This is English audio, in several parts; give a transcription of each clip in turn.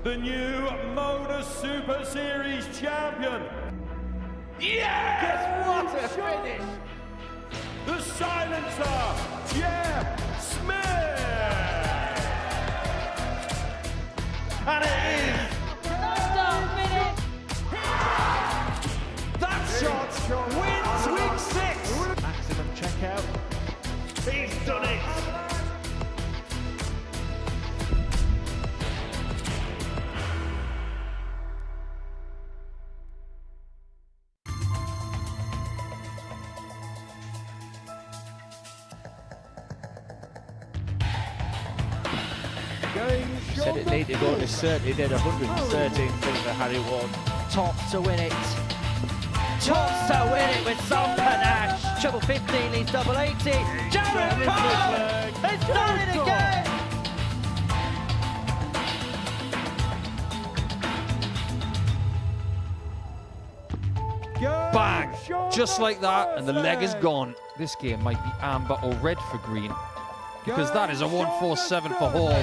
the new Modus Super Series champion. Yes! What a finish! The silencer, Jeff Sneyd. And it is. That shot wins week 6. Maximum checkout. He's done it. Said it needed one, it certainly did. 113 for Harry Ward. Top to win it. Top to win it with some panache. Treble 15 leads double 80. Jared Cole has done it again. Bang! Just like that, and the leg is gone. This game might be amber or red for green, because that is a 147 for Hall.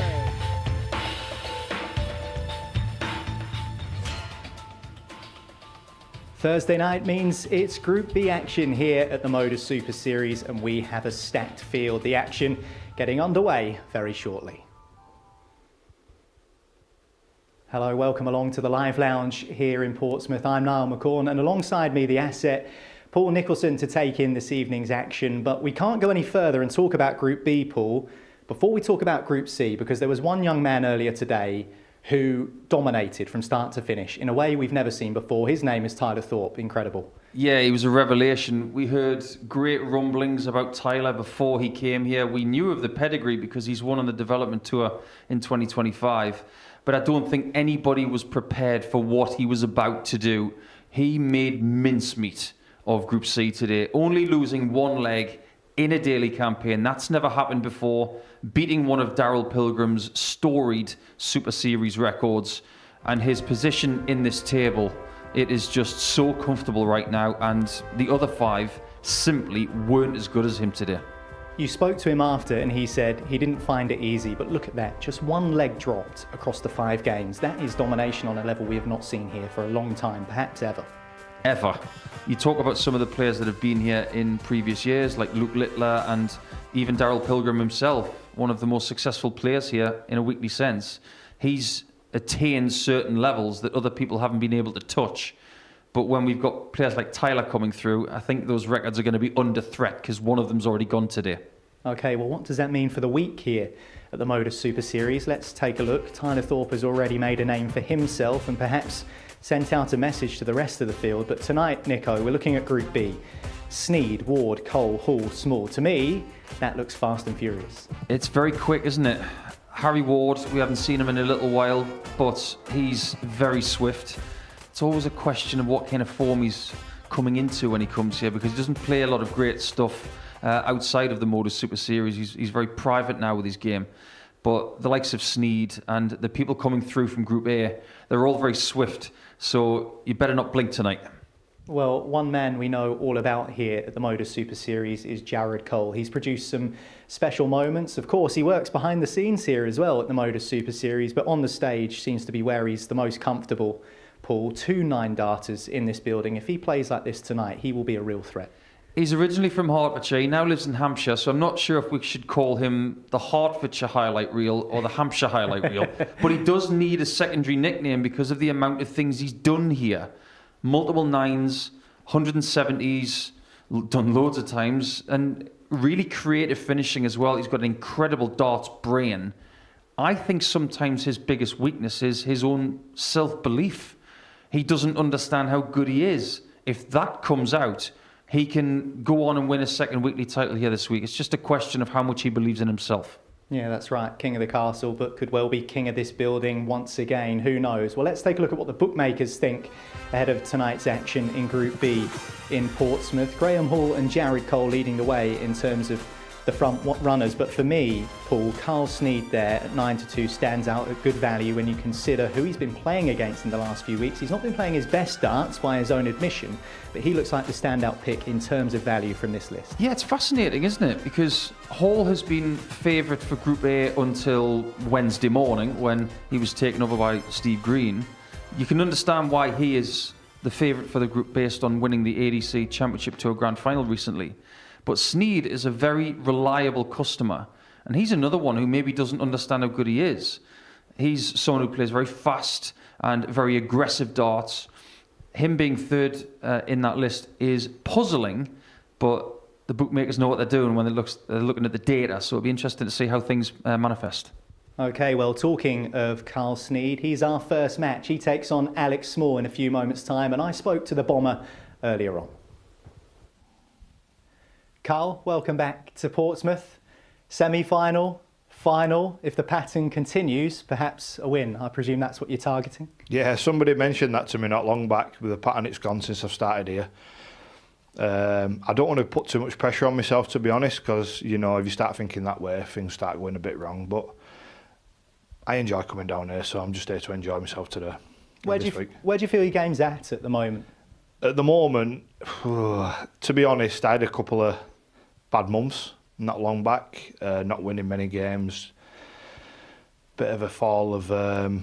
Thursday night means it's Group B action here at the Modus Super Series, and we have a stacked field. The action getting underway very shortly. Hello, welcome along to the Live Lounge here in Portsmouth. I'm Niall McCorn, and alongside me the asset, Paul Nicholson, to take in this evening's action. But we can't go any further and talk about Group B, Paul, before we talk about Group C, because there was one young man earlier today who dominated from start to finish in a way we've never seen before. His name is Tyler Thorpe. Incredible. Yeah, he was a revelation. We heard great rumblings about Tyler before he came here. We knew of the pedigree because he's won on the development tour in 2025. But I don't think anybody was prepared for what he was about to do. He made mincemeat of Group C today, only losing one leg in a daily campaign. That's never happened before. Beating one of Daryl Pilgrim's storied Super Series records, and his position in this table, it is just so comfortable right now, and the other 5 simply weren't as good as him today. You spoke to him after and he said he didn't find it easy, but look at that, just one leg dropped across the 5 games. That is domination on a level we have not seen here for a long time, perhaps ever. Ever. You talk about some of the players that have been here in previous years, like Luke Littler and even Daryl Pilgrim himself, one of the most successful players here in a weekly sense. He's attained certain levels that other people haven't been able to touch. But when we've got players like Tyler coming through, I think those records are going to be under threat because one of them's already gone today. Okay, well, what does that mean for the week here at the Modus Super Series? Let's take a look. Tyler Thorpe has already made a name for himself and perhaps sent out a message to the rest of the field. But tonight, Nico, we're looking at Group B. Sneyd, Ward, Cole, Hall, Small. To me, that looks fast and furious. It's very quick, isn't it? Harry Ward, we haven't seen him in a little while, but he's very swift. It's always a question of what kind of form he's coming into when he comes here, because he doesn't play a lot of great stuff outside of the Modus Super Series. He's very private now with his game. But the likes of Sneyd and the people coming through from Group A, they're all very swift. So you better not blink tonight. Well, one man we know all about here at the Modus Super Series is Jared Cole. He's produced some special moments. Of course, he works behind the scenes here as well at the Modus Super Series, but on the stage seems to be where he's the most comfortable. Paul, 2 9-darters in this building. If he plays like this tonight, he will be a real threat. He's originally from Hertfordshire. He now lives in Hampshire, so I'm not sure if we should call him the Hertfordshire highlight reel or the Hampshire highlight reel. But he does need a secondary nickname because of the amount of things he's done here. Multiple 9s, 170s, done loads of times, and really creative finishing as well. He's got an incredible darts brain. I think sometimes his biggest weakness is his own self-belief. He doesn't understand how good he is. If that comes out, he can go on and win a second weekly title here this week. It's just a question of how much he believes in himself. Yeah, that's right. King of the castle, but could well be king of this building once again. Who knows? Well, let's take a look at what the bookmakers think ahead of tonight's action in Group B in Portsmouth. Graham Hall and Jared Cole leading the way in terms of the front runners. But for me, Paul, Carl Sneyd there at 9-2 stands out at good value when you consider who he's been playing against in the last few weeks. He's not been playing his best darts by his own admission, but he looks like the standout pick in terms of value from this list. Yeah, it's fascinating, isn't it? Because Hall has been favourite for Group A until Wednesday morning when he was taken over by Steve Green. You can understand why he is the favourite for the group based on winning the ADC Championship Tour Grand Final recently. But Sneyd is a very reliable customer, and he's another one who maybe doesn't understand how good he is. He's someone who plays very fast and very aggressive darts. Him being third in that list is puzzling, but the bookmakers know what they're doing when they're looking at the data, so it'll be interesting to see how things manifest. Okay, well, talking of Carl Sneyd, he's our first match. He takes on Alex Small in a few moments' time, and I spoke to the Bomber earlier on. Carl, welcome back to Portsmouth. Semi-final, final, if the pattern continues, perhaps a win. I presume that's what you're targeting? Yeah, somebody mentioned that to me not long back, with the pattern it's gone since I've started here. I don't want to put too much pressure on myself, to be honest, because, you know, if you start thinking that way, things start going a bit wrong. But I enjoy coming down here, so I'm just here to enjoy myself today. Where do you feel your game's at the moment? At the moment, to be honest, I had a couple of bad months not long back, not winning many games, bit of a fall of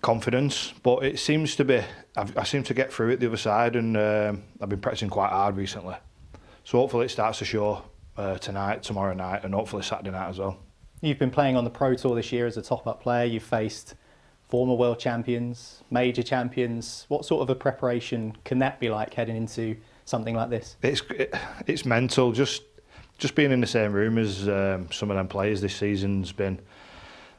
confidence, but it seems to be, I seem to get through it the other side, and I've been practicing quite hard recently. So hopefully it starts to show tonight, tomorrow night, and hopefully Saturday night as well. You've been playing on the Pro Tour this year as a top-up player. You've faced former world champions, major champions. What sort of a preparation can that be like heading into something like this? It's mental. Just being in the same room as some of them players this season's been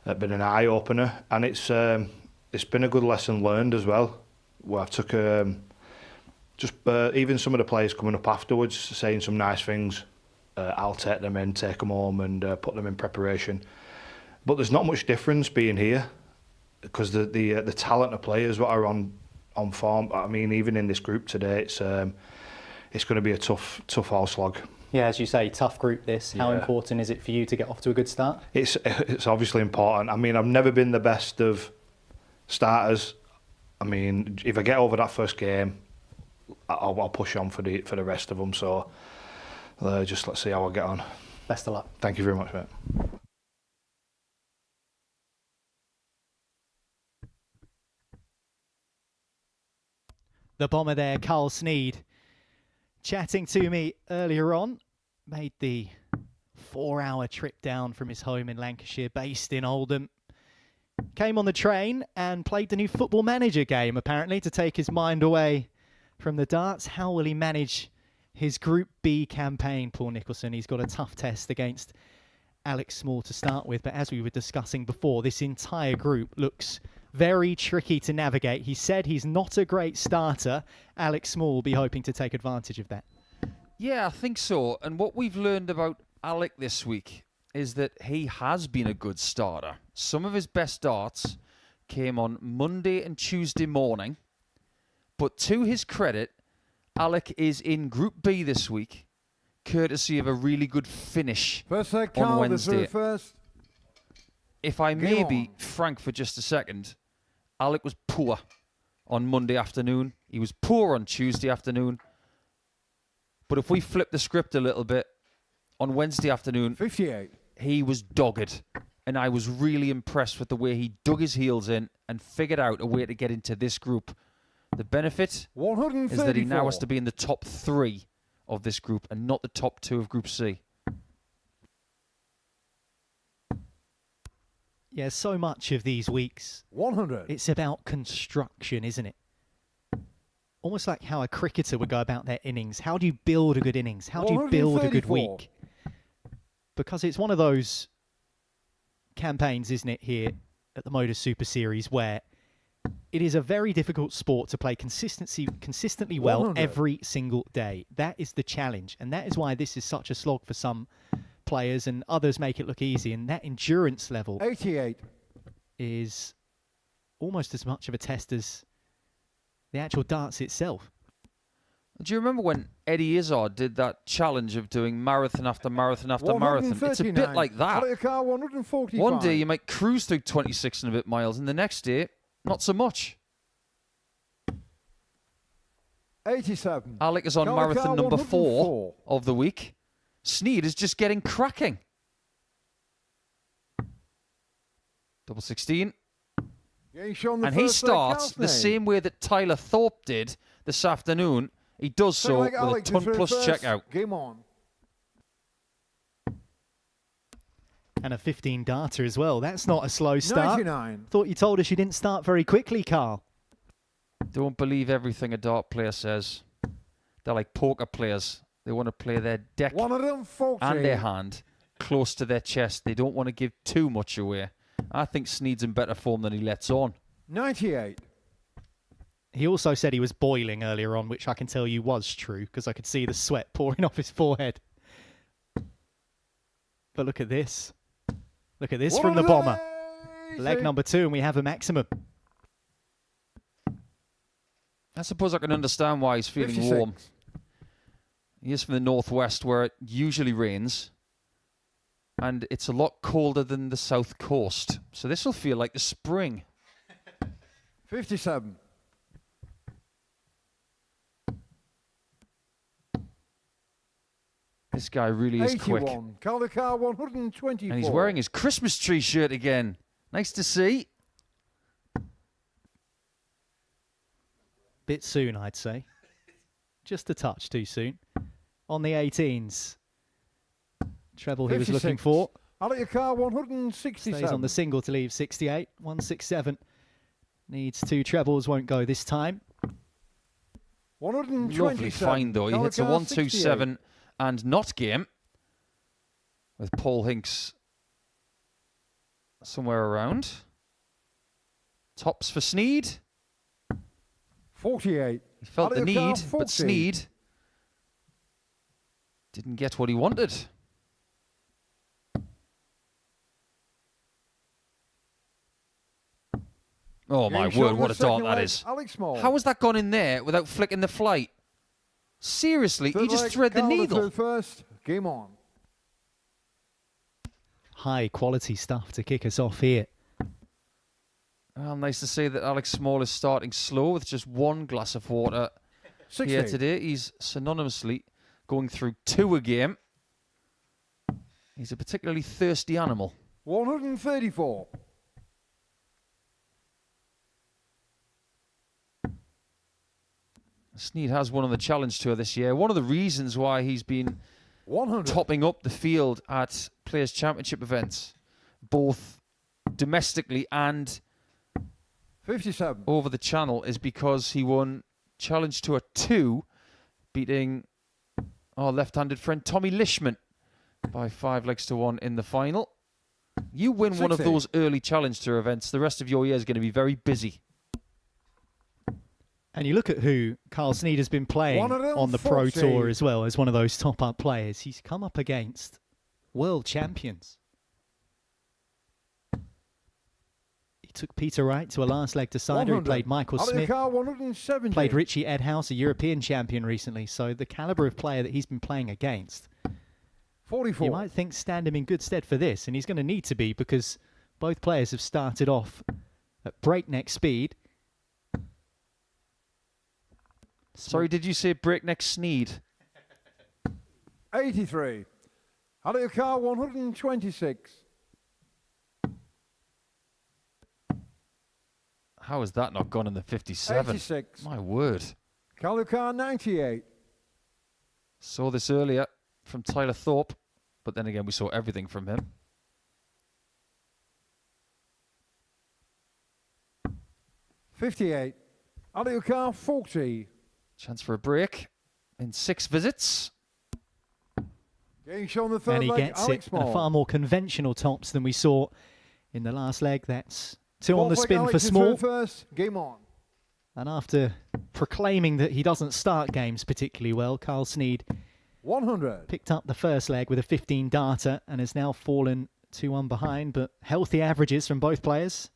an eye opener, and it's been a good lesson learned as well. Where I've took even some of the players coming up afterwards saying some nice things. I'll take them in, take them home, and put them in preparation. But there's not much difference being here, because the talent of players what are on form. I mean, even in this group today, it's going to be a tough all slog. Yeah, as you say, tough group this. How Yeah. important is it for you to get off to a good start? It's obviously important. I mean, I've never been the best of starters. I mean, if I get over that first game, I'll push on for the rest of them. So just let's see how I get on. Best of luck. Thank you very much, mate. The Bomber there, Carl Sneyd, chatting to me earlier on. Made the 4-hour trip down from his home in Lancashire, based in Oldham. Came on the train and played the new Football Manager game, apparently, to take his mind away from the darts. How will he manage his Group B campaign, Paul Nicholson? He's got a tough test against Alex Small to start with, but as we were discussing before, this entire group looks very tricky to navigate. He said he's not a great starter. Alex Small will be hoping to take advantage of that. Yeah, I think so. And what we've learned about Alec this week is that he has been a good starter. Some of his best darts came on Monday and Tuesday morning. But to his credit, Alec is in Group B this week, courtesy of a really good finish on Wednesday. If I may be frank for just a second, Alec was poor on Monday afternoon. He was poor on Tuesday afternoon. But if we flip the script a little bit, on Wednesday afternoon, 58. He was dogged. And I was really impressed with the way he dug his heels in and figured out a way to get into this group. The benefit is that he now has to be in the top 3 of this group and not the top 2 of Group C. Yeah, so much of these weeks, 100. it's about construction, isn't it? Almost like how a cricketer would go about their innings. How do you build a good innings? How do you build a good week? Because it's one of those campaigns, isn't it, here at the Modus Super Series, where it is a very difficult sport to play consistently well 100. every single day. That is the challenge, and that is why this is such a slog for some players, and others make it look easy. And that endurance level 88. is almost as much of a test as the actual darts itself. Do you remember when Eddie Izzard did that challenge of doing marathon after marathon after marathon? It's a bit like that. Car 145. One day you might cruise through 26 and a bit miles, and the next day, not so much. 87. Alec is on marathon number 4 of the week. Sneyd is just getting cracking. Double 16. And he starts the same way that Tyler Thorpe did this afternoon. He does so with a ton plus checkout. Game on. And a 15 darter as well. That's not a slow start. 99. Thought you told us you didn't start very quickly, Carl. Don't believe everything a dart player says. They're like poker players. They want to play their deck 140. and their hand close to their chest. They don't want to give too much away. I think Sneyd's in better form than he lets on. 98. He also said he was boiling earlier on, which I can tell you was true, because I could see the sweat pouring off his forehead. But look at this. Look at this from the bomber. Leg number 2, and we have a maximum. I suppose I can understand why he's feeling 56. warm. He is from the northwest, where it usually rains. And it's a lot colder than the south coast. So this will feel like the spring. 57. This guy really is 81. quick. Car 124. And he's wearing his Christmas tree shirt again. Nice to see. Bit soon, I'd say. Just a touch too soon. On the 18s. Treble he was looking for. Out of your car 167. Stays on the single to leave 68. 167. Needs 2 trebles, won't go this time. 127. Lovely find though. He hits a 127 and not game. With Paul Hinks somewhere around. Tops for Sneyd. 48. He felt the need, but 40. Sneyd didn't get what he wanted. Oh my word, what a dart that is. How has that gone in there without flicking the flight? Seriously, he just thread the needle. First, game on. High quality stuff to kick us off here. Well, nice to see that Alex Small is starting slow with just 1 glass of water 60. here today. He's synonymously going through 2 a game. He's a particularly thirsty animal. 134. Sneyd has won on the Challenge Tour this year. One of the reasons why he's been 100. topping up the field at Players' Championship events, both domestically and 57. over the channel, is because he won Challenge Tour 2, beating our left-handed friend Tommy Lishman by 5 legs to 1 in the final. You win one of those early Challenge Tour events, the rest of your year is going to be very busy. And you look at who Carl Sneyd has been playing on the Pro Tour as well as one of those top-up players. He's come up against world champions. He took Peter Wright to a last leg decider. He played Michael Smith. Played Richie Edhouse, a European champion recently. So the calibre of player that he's been playing against. 44. You might think stand him in good stead for this. And he's going to need to be, because both players have started off at breakneck speed. Sorry, did you say breakneck Sneyd? 83. Out of your car 126. How has that not gone in the 57? 86. My word. Car 98. Saw this earlier from Tyler Thorpe, but then again we saw everything from him. 58. Out of your car 40. Chance for a break in 6 visits. Getting shown the third And he leg, gets Alex it. And Small. far more conventional tops than we saw in the last leg. That's 2 on the Fourth leg, spin Alex for is Small. through first. Game on. And after proclaiming that he doesn't start games particularly well, Carl Sneyd 100. picked up the first leg with a 15 darter and has now fallen 2-1 behind, but healthy averages from both players.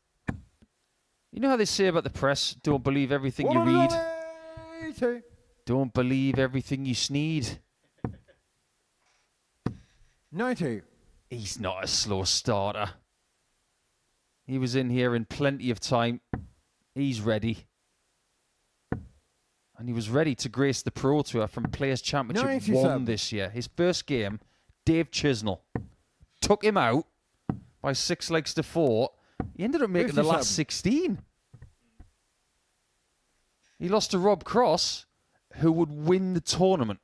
You know how they say about the press, don't believe everything you read? 180. Don't believe everything you Sneyd. 90. He's not a slow starter. He was in here in plenty of time. He's ready. And he was ready to grace the Pro Tour from Players' Championship 97. 1 this year. His first game, Dave Chisnell took him out by 6 legs to 4. He ended up making 57. the last 16. He lost to Rob Cross, who would win the tournament.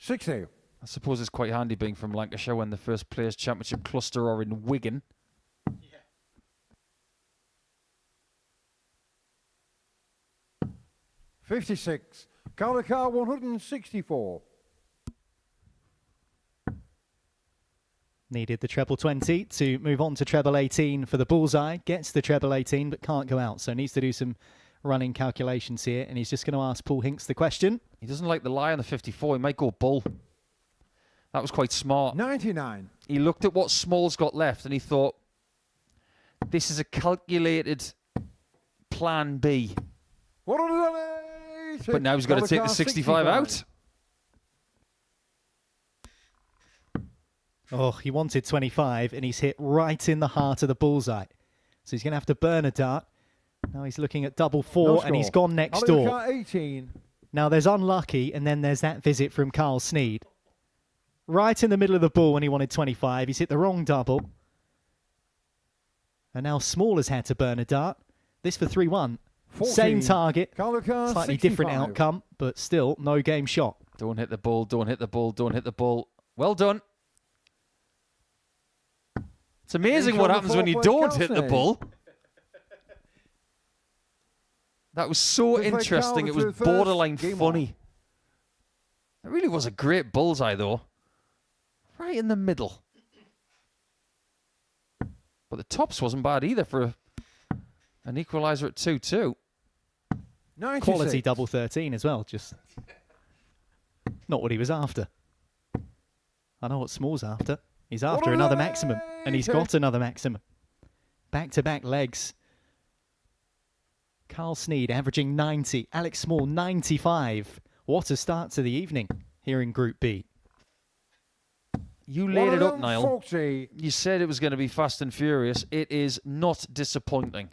$60. I suppose it's quite handy being from Lancashire when the first Players' Championship cluster are in Wigan. Yeah. 56. Calicar 164. Needed the treble 20 to move on to treble 18 for the bullseye. Gets the treble 18 but can't go out, so needs to do some running calculations here, and he's just going to ask Paul Hinks the question. He doesn't like the lie on the 54. He might go bull. That was quite smart. 99. He looked at what Small's got left and he thought, this is a calculated plan B. 180. But now he's got to take the 65 out. Oh, he wanted 25 and he's hit right in the heart of the bullseye. So he's going to have to burn a dart. Now he's looking at double 4 and he's gone next door. 18. Now there's unlucky and then there's that visit from Carl Sneyd. Right in the middle of the ball when he wanted 25. He's hit the wrong double. And now Small has had to burn a dart. This for 3-1. Same target. Slightly 65. different outcome, but still no game shot. Don't hit the bull, don't hit the bull, don't hit the bull. Well done. It's amazing what happens when you don't hit the bull. That was so interesting. It was borderline funny. It really was a great bullseye, though. Right in the middle. But the tops wasn't bad either for an equaliser at 2-2. Quality double 13 as well. Just not what he was after. I know what Small's after. He's after another maximum. And he's got another maximum. Back-to-back legs. Carl Sneyd averaging 90. Alex Small 95. What a start to the evening here in Group B. You laid it up, Niall. 40. You said it was going to be fast and furious. It is not disappointing.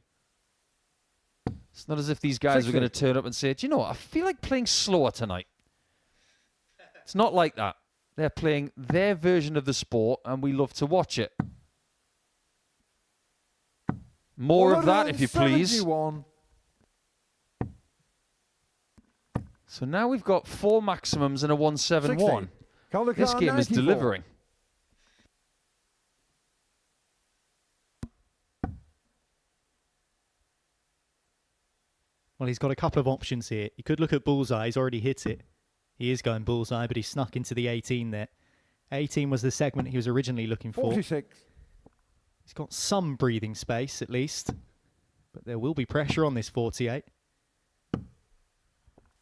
It's not as if these guys 60. were going to turn up and say, do you know what? I feel like playing slower tonight. It's not like that. They're playing their version of the sport, and we love to watch it. More of that, if you please. 71. So now we've got 4 maximums and a 171. 60. This game is 94. delivering. Well, he's got a couple of options here. He could look at bullseye. He's already hit it. He is going bullseye, but he snuck into the 18 there. 18 was the segment he was originally looking for. 46. He's got some breathing space, at least. But there will be pressure on this 48.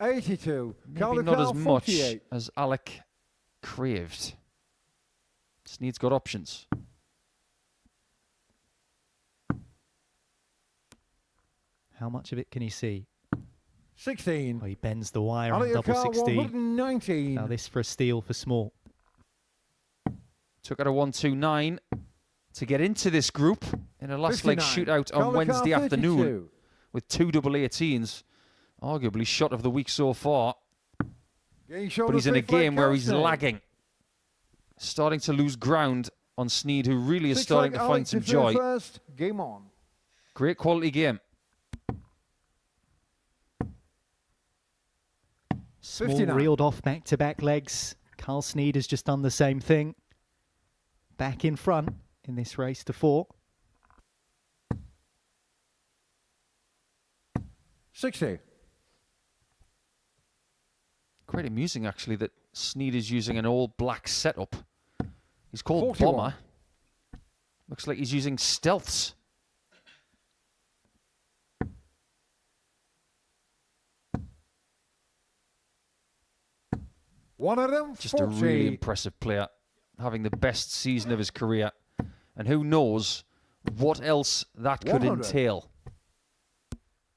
82. Maybe not as much as Alec craved. Sneyd's got options. How much of it can he see? 16. Oh, he bends the wire on double 16. 119. Now this for a steal for Small. Took out a 1-2-9 to get into this group in a last leg 59. shootout on Calicar Wednesday 32. afternoon with 2 double 18s. Arguably shot of the week so far. But he's in a game where he's lagging. Starting to lose ground on Sneyd, who really is starting to find some joy. First, game on. Great quality game. Small 59. reeled off back-to-back legs. Carl Sneyd has just done the same thing. Back in front in this race to 4. 60. Quite amusing, actually, that Sneyd is using an all-black setup. He's called 41. Bomber. Looks like he's using stealths. Just a really impressive player, having the best season of his career. And who knows what else that could 100. entail.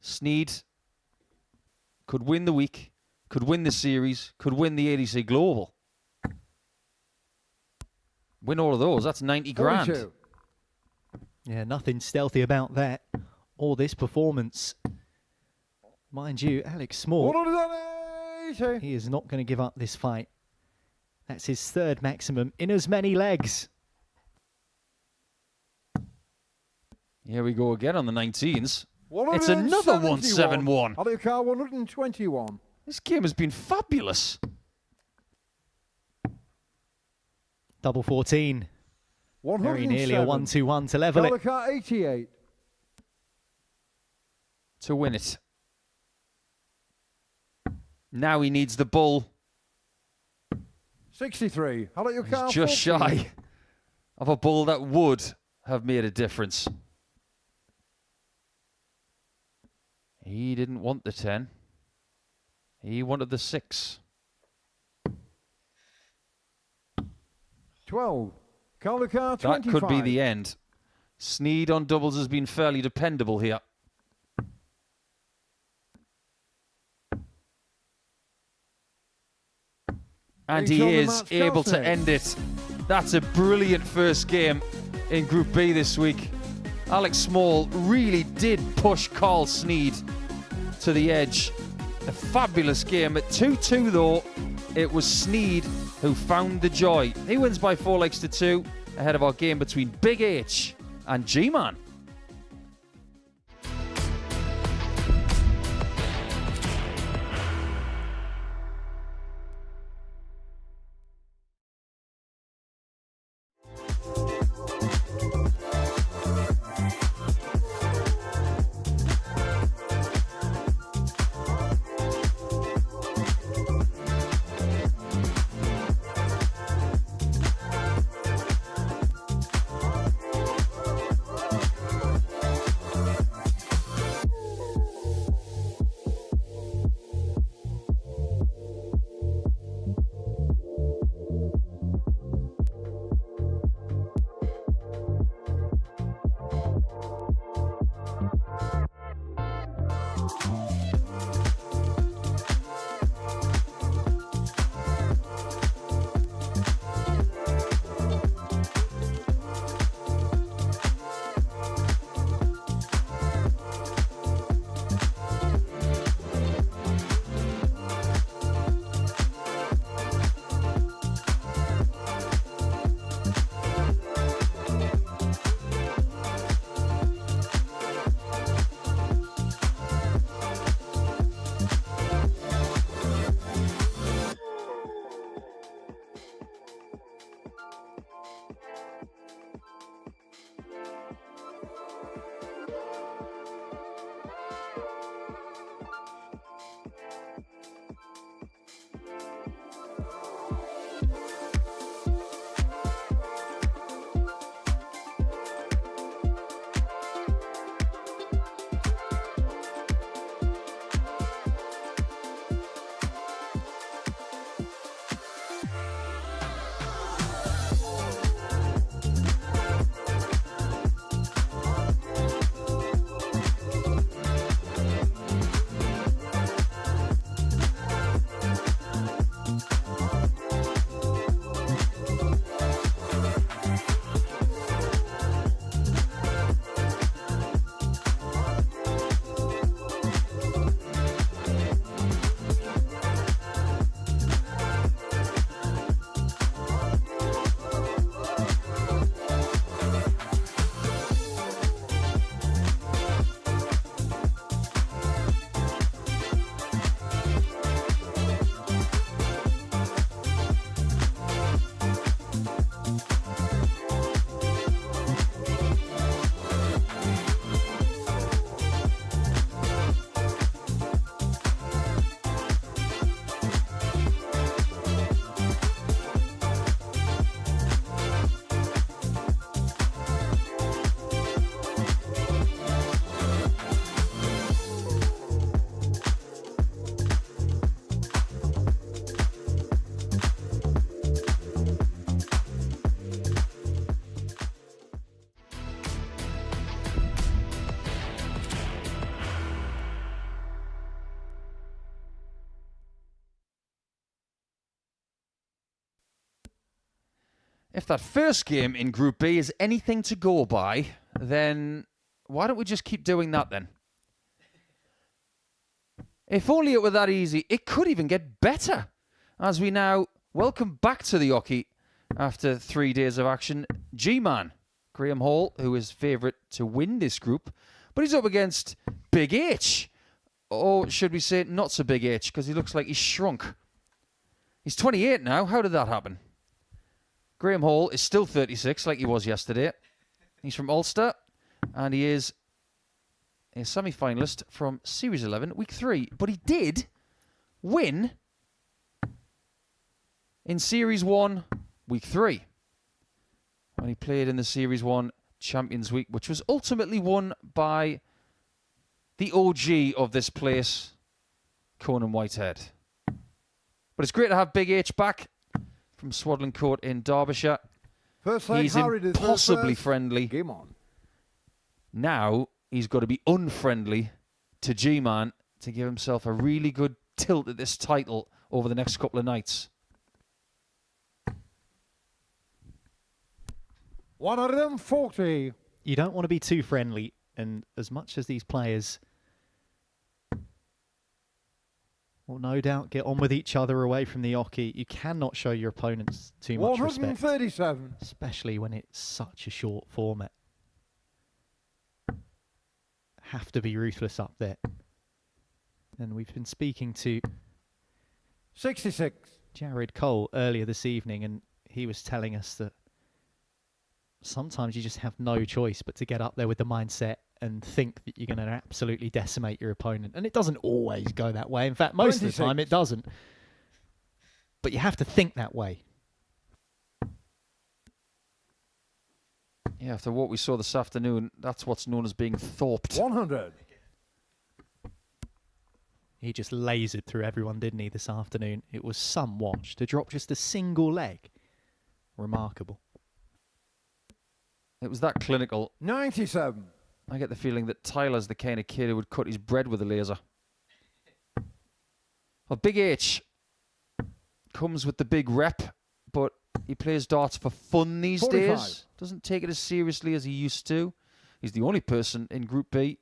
Sneyd could win the week, could win the series, could win the ADC Global. Win all of those, that's 90 grand. 42. Yeah, nothing stealthy about that or this performance. Mind you, Alex Small, 180. he is not going to give up this fight. That's his third maximum in as many legs. Here we go again on the 19s. It's another 171. Out of your car, 121. This game has been fabulous. Double 14. Very 107. nearly a 1-2-1 to level Out of it. your car, 88. To win it. Now he needs the bull. 63. Out of your car, He's just 14. shy of a bull that would have made a difference. He didn't want the 10. He wanted the 6. 12. Out of your car, 25. That could be the end. Sneyd on doubles has been fairly dependable here. And He's he on the is match, able to Kelsey. end it. That's a brilliant first game in Group B this week. Alex Small really did push Carl Sneyd to the edge. A fabulous game. At 2-2 though, it was Sneyd who found the joy. He wins by 4 legs to 2 ahead of our game between Big H and G-Man. If that first game in Group B is anything to go by, then why don't we just keep doing that then? If only it were that easy, it could even get better. As we now welcome back to the hockey after 3 days of action, G-Man, Graham Hall, who is favourite to win this group, but he's up against Big H. Or should we say not so Big H, because he looks like he's shrunk. He's 28 now. How did that happen? Graham Hall is still 36, like he was yesterday. He's from Ulster, and he is a semi-finalist from Series 11, Week 3. But he did win in Series 1, Week 3, when he played in the Series 1 Champions Week, which was ultimately won by the OG of this place, Conan Whitehead. But it's great to have Big H back from Swaddling Court in Derbyshire. First leg, He's Harry did impossibly first. friendly. Game on. Now he's got to be unfriendly to G-Man to give himself a really good tilt at this title over the next couple of nights. 140. You don't want to be too friendly, and as much as these players will no doubt get on with each other away from the hockey, you cannot show your opponents too much respect, 137. especially when it's such a short format. Have to be ruthless up there. And we've been speaking to 66. Jared Cole earlier this evening, and he was telling us that sometimes you just have no choice but to get up there with the mindset and think that you're going to absolutely decimate your opponent. And it doesn't always go that way. In fact, most 26. of the time it doesn't. But you have to think that way. Yeah, after what we saw this afternoon, that's what's known as being thorped. 100. He just lasered through everyone, didn't he, this afternoon? It was some watch. To drop just a single leg. Remarkable. It was that clinical. 97. I get the feeling that Tyler's the kind of kid who would cut his bread with a laser. Well, Big H comes with the big rep, but he plays darts for fun these 45. days. Doesn't take it as seriously as he used to. He's the only person in Group B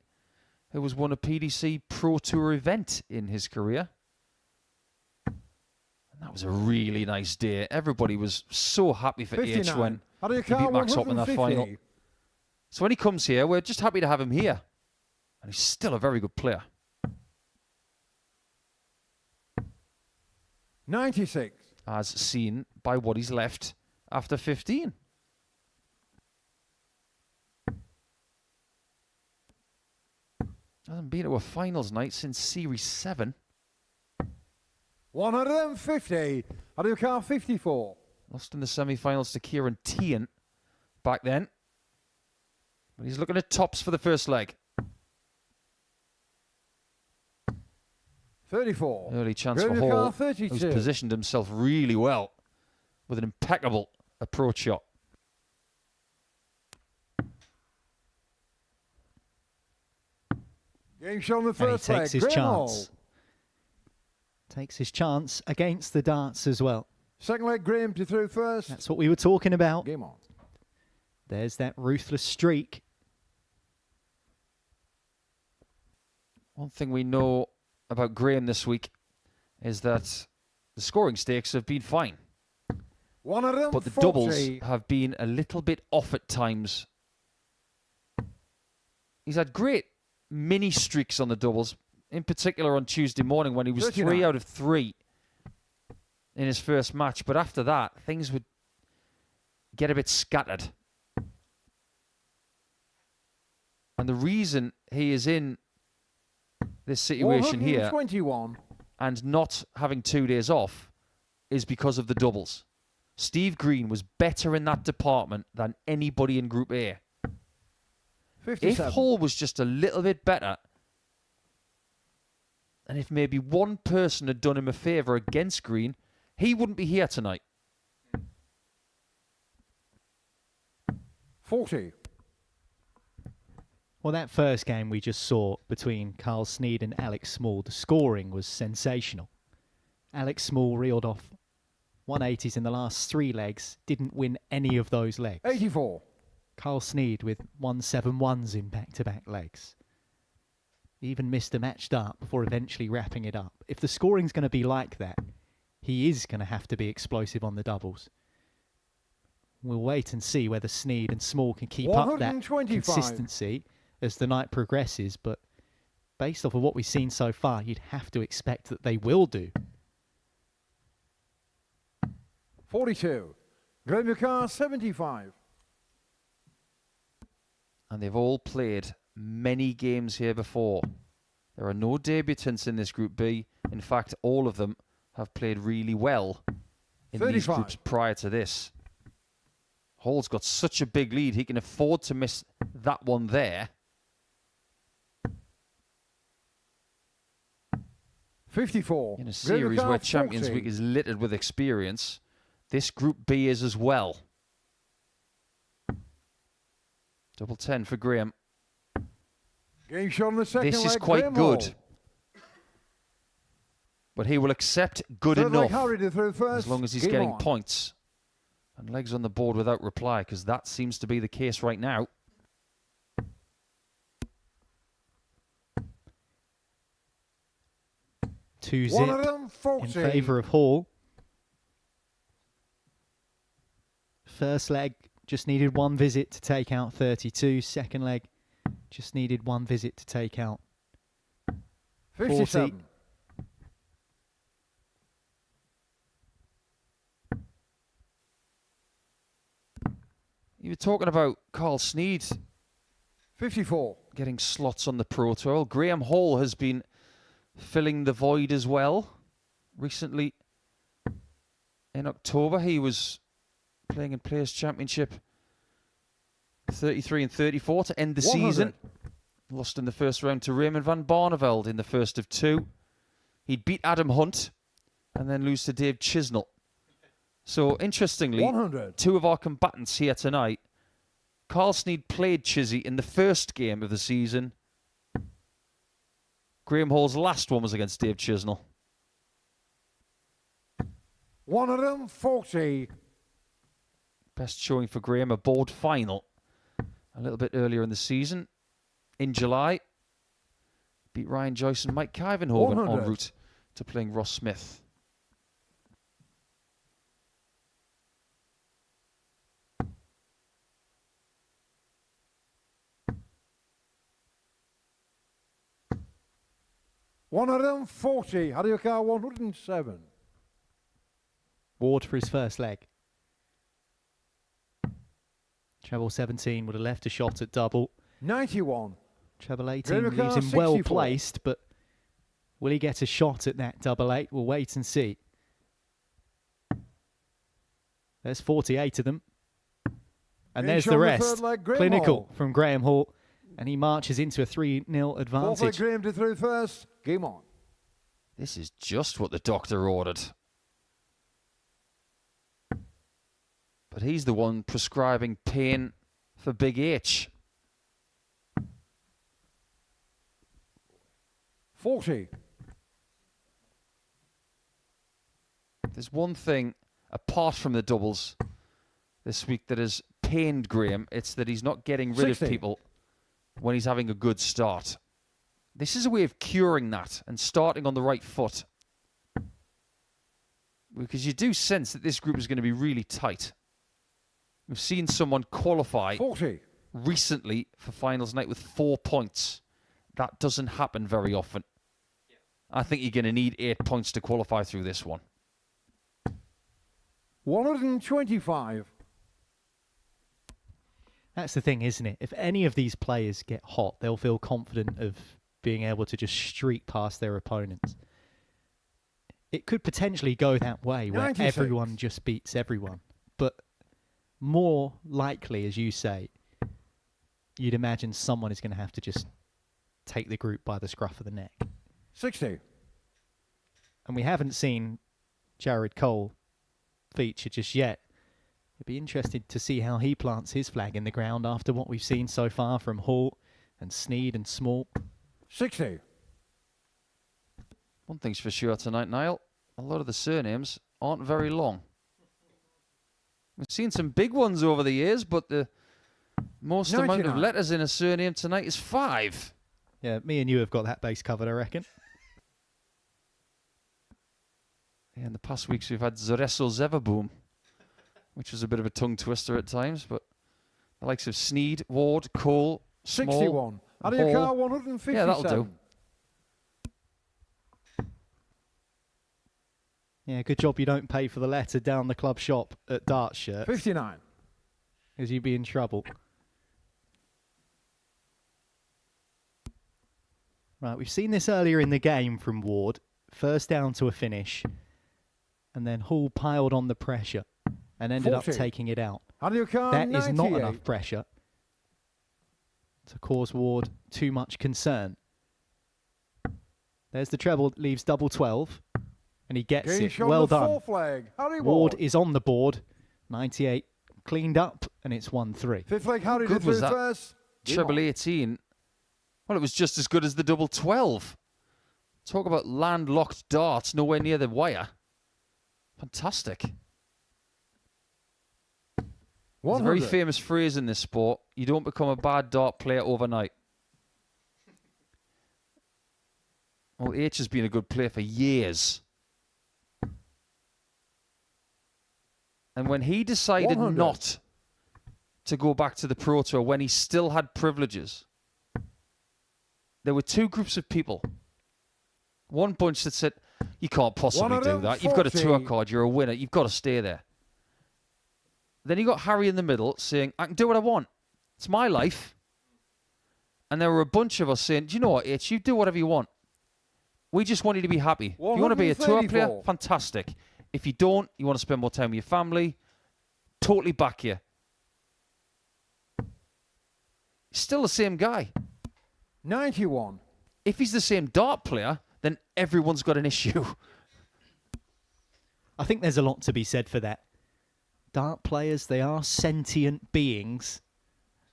who has won a PDC Pro Tour event in his career. And that was a really nice day. Everybody was so happy for 59. H when How do you he beat count? Max up in that 150. final. So when he comes here, we're just happy to have him here. And he's still a very good player. 96. As seen by what he's left after 15. Hasn't been to a finals night since Series 7. 150. How do you count? 54. Lost in the semi-finals to Kieran Tian back then. But he's looking at tops for the first leg. 34. Early chance Graham for Hall, Hall, 32. who's positioned himself really well with an impeccable approach shot. Game shown the And he first leg. takes his Graham Hall. chance. Takes his chance against the darts as well. Second leg, Graham to through first. That's what we were talking about. Game on. There's that ruthless streak. One thing we know about Graham this week is that the scoring stakes have been fine. 140. But the doubles have been a little bit off at times. He's had great mini streaks on the doubles, in particular on Tuesday morning when he was 39. 3 out of 3 in his first match. But after that, things would get a bit scattered. And the reason he is in this situation here 121. and not having 2 days off is because of the doubles. Steve Green was better in that department than anybody in Group A. 57. If Hall was just a little bit better, and if maybe one person had done him a favour against Green, he wouldn't be here tonight. 40. Well, that first game we just saw between Carl Sneyd and Alex Small, the scoring was sensational. Alex Small reeled off 180s in the last 3 legs, didn't win any of those legs. 84. Carl Sneyd with 171s in back-to-back legs. Even missed a match start before eventually wrapping it up. If the scoring's going to be like that, he is going to have to be explosive on the doubles. We'll wait and see whether Sneyd and Small can keep up that 125. consistency as the night progresses, but based off of what we've seen so far, you'd have to expect that they will do. 42. Graham Yuka, 75. And they've all played many games here before. There are no debutants in this Group B. In fact, all of them have played really well in 35. these groups prior to this. Hall's got such a big lead, he can afford to miss that one there. 54. In a series where Champions 40. Week is littered with experience, this Group B is as well. Double 10 for Graham. Game shot on the second This is leg, quite Graham good. Hall. But he will accept good Third leg, enough Harry through first. as long as he's Game getting on. points. And legs on the board without reply, because that seems to be the case right now. Two One of zip them, in 40. favour of Hall. First leg just needed 1 visit to take out 32. Second leg just needed 1 visit to take out 57. You were talking about Carl Sneyd 54. getting slots on the Pro Tour. Graham Hall has been filling the void as well. Recently, in October, he was playing in Players' Championship 33 and 34 to end the 100. season. Lost in the first round to Raymond van Barneveld in the first of 2. He'd beat Adam Hunt and then lose to Dave Chisnell. So, interestingly, 100. 2 of our combatants here tonight, Carl Sneyd played Chizzy in the first game of the season. Graham Hall's last one was against Dave Chisnell. One of them, 40. Best showing for Graham, a board final a little bit earlier in the season. In July, beat Ryan Joyce and Mike Kivenhoven 100. en route to playing Ross Smith. One of them, 40. Hariuka, 107. Ward for his first leg. Treble 17 would have left a shot at double. 91. Treble 18 Graham leaves him 64. well placed, but will he get a shot at that double 8? We'll wait and see. There's 48 of them. And there's the shot on the rest. third leg, Graham Clinical Hall. from Graham Hall. And he marches into a 3-0 Fourth leg, advantage. Graham to through first. Game on. This is just what the doctor ordered. But he's the one prescribing pain for Big H. 40. There's one thing, apart from the doubles, this week that has pained Graham. It's that he's not getting rid 60. of people when he's having a good start. This is a way of curing that and starting on the right foot. Because you do sense that this group is going to be really tight. We've seen someone qualify 40. recently for finals night with 4 points. That doesn't happen very often. I think you're going to need 8 points to qualify through this one. 125. That's the thing, isn't it? If any of these players get hot, they'll feel confident of being able to just streak past their opponents. It could potentially go that way, where 96. everyone just beats everyone. But more likely, as you say, you'd imagine someone is going to have to just take the group by the scruff of the neck. 60. And we haven't seen Jared Cole feature just yet. It'd be interesting to see how he plants his flag in the ground after what we've seen so far from Hall and Sneyd and Small. 60. One thing's for sure tonight, Niall. A lot of the surnames aren't very long. We've seen some big ones over the years, but the most amount of 99. letters in a surname tonight is 5. Yeah, me and you have got that base covered, I reckon. Yeah, in the past weeks, we've had Zoreso Zeverboom, which was a bit of a tongue twister at times, but the likes of Sneyd, Ward, Cole, Small, 61. Out of your Hall. car, 157. Yeah, that'll do. Yeah, good job you don't pay for the letter down the club shop at Dart Shirt, 59. because you'd be in trouble. Right, we've seen this earlier in the game from Ward. First down to a finish. And then Hall piled on the pressure and ended 40. up taking it out. Out of your car, That is not 98. enough pressure to cause Ward too much concern. There's the treble that leaves double 12. And he gets Getting it. shown Well the done. fourth leg. Harry Ward Ward. is on the board. 98 cleaned up, and it's 1-3. Fifth leg, Harry Good did was through that first. Treble 18. Well, it was just as good as the double 12. Talk about landlocked darts nowhere near the wire. Fantastic. There's a very 100. famous phrase in this sport. You don't become a bad dart player overnight. Well, H has been a good player for years. And when he decided 100. not to go back to the Pro Tour, when he still had privileges, there were two groups of people. One bunch that said, you can't possibly do that. You've got a tour 140. card. You're a winner. You've got to stay there. Then you got Harry in the middle saying, I can do what I want. It's my life. And there were a bunch of us saying, do you know what, H, you do whatever you want. We just want you to be happy. If you want to be a tour player, 134. fantastic. If you don't, you want to spend more time with your family, totally back you. He's still the same guy. 91. If he's the same dart player, then everyone's got an issue. I think there's a lot to be said for that. Dart players, they are sentient beings.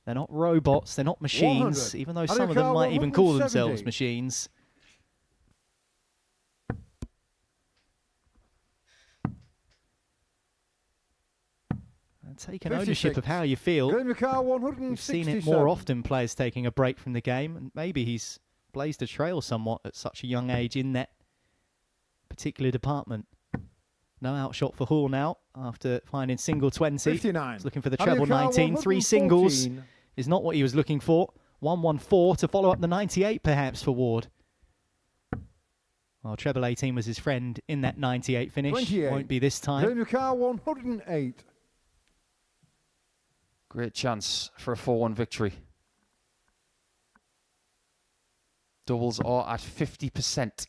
They're not robots, they're not machines, 100. even though How do some you of them count might even call 170? themselves machines. And taking ownership 56. of how you feel. Graham Car, We've 167. seen it more often, players taking a break from the game, and maybe he's blazed a trail somewhat at such a young age in that particular department. No outshot for Hall now after finding single 20. 59. He's looking for the How do you treble count 19. 3 singles 114? is not what he was looking for. 114 to follow up the 98 perhaps for Ward. Well, treble 18 was his friend in that 98 finish. 28. Won't be this time. Graham Car, 108. Great chance for a 4-1 victory. Doubles are at 50%.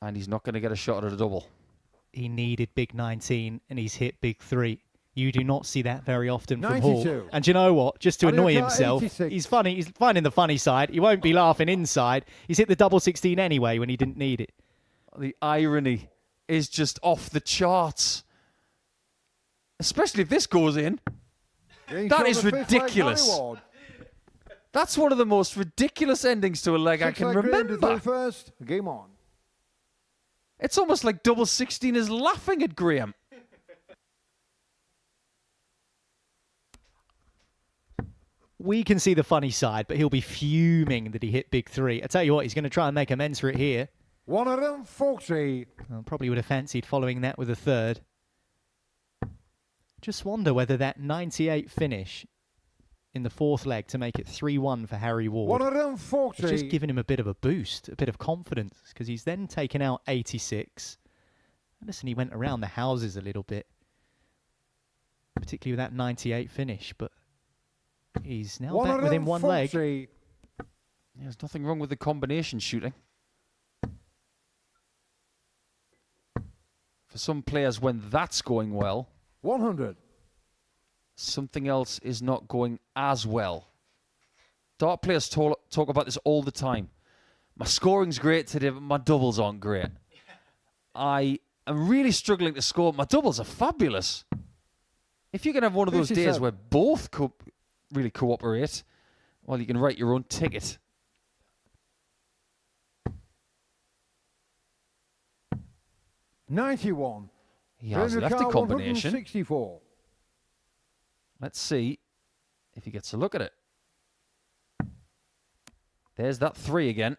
And he's not going to get a shot at a double. He needed big 19 and he's hit big 3. You do not see that very often from Hall. 92. And do you know what? Just to How do you annoy count himself, 86? he's funny. He's finding the funny side. He won't be laughing inside. He's hit the double 16 anyway when he didn't need it. The irony is just off the charts. Especially if this goes in. Getting That shown is the fifth leg, ridiculous. Harry Ward. That's one of the most ridiculous endings to a leg I Sixth can leg, Graham did remember. through first. Game on. It's almost like double 16 is laughing at Graham. We can see the funny side, but he'll be fuming that he hit big 3. I tell you what, he's going to try and make amends for it here. 140. Probably would have fancied following that with a third. Just wonder whether that 98 finish in the fourth leg to make it 3-1 for Harry Ward 140. has just given him a bit of a boost, a bit of confidence, because he's then taken out 86. Listen, he went around the houses a little bit, particularly with that 98 finish, but he's now back within one leg. 140. There's nothing wrong with the combination shooting. For some players, when that's going well, 100. something else is not going as well. Dart players talk about this all the time. My scoring's great today, but my doubles aren't great. I am really struggling to score. My doubles are fabulous. If you can have one of those days 57. where both really cooperate, well, you can write your own ticket. $91. He has Revenue left car a combination. 164. Let's see if he gets a look at it. There's that 3 again.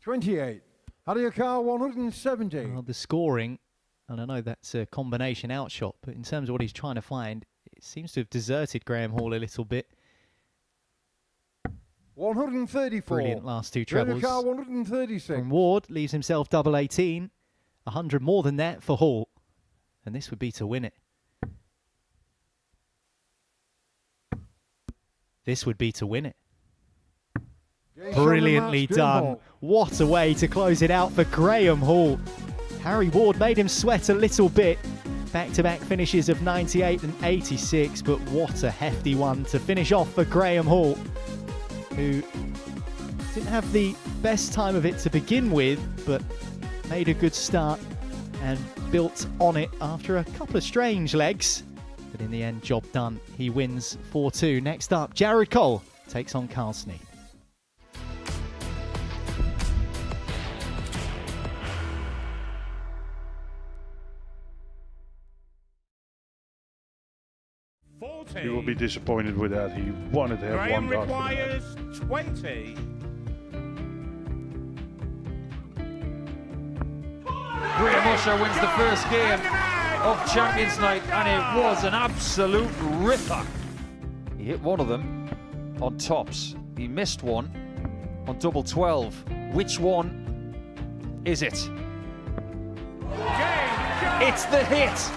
28. Out of your car 170. Well, the scoring, and I know that's a combination outshot, but in terms of what he's trying to find, it seems to have deserted Graham Hall a little bit. 134. Brilliant last 2 Revenue trebles. car 136. From Ward, leaves himself double 18. 100 more than that for Hall. And this would be to win it. This would be to win it. Brilliantly done. What a way to close it out for Graham Hall. Harry Ward made him sweat a little bit. Back-to-back finishes of 98 and 86, but what a hefty one to finish off for Graham Hall, who didn't have the best time of it to begin with, but made a good start and built on it after a couple of strange legs. But in the end, job done. He wins 4-2. Next up, Jared Cole takes on Carl Sneyd. He will be disappointed with that. He wanted to have Graham one dart. requires 20. Graham Usher wins the first game of Champions Night, and it was an absolute ripper. He hit one of them on tops. He missed one on double 12. Which one is it? It's the hit.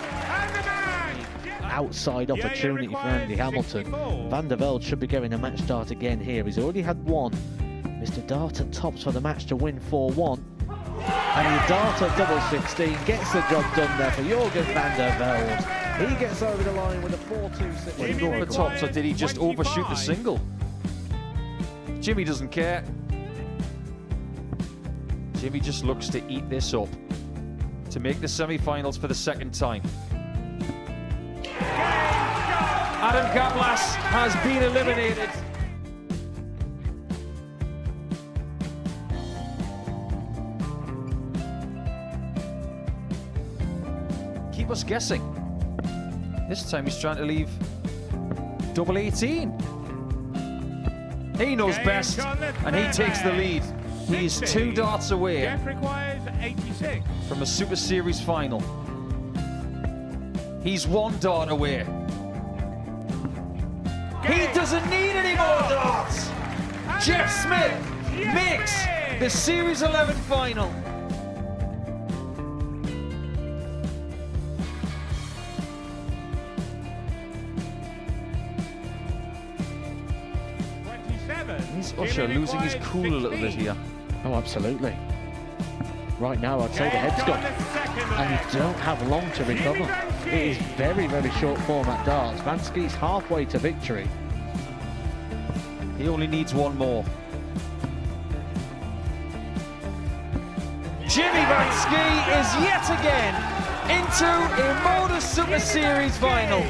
Outside opportunity for Andy Hamilton. Van der Velde should be getting a match start again here. He's already had one. Mr. Dart at tops for the match to win 4-1. And the Dart at double 16 gets the job done there for Jurgen van der Velde. He gets over the line with a 4-2-6. Did he go for tops, or did he just overshoot the single? Jimmy doesn't care. Jimmy just looks to eat this up to make the semi-finals for the second time. Adam Kaplas has been eliminated. Keep us guessing. This time he's trying to leave double 18. He knows best, and he takes the lead. He is 2 darts away Jeff requires 86. from a Super Series final. He's 1 dart away. He doesn't need any more darts. Jeff Smith makes the Series 11 final. Is Usher losing his cool a little bit here? Oh, absolutely. Right now, I'd say the head's gone. And you don't have long to recover. It is very, very short format darts. Van Skeet's halfway to victory. He only needs 1 more. Jimmy Van Skeet is yet again into a Modus Super Series final.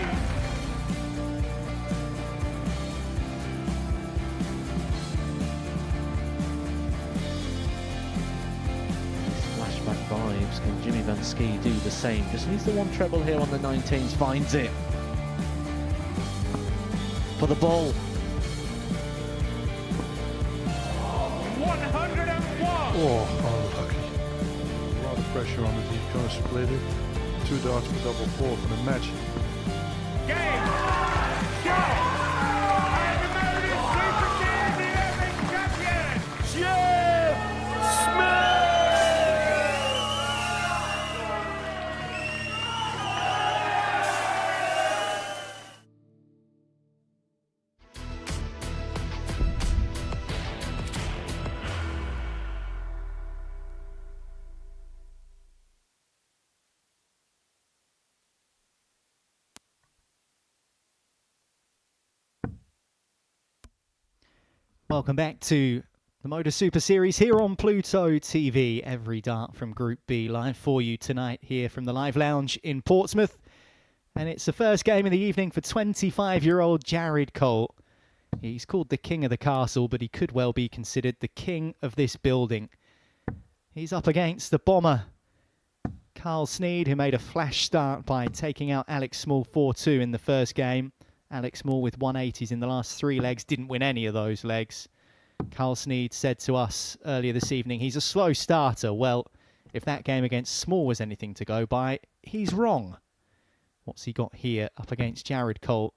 Flashback vibes. Can Jimmy Van Skeet do the same? Just needs the 1 treble here on the 19s. Finds it. For the ball. 101. Oh, unlucky. A lot of pressure on it. He's going to split it. 2 darts for double 4 for the match. Game. Shot. And the Modus Super Series 11 champion, Jeff Smith. Welcome back to the Modus Super Series here on Pluto TV. Every dart from Group B live for you tonight here from the Live Lounge in Portsmouth. And it's the first game of the evening for 25-year-old Jared Cole. He's called the king of the castle, but he could well be considered the king of this building. He's up against the bomber, Carl Sneyd, who made a flash start by taking out Alex Small 4-2 in the first game. Alex Small with 180s in the last 3 legs, didn't win any of those legs. Carl Sneyd said to us earlier this evening, he's a slow starter. Well, if that game against Small was anything to go by, he's wrong. What's he got here up against Jared Colt?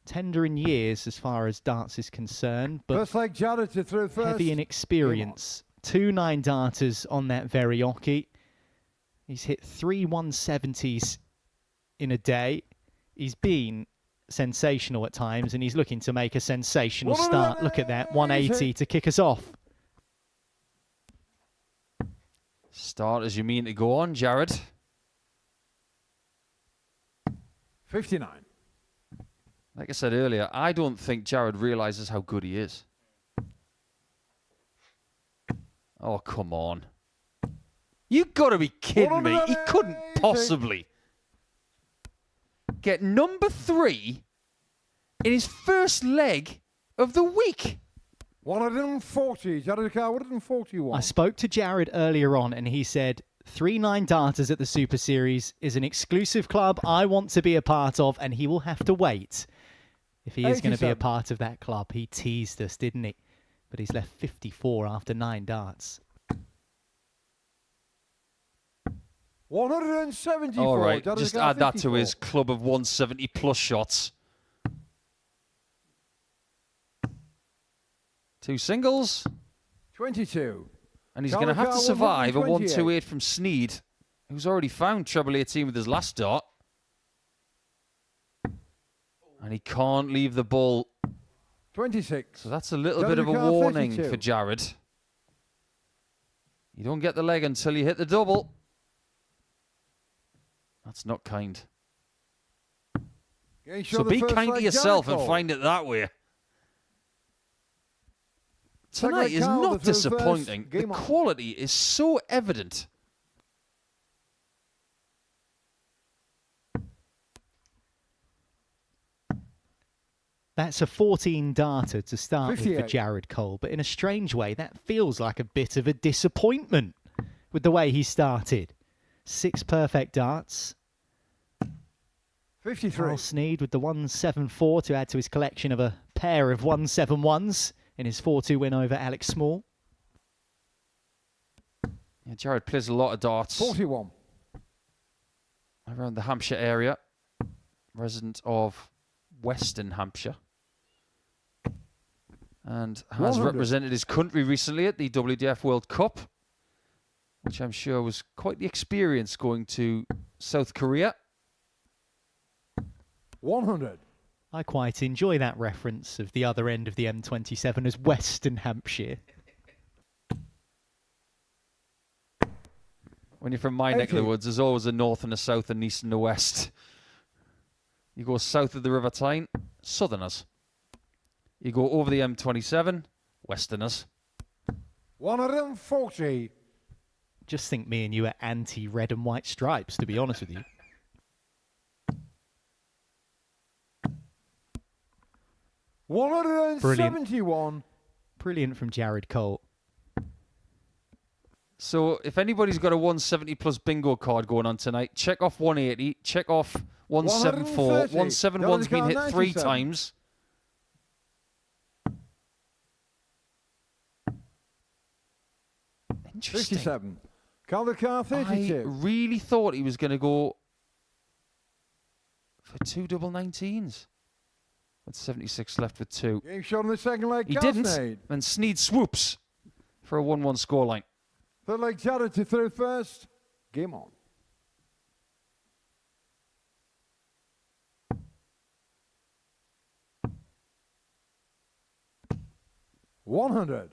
Tender in years as far as darts is concerned, but First leg, Jared to throw first. heavy in experience. 2 9-darters on that very hockey. He's hit 3 170s in a day. He's been sensational at times, and he's looking to make a sensational start. Look at that, 180 to kick us off. Start as you mean to go on, Jared. 59. Like I said earlier, I don't think Jared realises how good he is. Oh, come on. You've got to be kidding me. He couldn't possibly get number 3 in his first leg of the week. 140. Jared Carr, 141. I spoke to Jared earlier on, and he said 3 9-darters at the Super Series is an exclusive club I want to be a part of, and he will have to wait if he is going to be a part of that club. He teased us, didn't he? But he's left 54 after 9 darts. 174. All right, Jared just Carr, add that 54. to his club of 170 plus shots. 2 singles. 22. And he's going to have to Carl survive a 128. 128 from Sneyd, who's already found treble 18 with his last dart. And he can't leave the ball. 26. So that's a little Jared bit of a Carr, warning 32. for Jared. You don't get the leg until you hit the double. That's not kind. Getting So sure the be first kind to leg, yourself Jared and Cole. find it that way. Second Tonight leg, is Carl, not the through first. disappointing. The Game on. quality is so evident. That's a 14-darter to start with for 58. Jared Cole, but in a strange way, that feels like a bit of a disappointment with the way he started. 6 perfect darts. 53. Carl Sneyd with the 174 to add to his collection of a pair of 171s in his 4-2 win over Alex Small. Yeah, Jared plays a lot of darts 41. around the Hampshire area. Resident of Western Hampshire. And has 100. represented his country recently at the WDF World Cup, which I'm sure was quite the experience going to South Korea. 100. I quite enjoy that reference of the other end of the M27 as Western Hampshire. When you're from my neck of the 80. woods, there's always a north and a south and east and a west. You go south of the River Tyne, southerners. You go over the M27, westerners. 140. Just think me and you are anti-red and white stripes, to be honest with you. Brilliant. 171. Brilliant from Jared Cole. So if anybody's got a 170 plus bingo card going on tonight, check off 180, check off 174. 130. 171's been hit 3 97. times. Interesting. 57. Calder Carr, I 32. really thought he was going to go for 2 double 19s. With 76 left with 2. Game shot on the second leg. He Carl didn't. Sneyd. And Sneyd swoops for a 1-1 scoreline. Third leg, Jared to throw first. Game on. $100.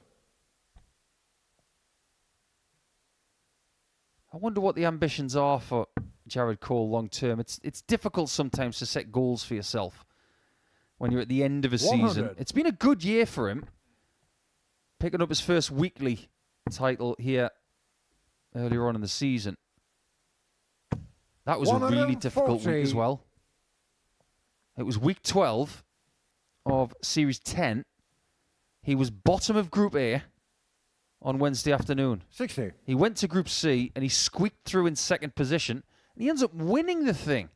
I wonder what the ambitions are for Jared Cole long term. It's difficult sometimes to set goals for yourself when you're at the end of a season. 100. It's been a good year for him. Picking up his first weekly title here earlier on in the season. That was a really difficult week as 140. well. It was week 12 of Series 10. He was bottom of Group A on Wednesday afternoon. 60. He went to Group C and he squeaked through in second position. And he ends up winning the thing,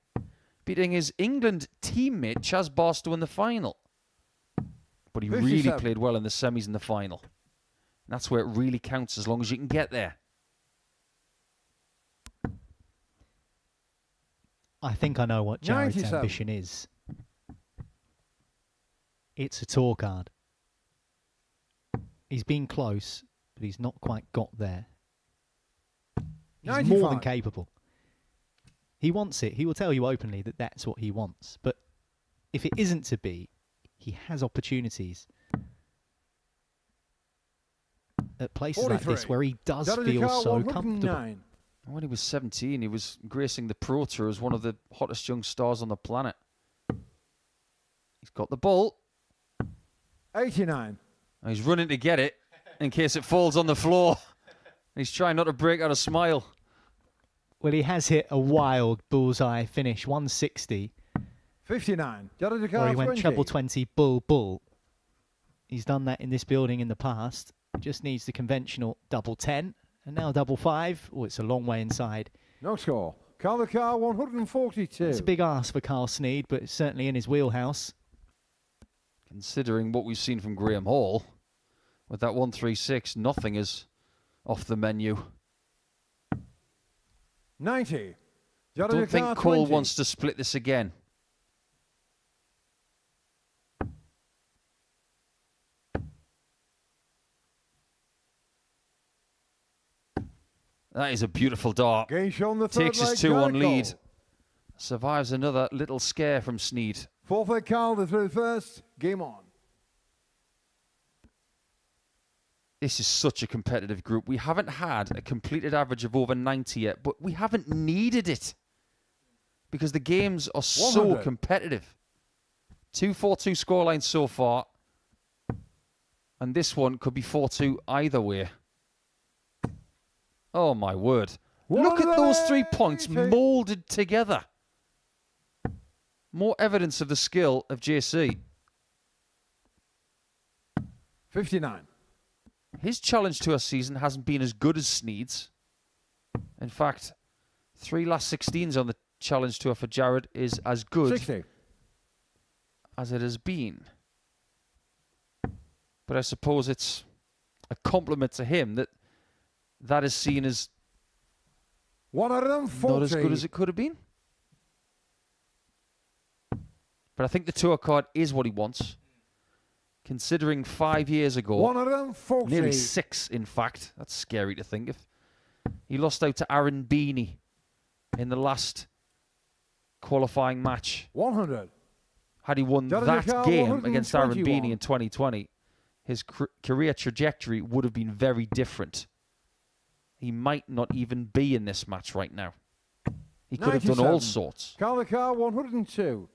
beating his England teammate Chaz Barstow in the final. But he really 57. played well in the semis and the final. And that's where it really counts, as long as you can get there. I think I know what Jared's 97. ambition is. It's a tour card. He's been close, but he's not quite got there. He's more than 95. capable. He wants it. He will tell you openly that that's what he wants. But if it isn't to be, he has opportunities at places like 43. this where he does Judge feel Carl, so 109. comfortable. When he was 17, he was gracing the Pro Tour as one of the hottest young stars on the planet. He's got the ball. 89. And he's running to get it in case it falls on the floor. He's trying not to break out a smile. Well, he has hit a wild bullseye finish, 160, 59. Judge where Carl, he went 20. treble 20, bull, bull. He's done that in this building in the past. Just needs the conventional double 10, and now double 5. Oh, it's a long way inside. No score. Carl the Car, 142. It's a big ask for Carl Sneyd, but it's certainly in his wheelhouse. Considering what we've seen from Graham Hall, with that 136, nothing is off the menu. 90. Don't Judge think Car, Cole 20. wants to split this again. That is a beautiful dart. Game shown the third Takes his leg, 2-1 Cole. lead. Survives another little scare from Sneyd. Forfeit Carl, the through first. Game on. This is such a competitive group. We haven't had a completed average of over 90 yet, but we haven't needed it because the games are so 100. competitive. 2-4-2 scoreline so far, and this one could be 4-2 either way. Oh my word. Look at those 3 points 180. moulded together. More evidence of the skill of JC. 59. His challenge tour season hasn't been as good as Sneyd's. In fact, 3 last 16s on the challenge tour for Jared is as good 60. as it has been. But I suppose it's a compliment to him that is seen as 140. not as good as it could have been. But I think the tour card is what he wants. Considering 5 years ago, 140. nearly 6 in fact, that's scary to think of, he lost out to Aaron Beanie in the last qualifying match. 100. Had he won Judge that Carl, game against Aaron 121. Beanie in 2020, his career trajectory would have been very different. He might not even be in this match right now. He could have done all 97. sorts. Carl the Car, 102.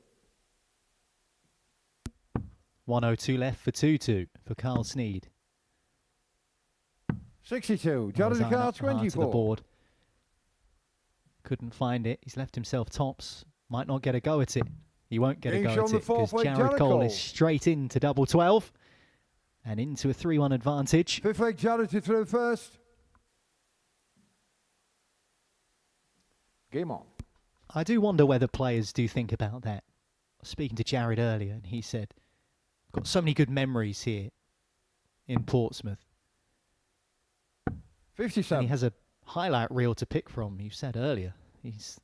102 left for 2-2 for Carl Sneyd. 62. Well, Judge Zion Car, up hard to the 24. board. Couldn't find it. He's left himself tops. Might not get a go at it. He won't get a Game go shown at the it because fourth leg, Jared Jared Cole Cole. is straight into double 12 and into a 3-1 advantage. Fifth leg, Jared to through first. Game on. I do wonder whether players do think about that. I was speaking to Jared earlier and he said, I've got so many good memories here in Portsmouth. And 57. he has a highlight reel to pick from. You said earlier, he's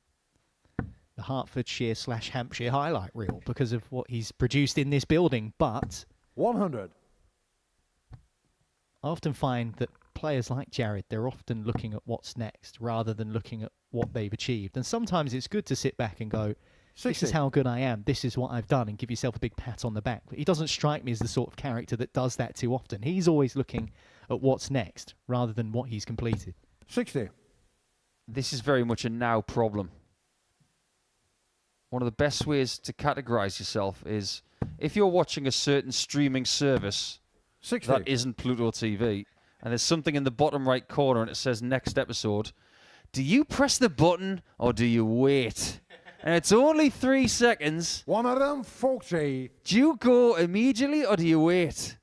the Hertfordshire / Hampshire highlight reel because of what he's produced in this building. But 100. I often find that players like Jared, they're often looking at what's next rather than looking at what they've achieved. And sometimes it's good to sit back and go, this 60. is how good I am, this is what I've done, and give yourself a big pat on the back. But he doesn't strike me as the sort of character that does that too often. He's always looking at what's next rather than what he's completed. 60. This is very much a now problem. One of the best ways to categorize yourself is if you're watching a certain streaming service 60. that isn't Pluto TV, and there's something in the bottom right corner and it says next episode, do you press the button or do you wait? And it's only 3 seconds. 140. Do you go immediately or do you wait?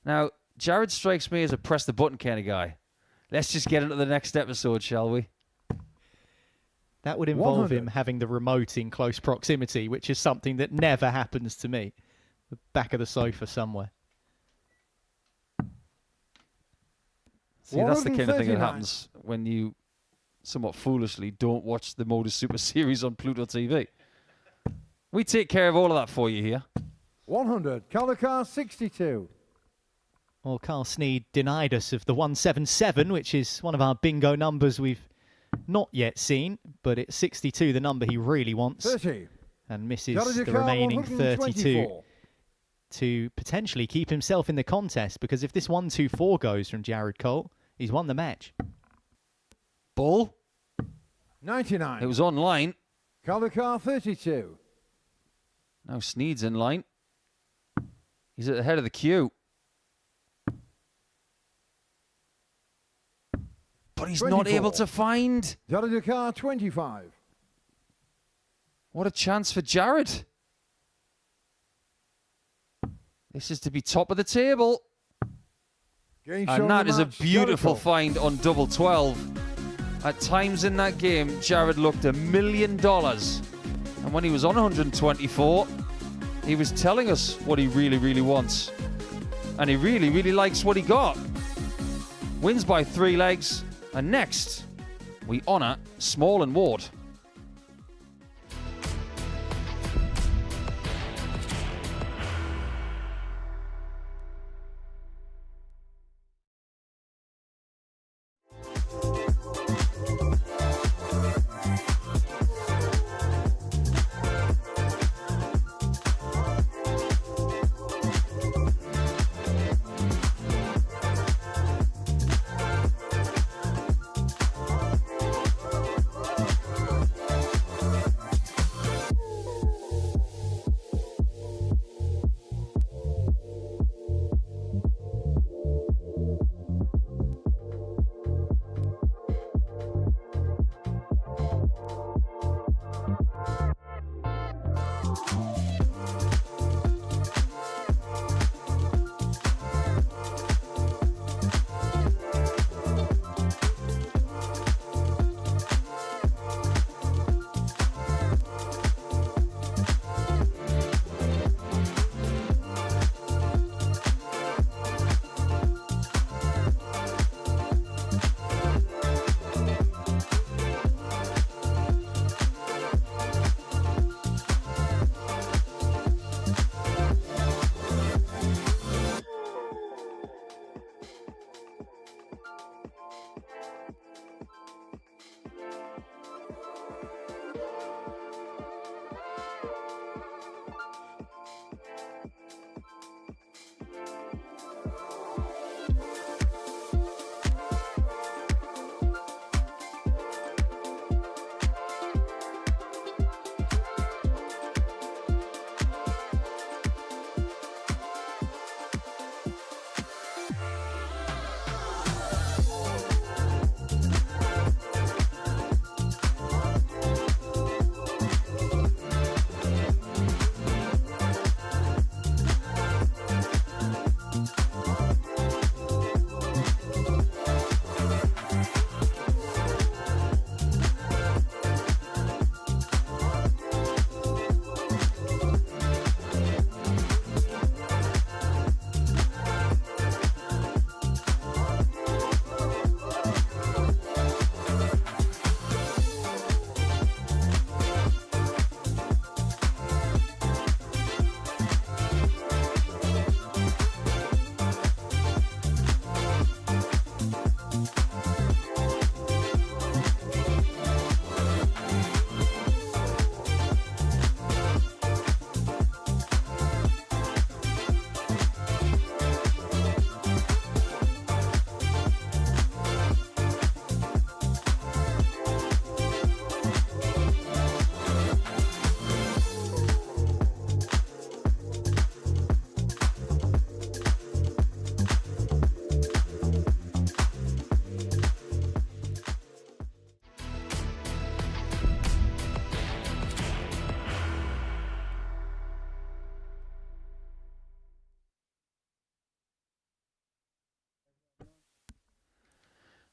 Now, Jared strikes me as a press the button kind of guy. Let's just get into the next episode, shall we? That would involve 100. him having the remote in close proximity, which is something that never happens to me. The back of the sofa somewhere. See, that's the kind of thing that 139. happens when you somewhat foolishly don't watch the Modus Super Series on Pluto TV. We take care of all of that for you here. 100. Color car 62. Well, Carl Sneyd denied us of the 177, which is one of our bingo numbers we've not yet seen, but it's 62, the number he really wants, 30. and misses Gallagher the car remaining 32 124. to potentially keep himself in the contest, because if this 124 goes from Jared Cole, he's won the match. Bull. 99. It was online. Color car 32. Now Sneyd's in line. He's at the head of the queue. But he's not 24. able to find. Gallagher car 25. What a chance for Jared. This is to be top of the table. Game show And that is a match, beautiful Jericho. find on double 12. At times in that game, Jared looked $1 million. And when he was on 124, he was telling us what he really, really wants. And he really, really likes what he got. Wins by 3 legs. And next, we honour Small and Ward.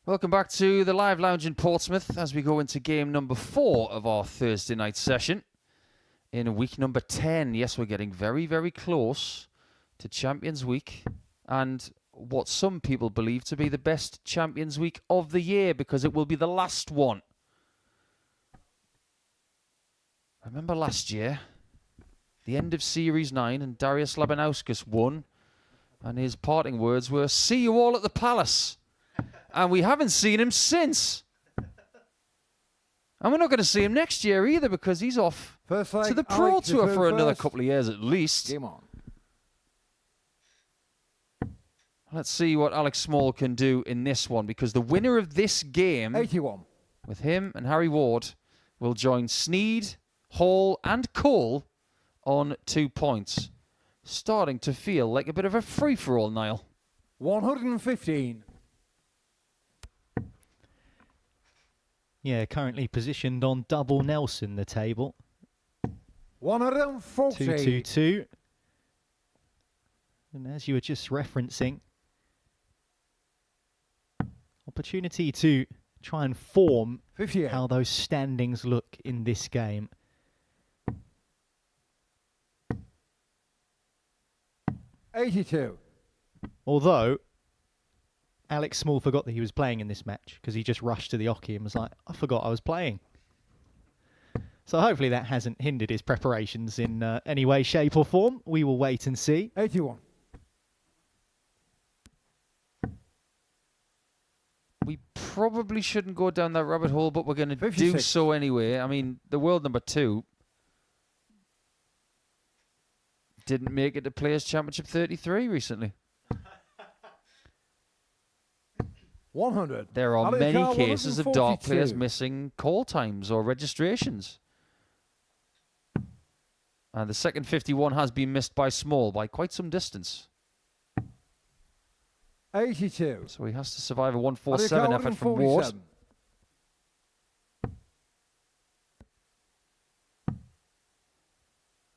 Welcome back to the Live Lounge in Portsmouth as we go into game number 4 of our Thursday night session in week number 10. Yes, we're getting very, very close to Champions Week and what some people believe to be the best Champions Week of the year because it will be the last one. I remember last year, the end of Series 9 and Darius Labanauskas won and his parting words were, "See you all at the Palace." And we haven't seen him since. And we're not going to see him next year either because he's off to the Pro Tour for another couple of years at least. Game on. Let's see what Alex Small can do in this one because the winner of this game, 81. with him and Harry Ward, will join Sneyd, Hall and Cole on 2 points. Starting to feel like a bit of a free-for-all, Niall. 115. Yeah, currently positioned on double Nelson, the table. 140. 2-2-2. And as you were just referencing, opportunity to try and form 58. how those standings look in this game. $82. Although, Alex Small forgot that he was playing in this match because he just rushed to the oche and was like, I forgot I was playing. So hopefully that hasn't hindered his preparations in any way, shape or form. We will wait and see. 81. We probably shouldn't go down that rabbit hole, but we're going to do 56. so anyway. I mean, the world number 2 didn't make it to Players' Championship 33 recently. 100. There are Alex many Carr, cases of dart 142. players missing call times or registrations. And the second 51 has been missed by Small by quite some distance. 82. So he has to survive a 147 effort from Ward. 147.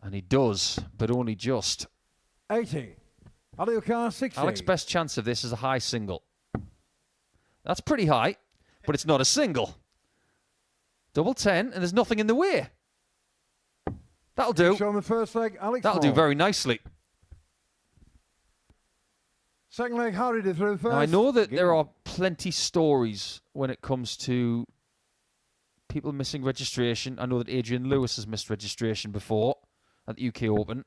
And he does, but only just. 80. Alex Carr, 60. Alex's best chance of this is a high single. That's pretty high, but it's not a single. Double 10, and there's nothing in the way. That'll do. On the first leg, Alex That'll do Small. very nicely. Second leg, Harry to through first. Now, I know that Game there on. are plenty stories when it comes to people missing registration. I know that Adrian Lewis has missed registration before at the UK Open.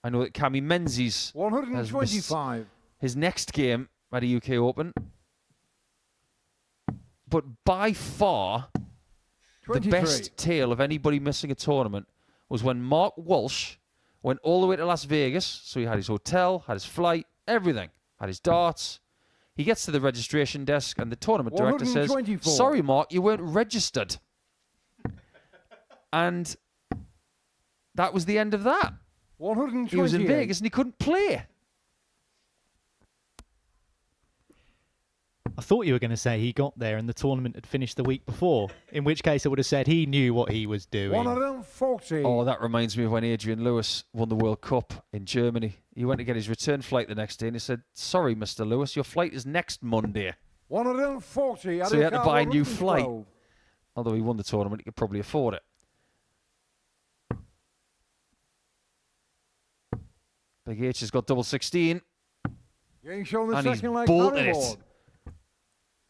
I know that Cammy Menzies has missed 125. his next game at a UK Open. But by far, 23. the best tale of anybody missing a tournament was when Mark Walsh went all the way to Las Vegas. So he had his hotel, had his flight, everything, had his darts. He gets to the registration desk and the tournament director says, 124. "Sorry, Mark, you weren't registered." And that was the end of that. 128. He was in Vegas and he couldn't play. I thought you were going to say he got there and the tournament had finished the week before, in which case I would have said he knew what he was doing. 140. Oh, that reminds me of when Adrian Lewis won the World Cup in Germany. He went to get his return flight the next day and he said, "Sorry, Mr. Lewis, your flight is next Monday." 140. So he had to buy a new 112. flight. Although he won the tournament, he could probably afford it. Big H has got double 16. Getting shown the And he's second leg, bolted Harry it. Ward.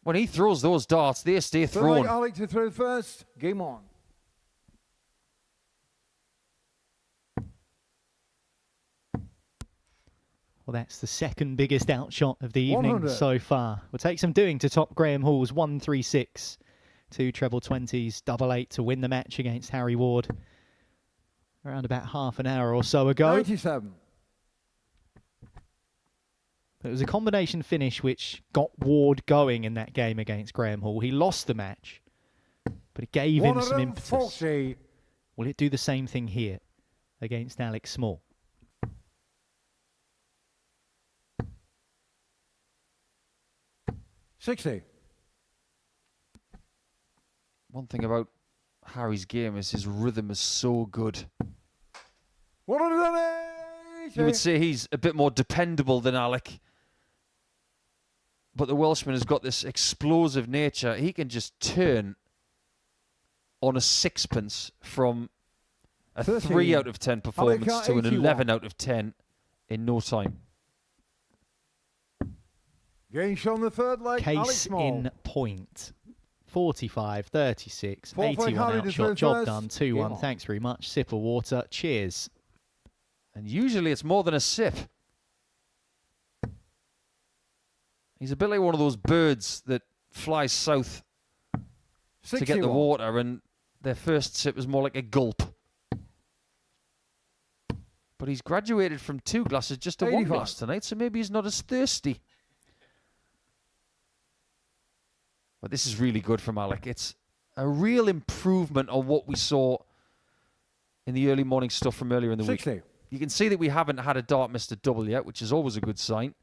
When he throws those darts, they stay Third leg, thrown. Alex to throw first. Game on. Well, that's the second biggest outshot of the evening 100. so far. Will take some doing to top Graham Hall's 136. 2 treble 20s, double 8 to win the match against Harry Ward. Around about half an hour or so ago. 97. It was a combination finish which got Ward going in that game against Graham Hall. He lost the match, but it gave him some impetus. 140. Will it do the same thing here against Alex Small? $60. One thing about Harry's game is his rhythm is so good. 180. You would say he's a bit more dependable than Alec. but the Welshman has got this explosive nature. He can just turn on a sixpence from a 3 out of 10 performance to an 11 out of 10 in no time. Gains on the third leg. Alex Case Small. in point. 45, 36, Fourth leg, 81 Harry outshot. Desmond Job first. done. Game 2-1. on. Thanks very much. Sip of water. Cheers. And usually it's more than a sip. He's a bit like one of those birds that flies south to get the 61. water, and their first sip is more like a gulp. But he's graduated from 2 glasses just to 1 85. glass tonight, so maybe he's not as thirsty. But this is really good from Alec. It's a real improvement on what we saw in the early morning stuff from earlier in the 60. week. You can see that we haven't had a dart Mr. Double yet, which is always a good sign.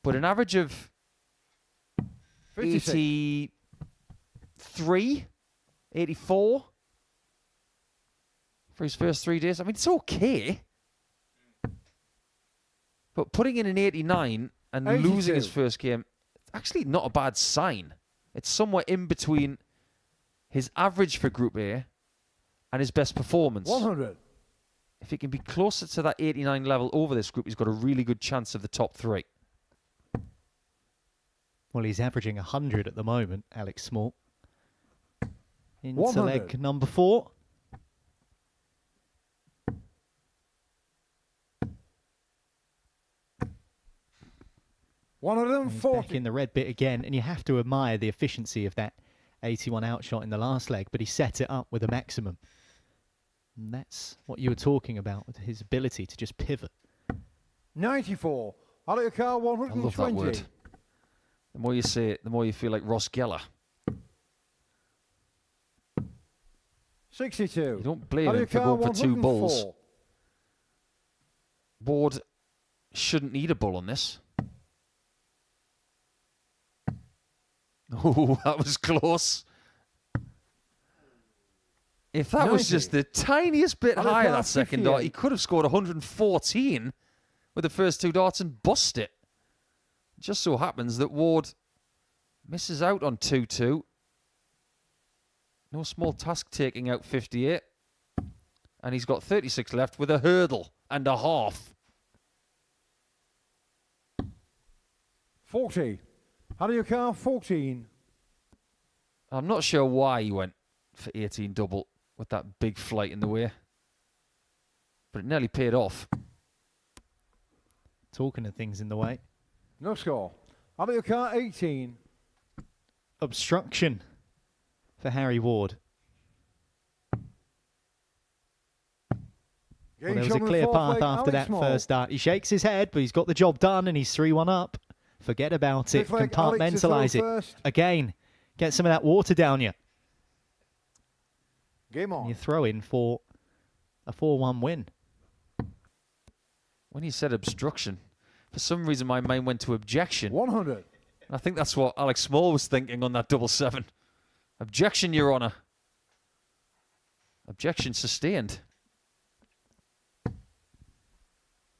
But an average of 56. 83, 84 for his first 3 days. I mean, it's okay. But putting in an 89 and 82. losing his first game, it's actually not a bad sign. It's somewhere in between his average for Group A and his best performance. 100. If he can be closer to that 89 level over this group, he's got a really good chance of the top 3. Well, he's averaging 100 at the moment, Alex Small. Into 100. leg number 4. He's 140. back in the red bit again, and you have to admire the efficiency of that 81 outshot in the last leg, but he set it up with a maximum. And that's what you were talking about, with his ability to just pivot. 94. Alex Carr, I love that 120. word. The more you say it, the more you feel like Ross Geller. 62. You don't blame him Alex for Carr, going for 2 bulls. 104. Ward shouldn't need a bull on this. Oh, that was close. If that was 90. just the tiniest bit Alex higher, Carr, that second dart, 58. he could have scored 114 with the first 2 darts and bust it. Just so happens that Ward misses out on 2-2. No small task taking out 58. And he's got 36 left with a hurdle and a half. 40. Alex Carr, 14. I'm not sure why he went for 18 double with that big flight in the way. But it nearly paid off. Talking of things in the way. No score. Alex Carr, 18. Obstruction for Harry Ward. Well, there was a clear path after that first dart. He shakes his head, but he's got the job done, and he's 3-1 up. Forget about it. Fifth leg, Alex is Compartmentalise it. first. Again, get some of that water down you. Game And on. you throw in for a 4-1 win. When he said obstruction, for some reason my mind went to objection. 100. I think that's what Alex Small was thinking on that 7-7. Objection, Your Honour. Objection sustained.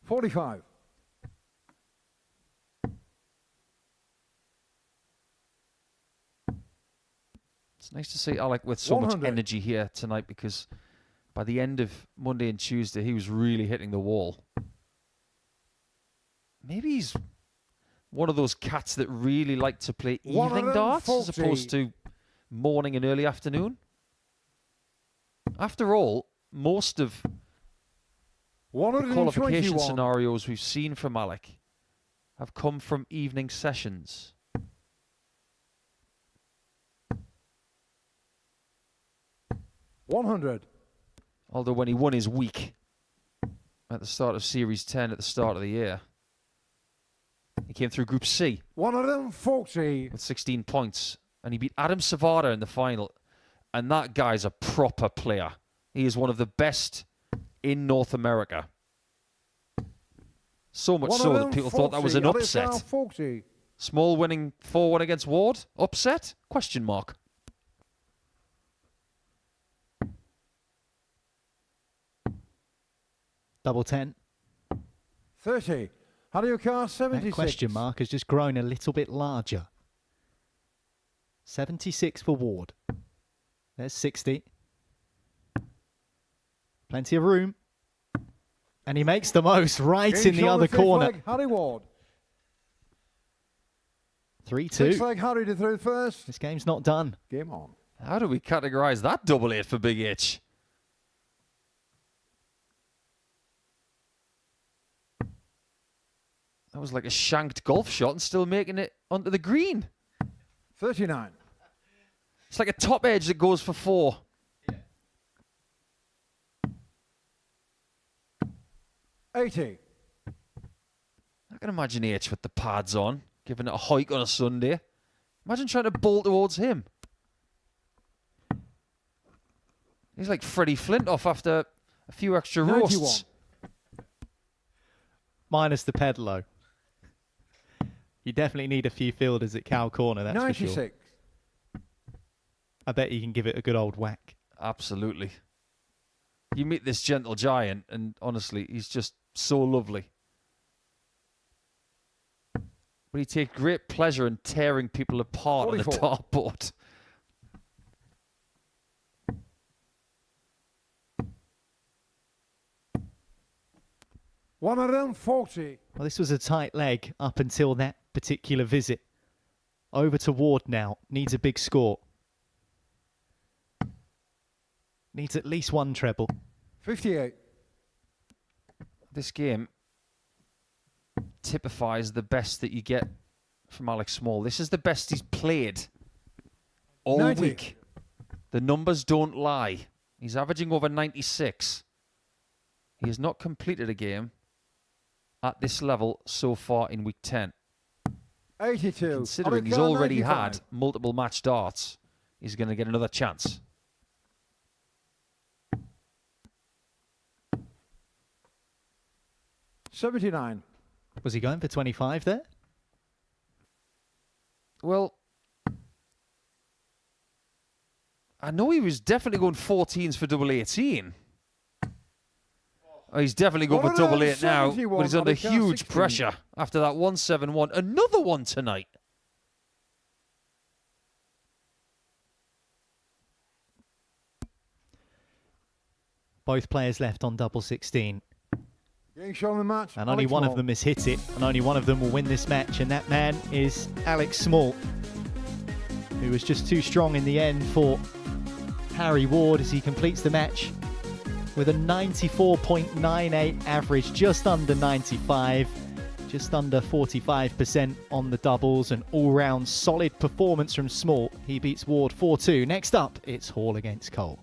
45. It's nice to see Alec with so much 100. energy here tonight, because by the end of Monday and Tuesday, he was really hitting the wall. Maybe he's one of those cats that really like to play evening darts as 140. opposed to morning and early afternoon. After all, most of the qualification 121. scenarios we've seen from Alec have come from evening sessions. $100. Although when he won his week at the start of Series 10 at the start of the year, he came through Group C 140. with 16 points, and he beat Adam Savada in the final. And that guy's a proper player. He is one of the best in North America. So much so that people thought that was an upset. 40. Small winning 4-1 against Ward. Upset? Question mark. Double 10. 30. Harry car 76. That question mark has just grown a little bit larger. 76 for Ward. There's 60. Plenty of room. And he makes the most right Game in the shot other with fifth corner. leg, Harry Ward. 3-2. Sixth leg, Harry to throw first. This game's not done. Game on. How do we categorise that double 8 for Big H? That was like a shanked golf shot and still making it onto the green. 39. It's like a top edge that goes for 4. Yeah. 80. I can imagine H with the pads on, giving it a hike on a Sunday. Imagine trying to bowl towards him. He's like Freddie Flintoff after a few extra 91. roasts. Minus the pedalo. You definitely need a few fielders at Cow Corner, that's 96. for sure. I bet you can give it a good old whack. Absolutely. You meet this gentle giant, and honestly, he's just so lovely. But he takes great pleasure in tearing people apart on the 44. dartboard. $140. Well, this was a tight leg up until that particular visit. Over to Ward now. Needs a big score. Needs at least one treble. 58. This game typifies the best that you get from Alex Small. This is the best he's played all 90. week. The numbers don't lie. He's averaging over 96. He has not completed a game at this level so far in week 10. 82. Considering he's Harry car already 95. had multiple match darts, he's going to get another chance. $79. Was he going for 25 there? Well, I know he was definitely going 14s for double 18. Oh, he's definitely going for double 8 now, but he's under huge 16. pressure after that 171. Another one tonight. Both players left on double 16. Getting shown the match. And only Alex one of Small. them has hit it. And only one of them will win this match. And that man is Alex Small, who was just too strong in the end for Harry Ward as he completes the match with a 94.98 average, just under 95, just under 45% on the doubles. An all-round solid performance from Small. He beats Ward 4-2. Next up, it's Hall against Cole.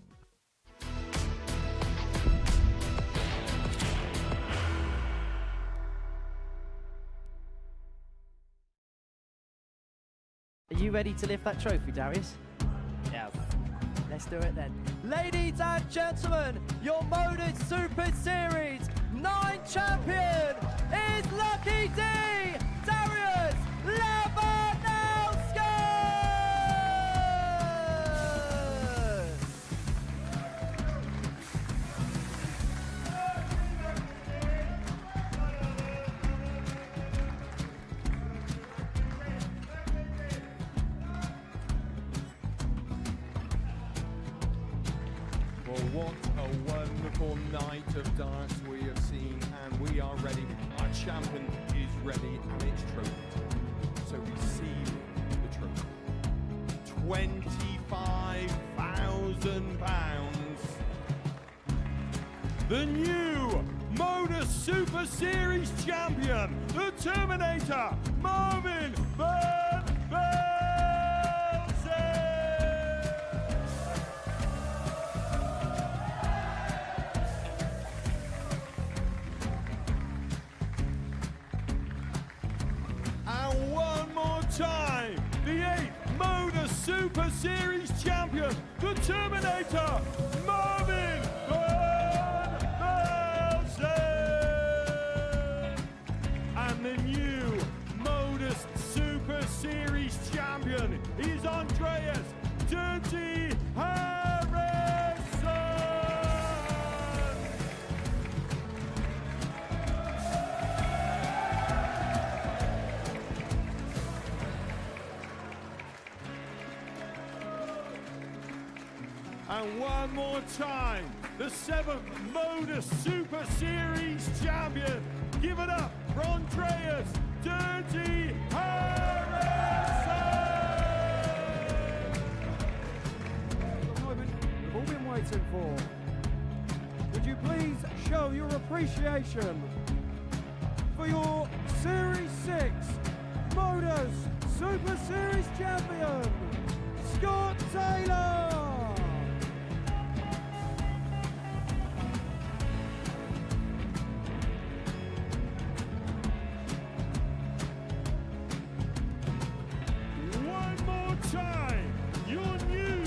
Are you ready to lift that trophy, Darius? Yes. Let's do it then. Ladies and gentlemen, your Modus Super Series 9 champion is Lucky D, Darius Labanowski! Well, what a wonderful night of darts we have seen, and we are ready. Our champion is ready, and it's trophy time. So receive the trophy. £25,000. The new Modus Super Series champion, the Terminator, Marvin Van Velzen. And one more time, the 8th Modus Super Series champion, the Terminator, Marvin Van Velzen. And the new Modus Super Series champion is Andreas Dirty Harrison. And one more time, the 7th Modus Super Series champion. Give it up for Andreas Dirty Harrison! The moment we've all been waiting for. Would you please show your appreciation for your Series 6 Modus Super Series champion, Scott Taylor! One more time, your new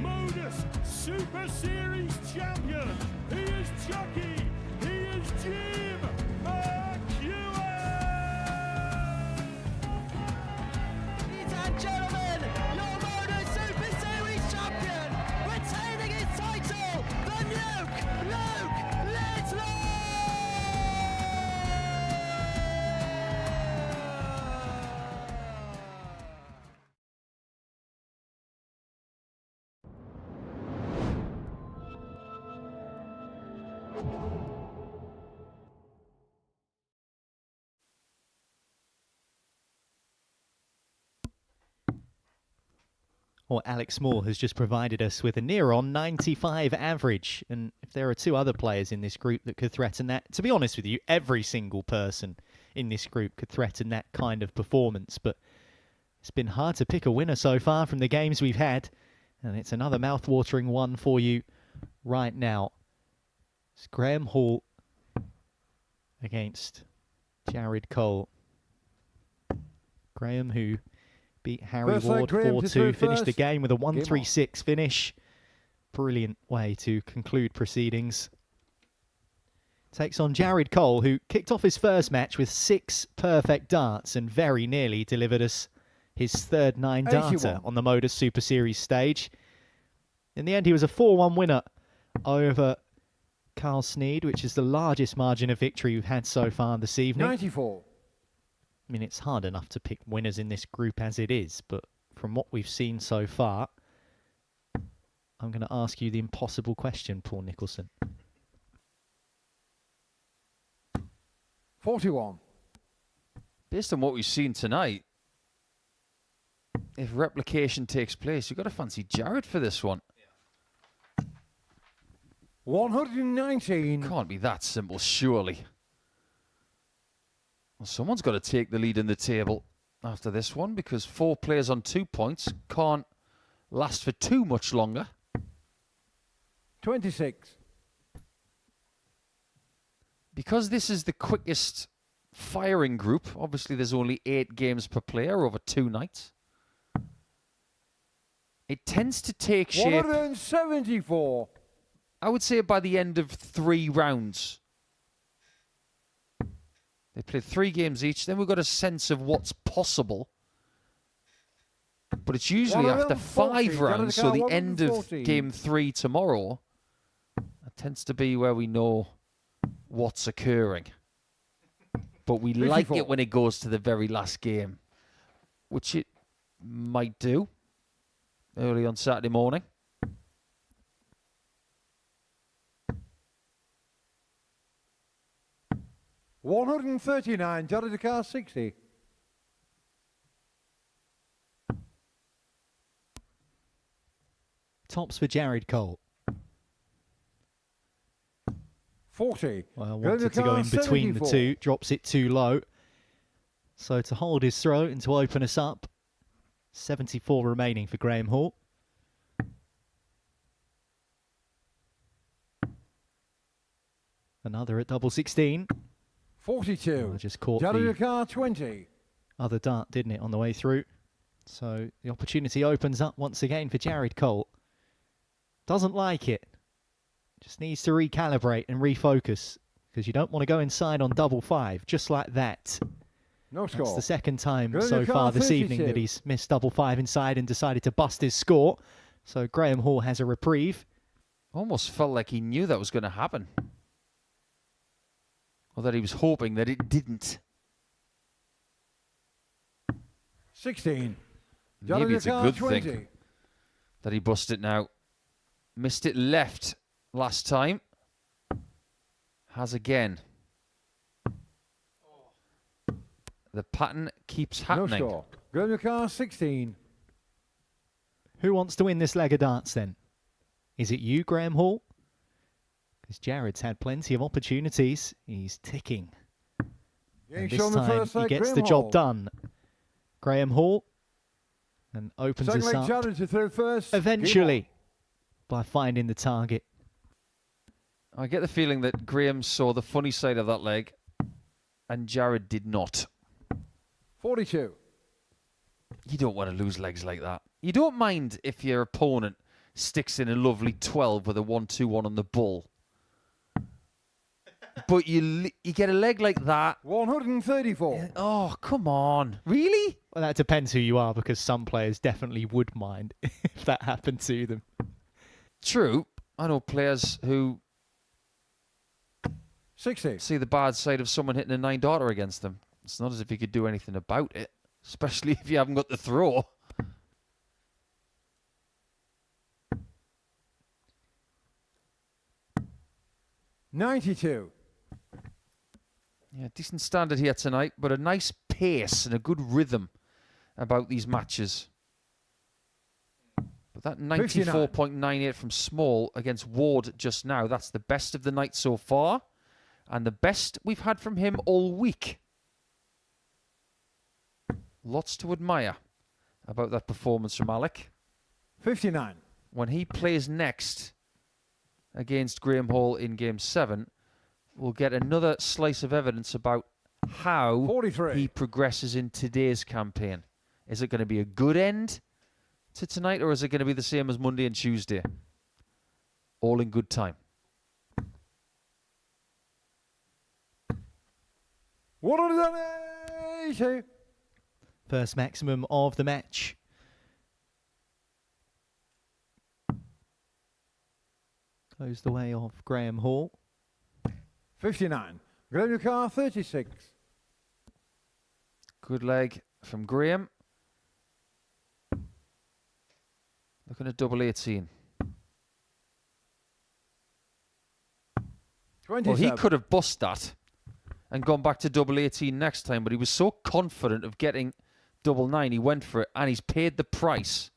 Modus Super Series champion. He is Chucky. He is Jim McEwen. Ladies and gentlemen, your Modus Super Series champion, retaining his title, the Luke Littler! Well, Alex Moore has just provided us with a near-on 95 average. And if there are two other players in this group that could threaten that, to be honest with you, every single person in this group could threaten that kind of performance. But it's been hard to pick a winner so far from the games we've had. And it's another mouth-watering one for you right now. It's Graham Hall against Jared Cole. Graham, who beat Harry First leg, Ward Graham to 4-2, third finished the first. game with a Game on. 1-3-6 finish. Brilliant way to conclude proceedings. Takes on Jared Cole, who kicked off his first match with 6 perfect darts and very nearly delivered us his third 9 darter 81. on the Modus Super Series stage. In the end, he was a 4-1 winner over Carl Sneyd, which is the largest margin of victory we've had so far this evening. 94. I mean, it's hard enough to pick winners in this group as it is, but from what we've seen so far, I'm going to ask you the impossible question, Paul Nicholson. 41. Based on what we've seen tonight, if replication takes place, you've got to fancy Jared for this one. 119. Can't be that simple, surely. Well, someone's got to take the lead in the table after this one, because 4 players on 2 points can't last for too much longer. 26. Because this is the quickest firing group, obviously there's only 8 games per player over 2 nights. It tends to take shape, 174. I would say, by the end of 3 rounds. They played 3 games each, then we've got a sense of what's possible. But it's usually after 5 rounds, so the end of game 3 tomorrow, that tends to be where we know what's occurring. But we like it when it goes to the very last game, which it might do early on Saturday morning. $139, Johnny the car 60. Tops for Jared Cole. 40. Well, wanted to go in between the two, drops it too low. So to hold his throw and to open us up, 74 remaining for Graham Hall. Another at double 16. 42. I just caught Johnny the the car 20. other dart, didn't it, on the way through? So the opportunity opens up once again for Jared Cole. Doesn't like it. Just needs to recalibrate and refocus, because you don't want to go inside on double 5 just like that. No score. That's the second time Good so car, far this 32. evening that he's missed double 5 inside and decided to bust his score. So Graham Hall has a reprieve. Almost felt like he knew that was going to happen. Or that he was hoping that it didn't. 16. Maybe it's a good thing that he busted it now. Missed it left last time. Has again. The pattern keeps No happening. score. Graham your car 16. Who wants to win this leg of darts then? Is it you, Graham Hall? Because Jared's had plenty of opportunities. He's ticking. Game And this shown the time first he leg, gets Graham the job Hall. done. Graham Hall and opens Second us leg up challenge to third first. Game eventually by finding the target. I get the feeling that Graham saw the funny side of that leg and Jared did not. on. 42. You don't want to lose legs like that. You don't mind if your opponent sticks in a lovely 12 with a 1-2-1 on the bull. But you get a leg like that. 134. Oh, come on. Really? Well, that depends who you are, because some players definitely would mind if that happened to them. True. I know players who 60. see the bad side of someone hitting a 9-darter against them. It's not as if you could do anything about it, especially if you haven't got the throw. $92. Yeah, decent standard here tonight, but a nice pace and a good rhythm about these matches. But that 94.98 from Small against Ward just now, that's the best of the night so far, and the best we've had from him all week. Lots to admire about that performance from Alec. 59. When he plays next against Graham Hall in Game 7, we'll get another slice of evidence about how 43. he progresses in today's campaign. Is it going to be a good end to tonight, or is it going to be the same as Monday and Tuesday? All in good time. 180. First maximum of the match. Goes the way of Graham Hall. 59. Graham your car 36. Good leg from Graham. Looking at double 18. 27. Well, he could have bust that and gone back to double 18 next time, but he was so confident of getting double 9, he went for it, and he's paid the price.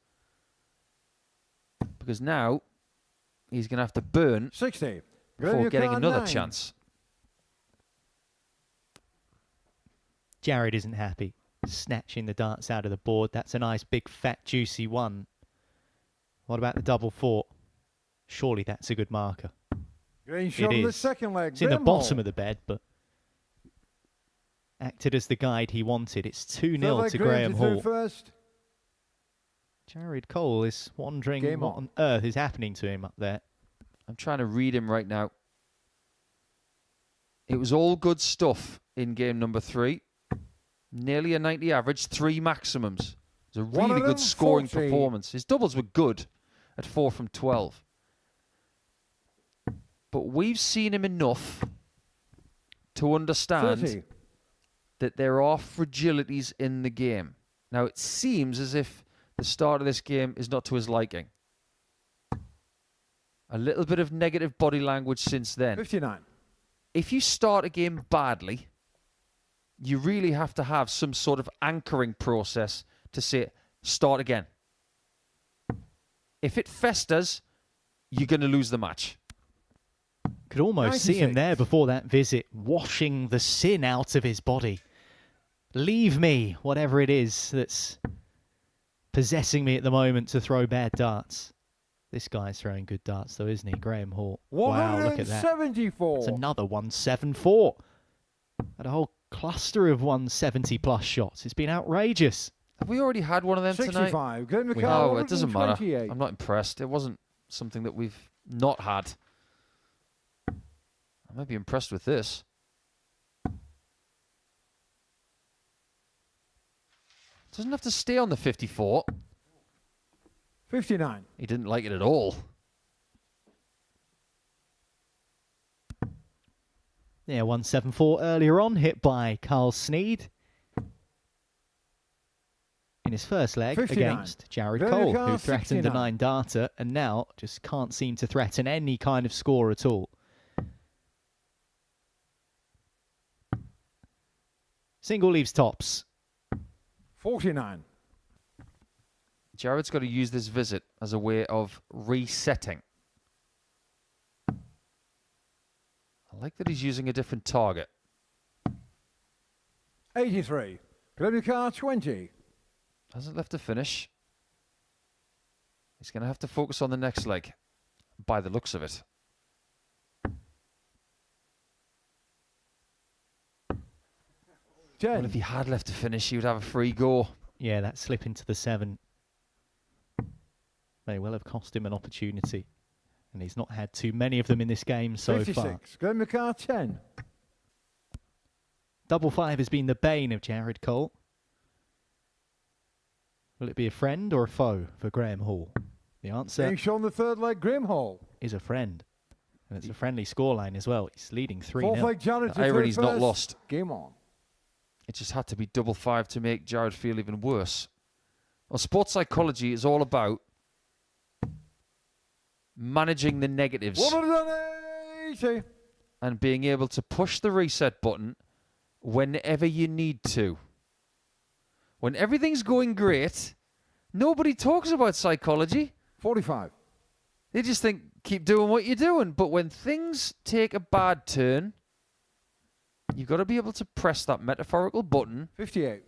Because now he's going to have to burn 60. before getting another chance. Jared isn't happy. Snatching the darts out of the board. That's a nice big fat juicy one. What about the double 4? Surely that's a good marker. Green shot on the is. second leg. It's in the Graham bottom Hall. of the bed, but acted as the guide he wanted. It's Third 2-0 leg, to Graham Graham to third Hall. first. Jared Cole is wondering Game what on earth is happening to him up there. I'm trying to read him right now. It was all good stuff in game number 3. Nearly a 90 average, 3 maximums. It was a really good scoring 140. performance. His doubles were good at 4 from 12. But we've seen him enough to understand 30. that there are fragilities in the game. Now, it seems as if the start of this game is not to his liking. A little bit of negative body language since then. 59. If you start a game badly, you really have to have some sort of anchoring process to say, start again. If it festers, you're going to lose the match. Could almost see him 96. there before that visit, washing the sin out of his body. Leave me, whatever it is that's possessing me at the moment to throw bad darts. This guy's throwing good darts though, isn't he? Graham Hall. Wow, look at that. 174. It's another 174. Had a whole cluster of 170 plus shots. It's been outrageous. Have we already had one of them tonight? 65. Graham We McCall, Oh, it doesn't matter. 128. I'm not impressed. It wasn't something that we've not had. I might be impressed with this. Doesn't have to stay on the 54. 59. He didn't like it at all. Yeah, 174 earlier on, hit by Carl Sneyd. in his first leg 59. against Jared Very Cole, car, who threatened a 69. 9-darter and now just can't seem to threaten any kind of score at all. Single leaves tops. 49. Jared's got to use this visit as a way of resetting. I like that he's using a different target. 83. Grab your car, 20. Hasn't left a finish. He's going to have to focus on the next leg, by the looks of it. Well, if he had left a finish, he would have a free go. Yeah, that slip into the 7 may well have cost him an opportunity. And he's not had too many of them in this game so 56. far. Grab your car, 10. Double 5 has been the bane of Jared Cole. Will it be a friend or a foe for Graham Hall? The answer Being shown the third leg, Graham Hall. is a friend. And it's a friendly scoreline as well. He's leading 3-0. Fourth leg, Jared. The irony's not lost. Game on. It just had to be double 5 to make Jared feel even worse. Well, sports psychology is all about managing the negatives 180. and being able to push the reset button whenever you need to. When everything's going great, nobody talks about psychology. 45. They just think, keep doing what you're doing. But when things take a bad turn, you've got to be able to press that metaphorical button 58.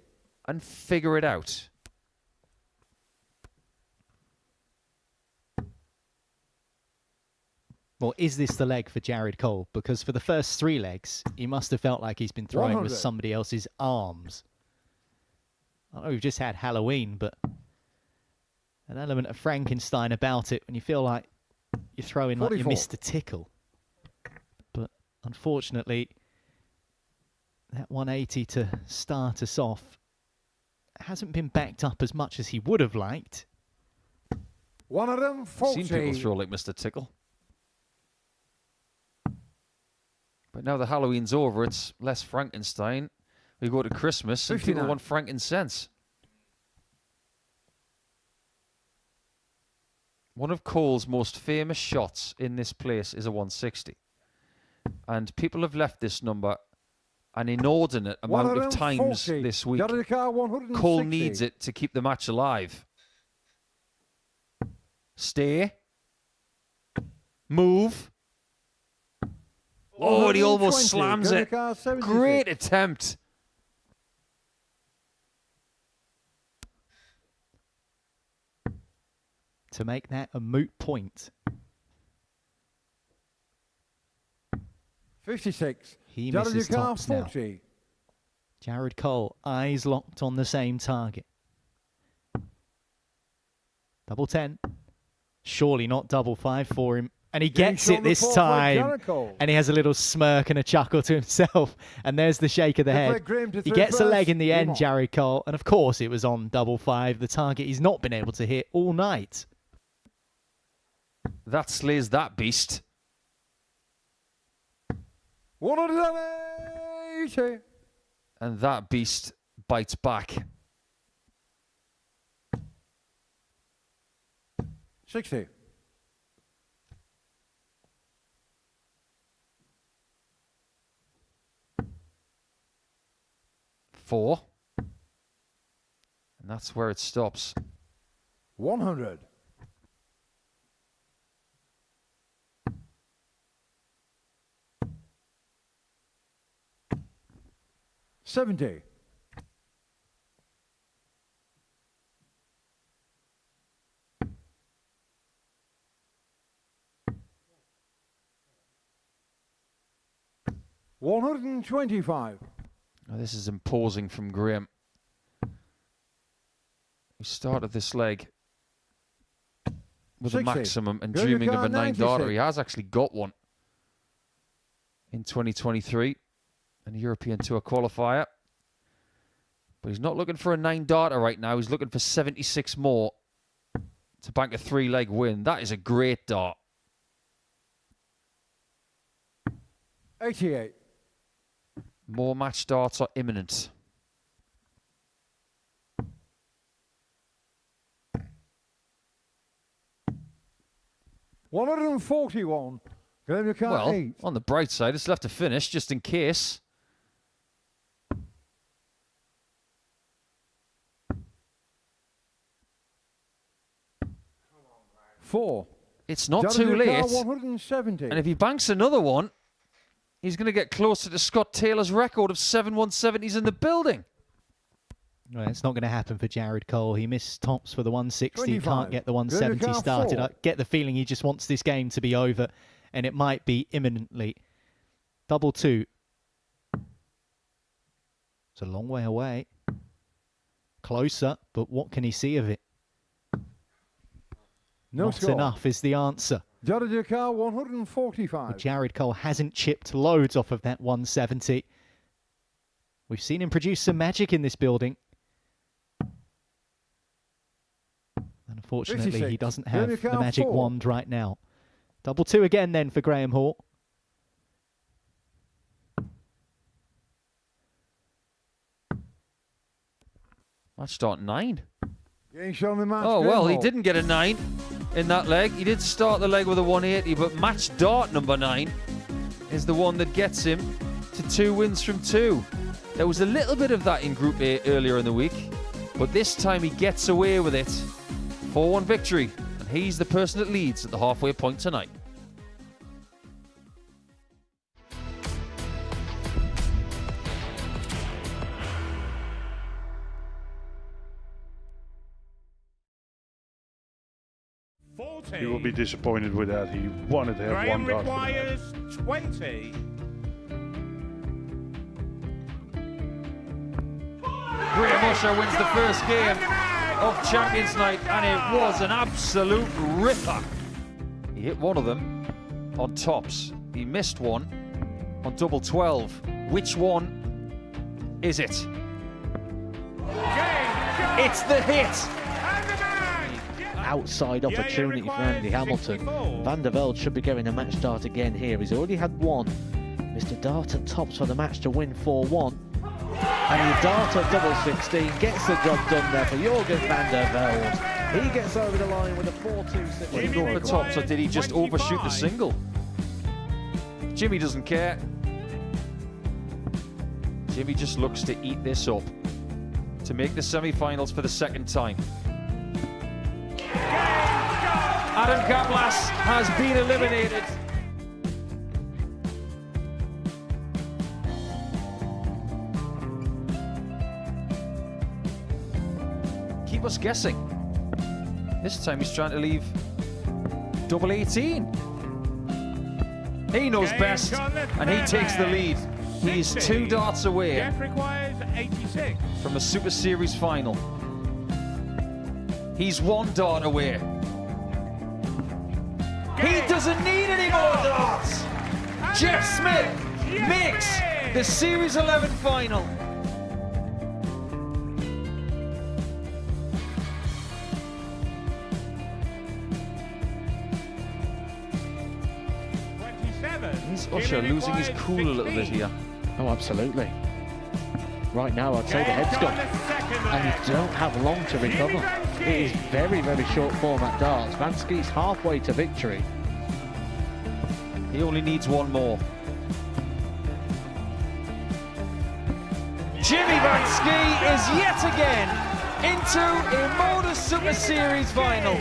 and figure it out. Well, is this the leg for Jared Cole? Because for the first 3 legs, he must have felt like he's been throwing 100. with somebody else's arms. I know we've just had Halloween, but an element of Frankenstein about it when you feel like you're throwing like you 44. missed a tickle. But unfortunately, that 180 to start us off hasn't been backed up as much as he would have liked. 140. Seen people throw like Mr. Tickle. But now the Halloween's over, it's less Frankenstein. We go to Christmas and people 59. want frankincense. One of Cole's most famous shots in this place is a 160. And people have left this number an inordinate amount of times 140. this week. Jared car, 160. Cole needs it to keep the match alive. Stay. Move. Oh, and he almost 120. slams Jared it. car, 76. Great attempt. To make that a moot point. 56. He Jared misses car, tops now. 40. Jared Cole, eyes locked on the same target. Double 10. Surely not double 5 for him. And he Getting gets shown it the this fourth leg, time. Jared Cole. And he has a little smirk and a chuckle to himself. And there's the shake of the Fifth head. leg, Graham to He third gets a leg first. in the Game end, on. Jared Cole. And of course it was on double 5, the target he's not been able to hit all night. That slays that beast. 180. And that beast bites back. 60. Four. And that's where it stops. 100. $70. $125. Now, this is imposing from Graham. We started this leg with a 60. maximum and Go dreaming of car, a 9-darter. 96. He has actually got one in 2023, an European Tour qualifier. But he's not looking for a 9-darter right now. He's looking for 76 more to bank a 3-leg win. That is a great dart. 88. More match darts are imminent. 141. Graham, your car Well, 8. on the bright side, it's left to finish just in case. Four. It's not Down too to your car, late. 170. And if he banks another one, he's going to get closer to Scott Taylor's record of 7 170s in the building. Well, it's not going to happen for Jared Cole. He missed tops for the 160. 25. Can't get the 170 car, started. 4. I get the feeling he just wants this game to be over, and it might be imminently. Double 2. It's a long way away. Closer, but what can he see of it? No Not score. enough is the answer. Down to your car, 145. But Jared Cole hasn't chipped loads off of that 170. We've seen him produce some magic in this building. Unfortunately, 56. he doesn't Down have your the car, magic 4. wand right now. Double 2 again then for Graham Hall. Match start 9. Getting shown the match. Oh, Graham well, he Hall. didn't get a 9 in that leg. He did start the leg with a 180, but match dart number 9 is the one that gets him to 2 wins from 2. There was a little bit of that in Group A earlier in the week, but this time he gets away with it. 4-1 victory, and he's the person that leads at the halfway point tonight. Forty. He will be disappointed with that. He wanted to have Graham one dart. requires 20. Graham Usher wins the first game of Champions Night, and it was an absolute ripper. He hit one of them on tops. He missed one on double 12. Which one is it? It's the hit. Outside opportunity for Andy Hamilton. Van der Velde should be getting a match start again here. He's already had one. Mr. Darton tops for the match to win 4-1. And the Darton double 16 gets the job done there for Jurgen van der Velde. He gets over the line with a 4-2. Did he go for tops, or did he just overshoot the single? Jimmy doesn't care. Jimmy just looks to eat this up to make the semi-finals for the second time. Adam Kaplas has been eliminated. Keep us guessing. This time he's trying to leave double 18. He knows best, and he takes the lead. He is 2 darts away Jeff requires 86. from a Super Series final. He's 1 dart away. He doesn't need any more darts. Jeff Smith makes the Series 11 final. Is Usher losing his cool a little bit here? Oh, absolutely. Right now, I'd say the head's gone. And you don't have long to recover. It is very, very short format darts. Vansky's halfway to victory. He only needs 1 more. Jimmy Vansky is yet again into a Modus Super Series final.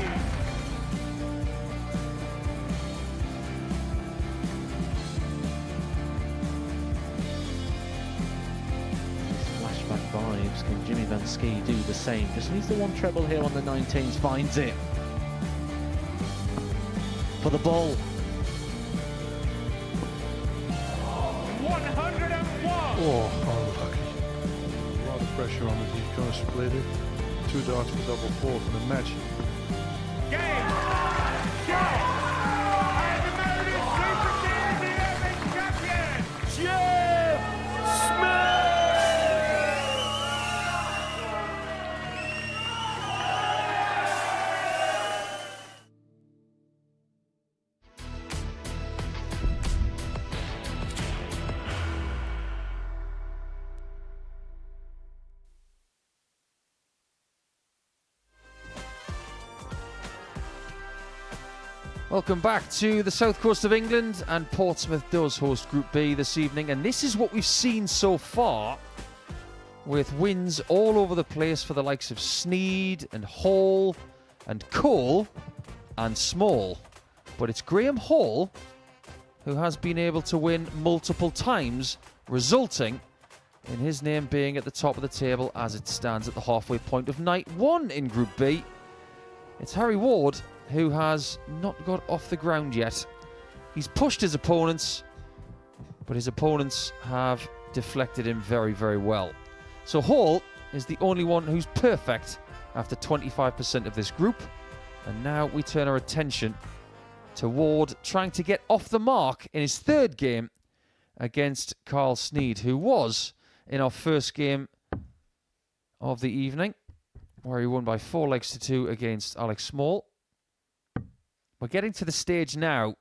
Flashback vibes. Can Jimmy Vansky do the same? Just needs the 1 treble here on the 19s. Finds it. For the ball. 101. Oh, unlucky. A lot of pressure on it. He's going to split it. 2 darts for double 4 for the match. Game. Shot. And the Modus Super Series 11 champion, Jeff Smith. Welcome back to the south coast of England, and Portsmouth does host Group B this evening, and this is what we've seen so far, with wins all over the place for the likes of Sneyd and Hall and Cole and Small. But it's Graham Hall who has been able to win multiple times, resulting in his name being at the top of the table as it stands at the halfway point of night one in Group B. It's Harry Ward who has not got off the ground yet. He's pushed his opponents, but his opponents have deflected him very, very well. So Hall is the only one who's perfect after 25% of this group. And now we turn our attention to Ward trying to get off the mark in his third game against Carl Sneyd, who was in our first game of the evening, where he won by 4-2 against Alex Small. We're getting to the stage now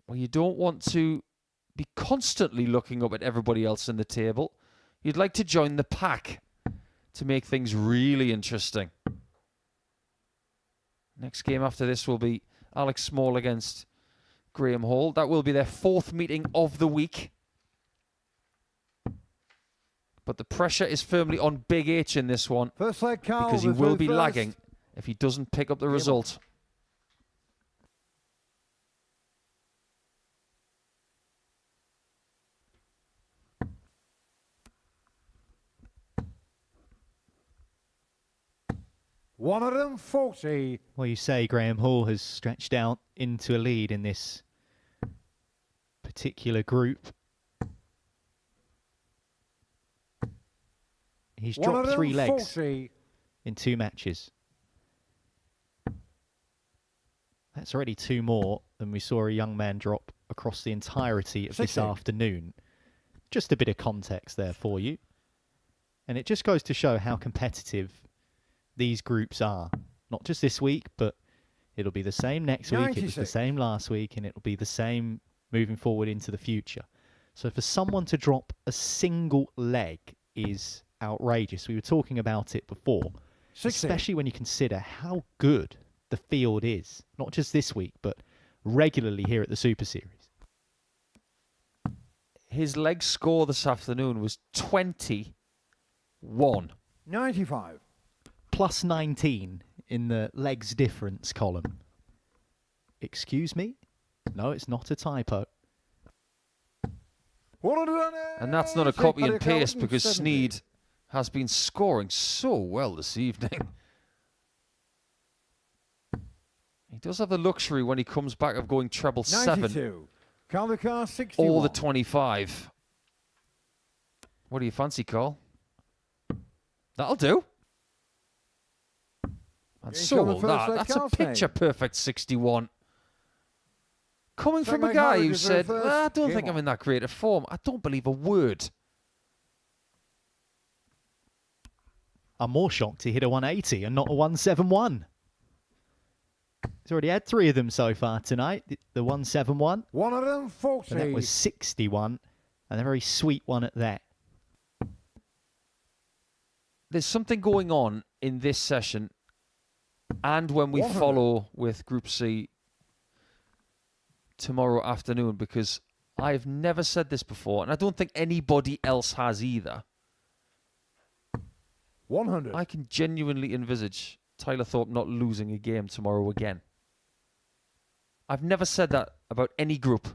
where you don't want to be constantly looking up at everybody else in the table. You'd like to join the pack to make things really interesting. Next game after this will be Alex Small against Graham Hall. That will be their fourth meeting of the week. But the pressure is firmly on Big H in this one, First leg, Carl, because he the will be first. lagging if he doesn't pick up the result. $140. Well, you say Graham Hall has stretched out into a lead in this particular group. He's dropped 3 legs in 2 matches. That's already 2 more than we saw a young man drop across the entirety of this afternoon. Just a bit of context there for you. And it just goes to show how competitive these groups are. Not just this week, but it'll be the same next week. It was the same last week, and it'll be the same moving forward into the future. So for someone to drop a single leg is outrageous. We were talking about it before, 60. especially when you consider how good the field is, not just this week, but regularly here at the Super Series. His leg score this afternoon was 21. 95. Plus 19 in the legs difference column. Excuse me? No, it's not a typo. And that's not a copy and paste, because Sneyd has been scoring so well this evening. He does have the luxury when he comes back of going treble 7 or the 25. What do you fancy, Carl? That'll do. And so will that. That's a picture-perfect 61. Coming from a guy who said, I don't think I'm in that great a form. I don't believe a word. I'm more shocked he hit a 180 and not a 171. He's already had 3 of them so far tonight. The 171. 140. And that was 61. And a very sweet one at that. There's something going on in this session, and when we follow with Group C tomorrow afternoon, because I've never said this before, and I don't think anybody else has either. 100. I can genuinely envisage Tyler Thorpe not losing a game tomorrow again. I've never said that about any group.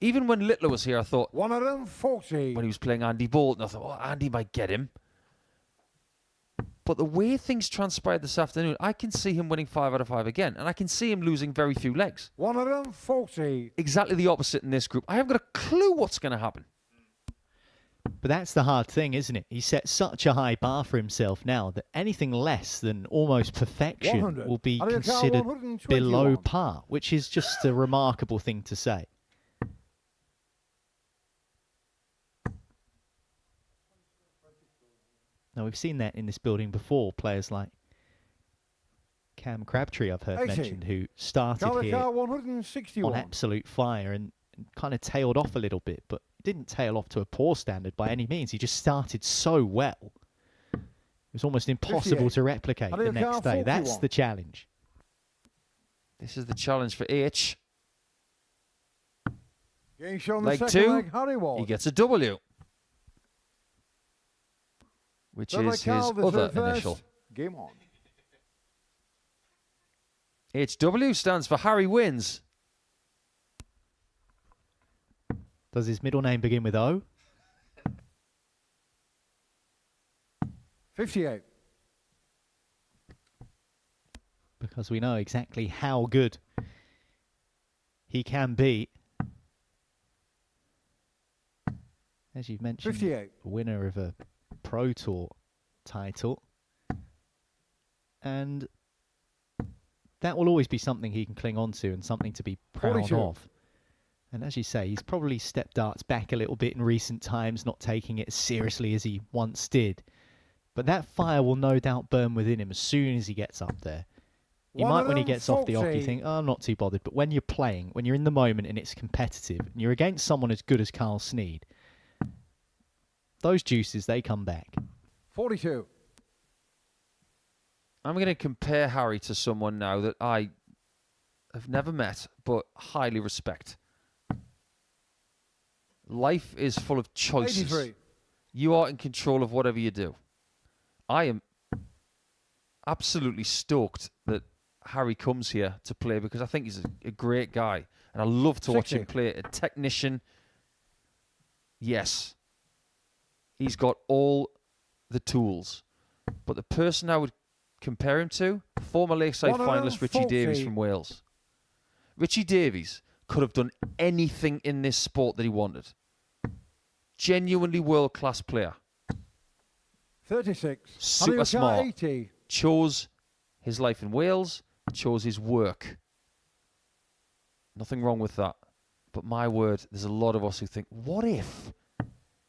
Even when Littler was here, I thought, 140. when he was playing Andy Bolton, I thought, oh, Andy might get him. But the way things transpired this afternoon, I can see him winning 5 out of 5 again. And I can see him losing very few legs. 140. Exactly the opposite in this group. I haven't got a clue what's going to happen. But that's the hard thing, isn't it? He set such a high bar for himself now that anything less than almost perfection 100. will be considered below par, which is just a remarkable thing to say. Now, we've seen that in this building before. Players like Cam Crabtree, I've heard 80. mentioned, who started here 161. on absolute fire and kind of tailed off a little bit, but didn't tail off to a poor standard by any means. He just started so well. It was almost impossible to replicate the next day. That's the challenge. This is the challenge for H. Getting shown the Leg second 2, leg, Harry Ward. he gets a W, which Third leg, is his Carl, the other third first. initial. Game on. HW stands for Harry wins. Does his middle name begin with O? 58. Because we know exactly how good he can be. As you've mentioned, 58. winner of a Pro Tour title. And that will always be something he can cling on to and something to be proud 42. of. And as you say, he's probably stepped darts back a little bit in recent times, not taking it as seriously as he once did. But that fire will no doubt burn within him as soon as he gets up there. You might, when he gets off the off, you think, oh, I'm not too bothered. But when you're playing, when you're in the moment and it's competitive, and you're against someone as good as Carl Sneyd, those juices, they come back. 42. I'm going to compare Harry to someone now that I have never met, but highly respect. Life is full of choices. 83. You are in control of whatever you do. I am absolutely stoked that Harry comes here to play because I think he's a great guy. And I love to watch him play. A technician. Yes. He's got all the tools. But the person I would compare him to, former Lakeside finalist Richie Davies from Wales. Richie Davies could have done anything in this sport that he wanted. Genuinely world-class player. 36. Super smart. 80. Chose his life in Wales. Chose his work. Nothing wrong with that. But my word, there's a lot of us who think, what if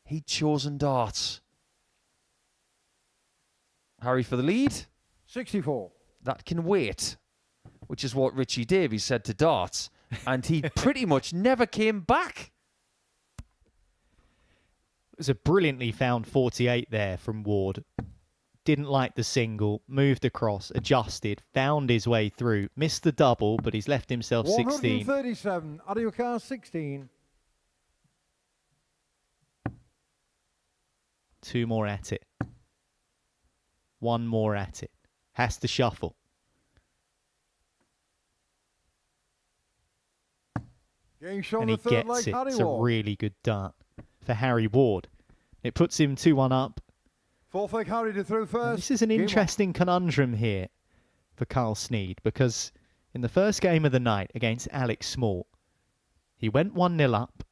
he'd chosen darts? Harry for the lead. 64. That can wait. Which is what Richie Davies said to darts. And he pretty much never came back. It was a brilliantly found 48 there from Ward. Didn't like the single, moved across, adjusted, found his way through, missed the double, but he's left himself 16. 137. Out of your car, 16. Two more at it. One more at it. Has to shuffle. And he gets it. It's a really good dart for Harry Ward. It puts him 2-1 up. Fourth leg, Harry to through first. And this is an interesting conundrum here for Carl Sneyd, because in the first game of the night against Alex Small, he went 1-0 up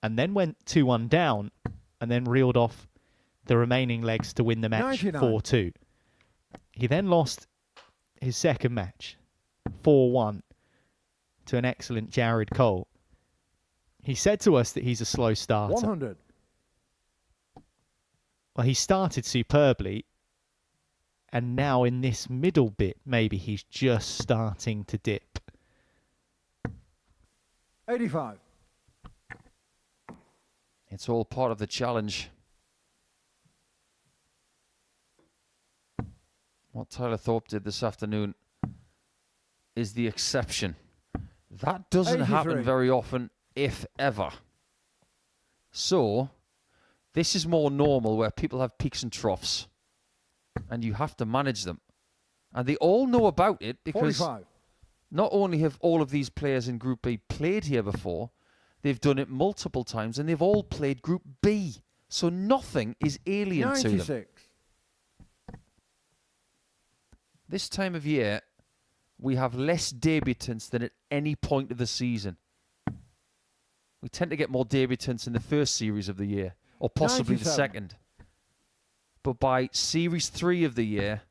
and then went 2-1 down and then reeled off the remaining legs to win the match 4-2. He then lost his second match 4-1 to an excellent Jared Cole. He said to us that he's a slow starter. 100. Well, he started superbly, and now in this middle bit, maybe he's just starting to dip. 85. It's all part of the challenge. What Tyler Thorpe did this afternoon is the exception. That doesn't 83. happen very often, if ever. So, this is more normal where people have peaks and troughs. And you have to manage them. And they all know about it because 45. not only have all of these players in Group B played here before, they've done it multiple times and they've all played Group B. So nothing is alien 96. to them. This time of year, we have less debutants than at any point of the season. We tend to get more debutants in the first series of the year, or possibly 97. the second. But by series 3 of the year,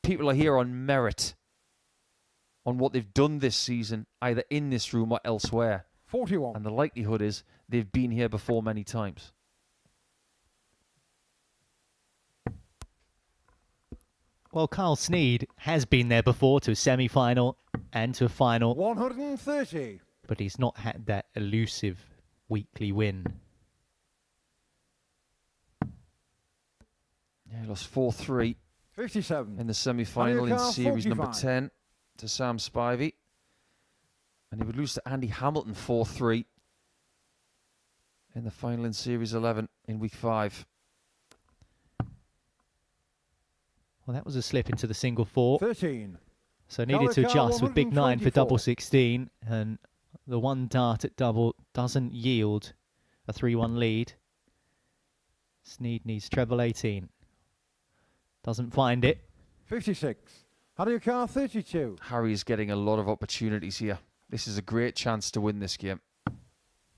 people are here on merit, on what they've done this season, either in this room or elsewhere. 41. And the likelihood is they've been here before many times. Well, Carl Sneyd has been there before to a semi-final and to a final. 130. But he's not had that elusive weekly win. Yeah, he lost 4-3 57. in the semi-final in Carl, series number 45. 10 to Sam Spivey. And he would lose to Andy Hamilton 4-3 in the final in series 11 in week 5. Well, that was a slip into the single 4. 13. So needed to Carl, adjust with big 9 for 124. double 16. And the one dart at double doesn't yield a 3-1 lead. Sneyd needs treble 18. Doesn't find it. 56. Harry Carr, 32. Harry's getting a lot of opportunities here. This is a great chance to win this game.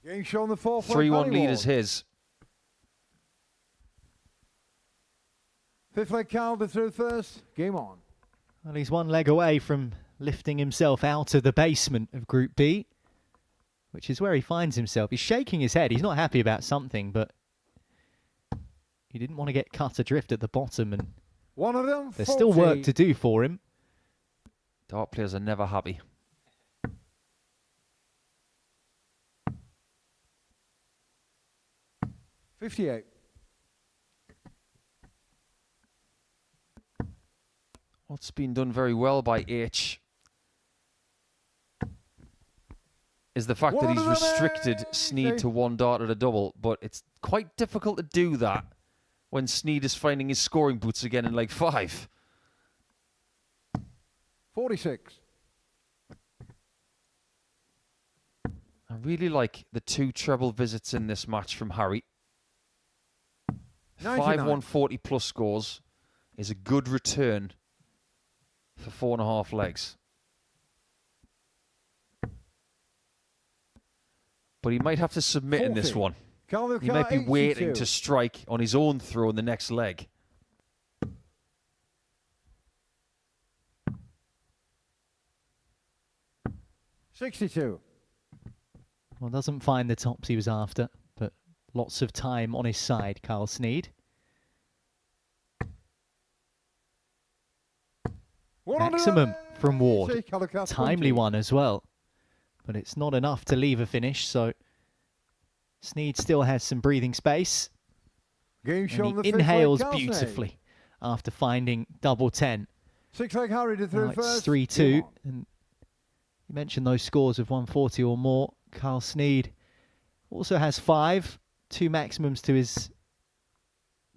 Game shown the 4th. 3-1 lead is his. 5th leg Carl to through first. Game on. Well, he's one leg away from lifting himself out of the basement of Group B, which is where he finds himself. He's shaking his head. He's not happy about something, but he didn't want to get cut adrift at the bottom, and One of them, there's 40. still work to do for him. Dart players are never happy. $58. What's been done very well by H is the fact that he's restricted Sneyd to 1 dart at a double, but it's quite difficult to do that when Sneyd is finding his scoring boots again in leg 5. 46. I really like the 2 treble visits in this match from Harry. 5 99. 140 plus scores is a good return for 4.5 legs. But he might have to submit in this 40. one. Carl He might be waiting 82. to strike on his own throw in the next leg. $62. Well, doesn't find the tops he was after, but lots of time on his side, Carl Sneyd. Maximum from Ward. Timely one as well. But it's not enough to leave a finish, so Sneyd still has some breathing space. Game And shown the he 5th leg, inhales Carl Sneyd. beautifully after finding double 10. 6th leg Harry to Now through it's first. 3-2. Game on. And you mentioned those scores of 140 or more. Carl Sneyd also has 5. 2 maximums to his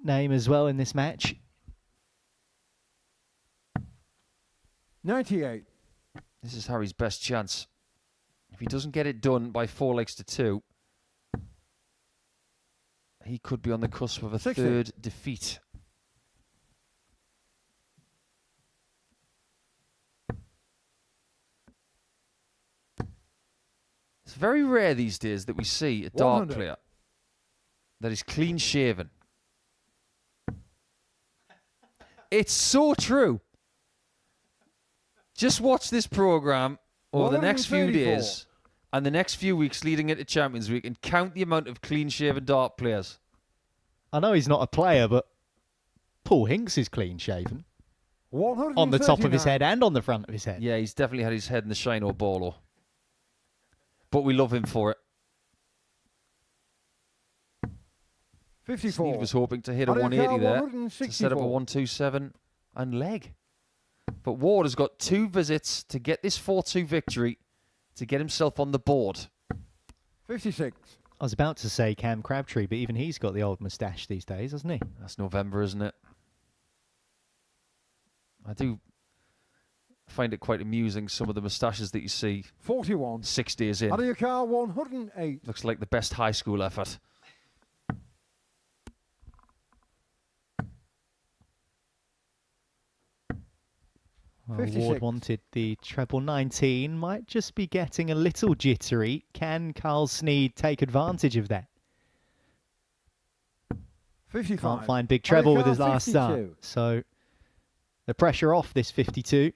name as well in this match. 98. This is Harry's best chance. If he doesn't get it done by 4 legs to 2, he could be on the cusp of a 60. 3rd defeat. It's very rare these days that we see a dart 100. player that is clean shaven. It's so true. Just watch this program over the next few 134. days and the next few weeks leading into Champions Week and count the amount of clean-shaven dart players. I know he's not a player, but Paul Hinks is clean shaven. On the top of his head and on the front of his head. Yeah, he's definitely had his head in the shine or bolo. But we love him for it. 54. Sneyd was hoping to hit a Harry 180 Carr, there to set up a 164. 127 and leg. But Ward has got 2 visits to get this 4-2 victory to get himself on the board. 56. I was about to say Cam Crabtree, but even he's got the old moustache these days, hasn't he? That's November, isn't it? I do find it quite amusing, some of the moustaches that you see 41. 6 days in. Harry Carr, 108. Looks like the best high school effort. Well, 56. Ward wanted the treble 19. Might just be getting a little jittery. Can Carl Sneyd take advantage of that? 55. Can't find big treble with his Carr, last start. 52. So the pressure off this 52.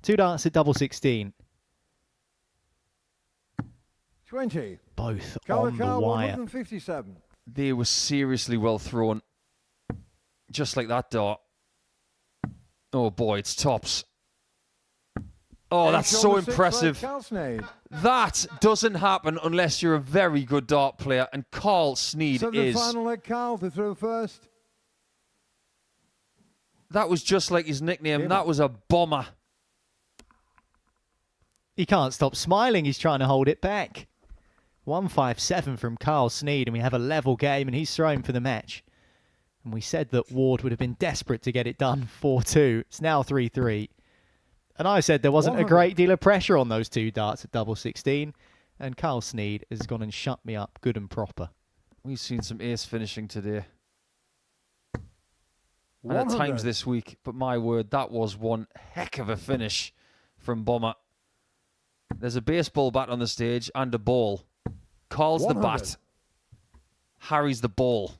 2 darts at double 16. 20. Both Carl on the Carr, wire. 157. They were seriously well thrown. Just like that dart. Oh boy, it's tops. Oh, Game that's shown so the 6th leg, impressive. Carl Sneyd. That doesn't happen unless you're a very good dart player, and Carl Sneyd So the is. final leg, Carl to throw first. That was just like his nickname. That was a bomber. He can't stop smiling. He's trying to hold it back. 157 from Carl Sneyd, and we have a level game, and he's throwing for the match. And we said that Ward would have been desperate to get it done 4-2. It's now 3-3. And I said there wasn't a great deal of pressure on those two darts at double 16. And Carl Sneyd has gone and shut me up good and proper. We've seen some ace finishing today. And at times this week. But my word, that was one heck of a finish from Bomber. There's a baseball bat on the stage and a ball. Carl's the bat. Harry's the ball.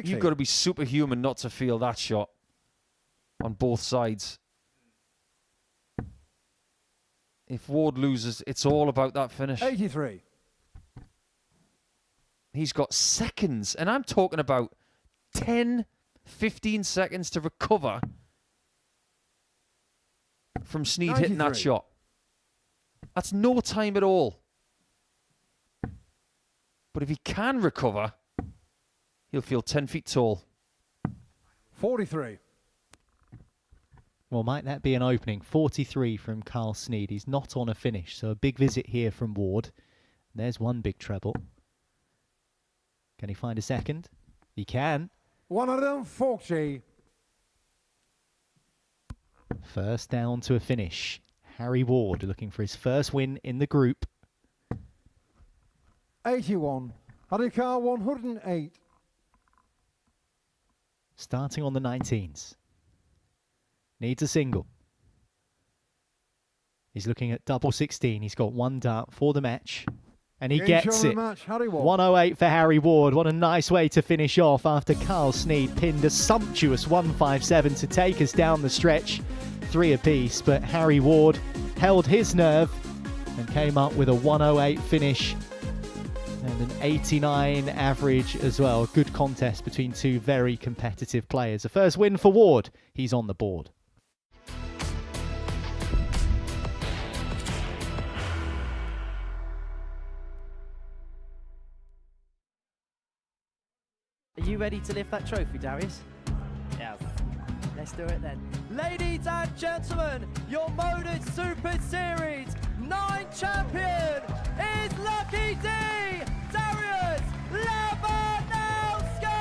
You've got to be superhuman not to feel that shot on both sides. If Ward loses, it's all about that finish. 83. He's got seconds, and I'm talking about 10, 15 seconds to recover from Sneyd hitting that shot. That's no time at all. But if he can recover, he'll feel 10 feet tall. 43. Well, might that be an opening? 43 from Carl Sneyd. He's not on a finish, so a big visit here from Ward. There's one big treble. Can he find a second? He can. 140. First down to a finish. Harry Ward looking for his first win in the group. 81. Harikar 108. Starting on the 19s. Needs a single. He's looking at double 16. He's got one dart for the match. And he gets it. 108 for Harry Ward. What a nice way to finish off after Carl Sneyd pinned a sumptuous 157 to take us down the stretch. 3 apiece, but Harry Ward held his nerve and came up with a 108 finish and an 89 average as well. Good contest between two very competitive players. The first win for Ward. He's on the board. Are you ready to lift that trophy, Darius? Yes. Let's do it then. Ladies and gentlemen, your Modus Super Series 9 champion is Lucky D, Darius Lebanowski!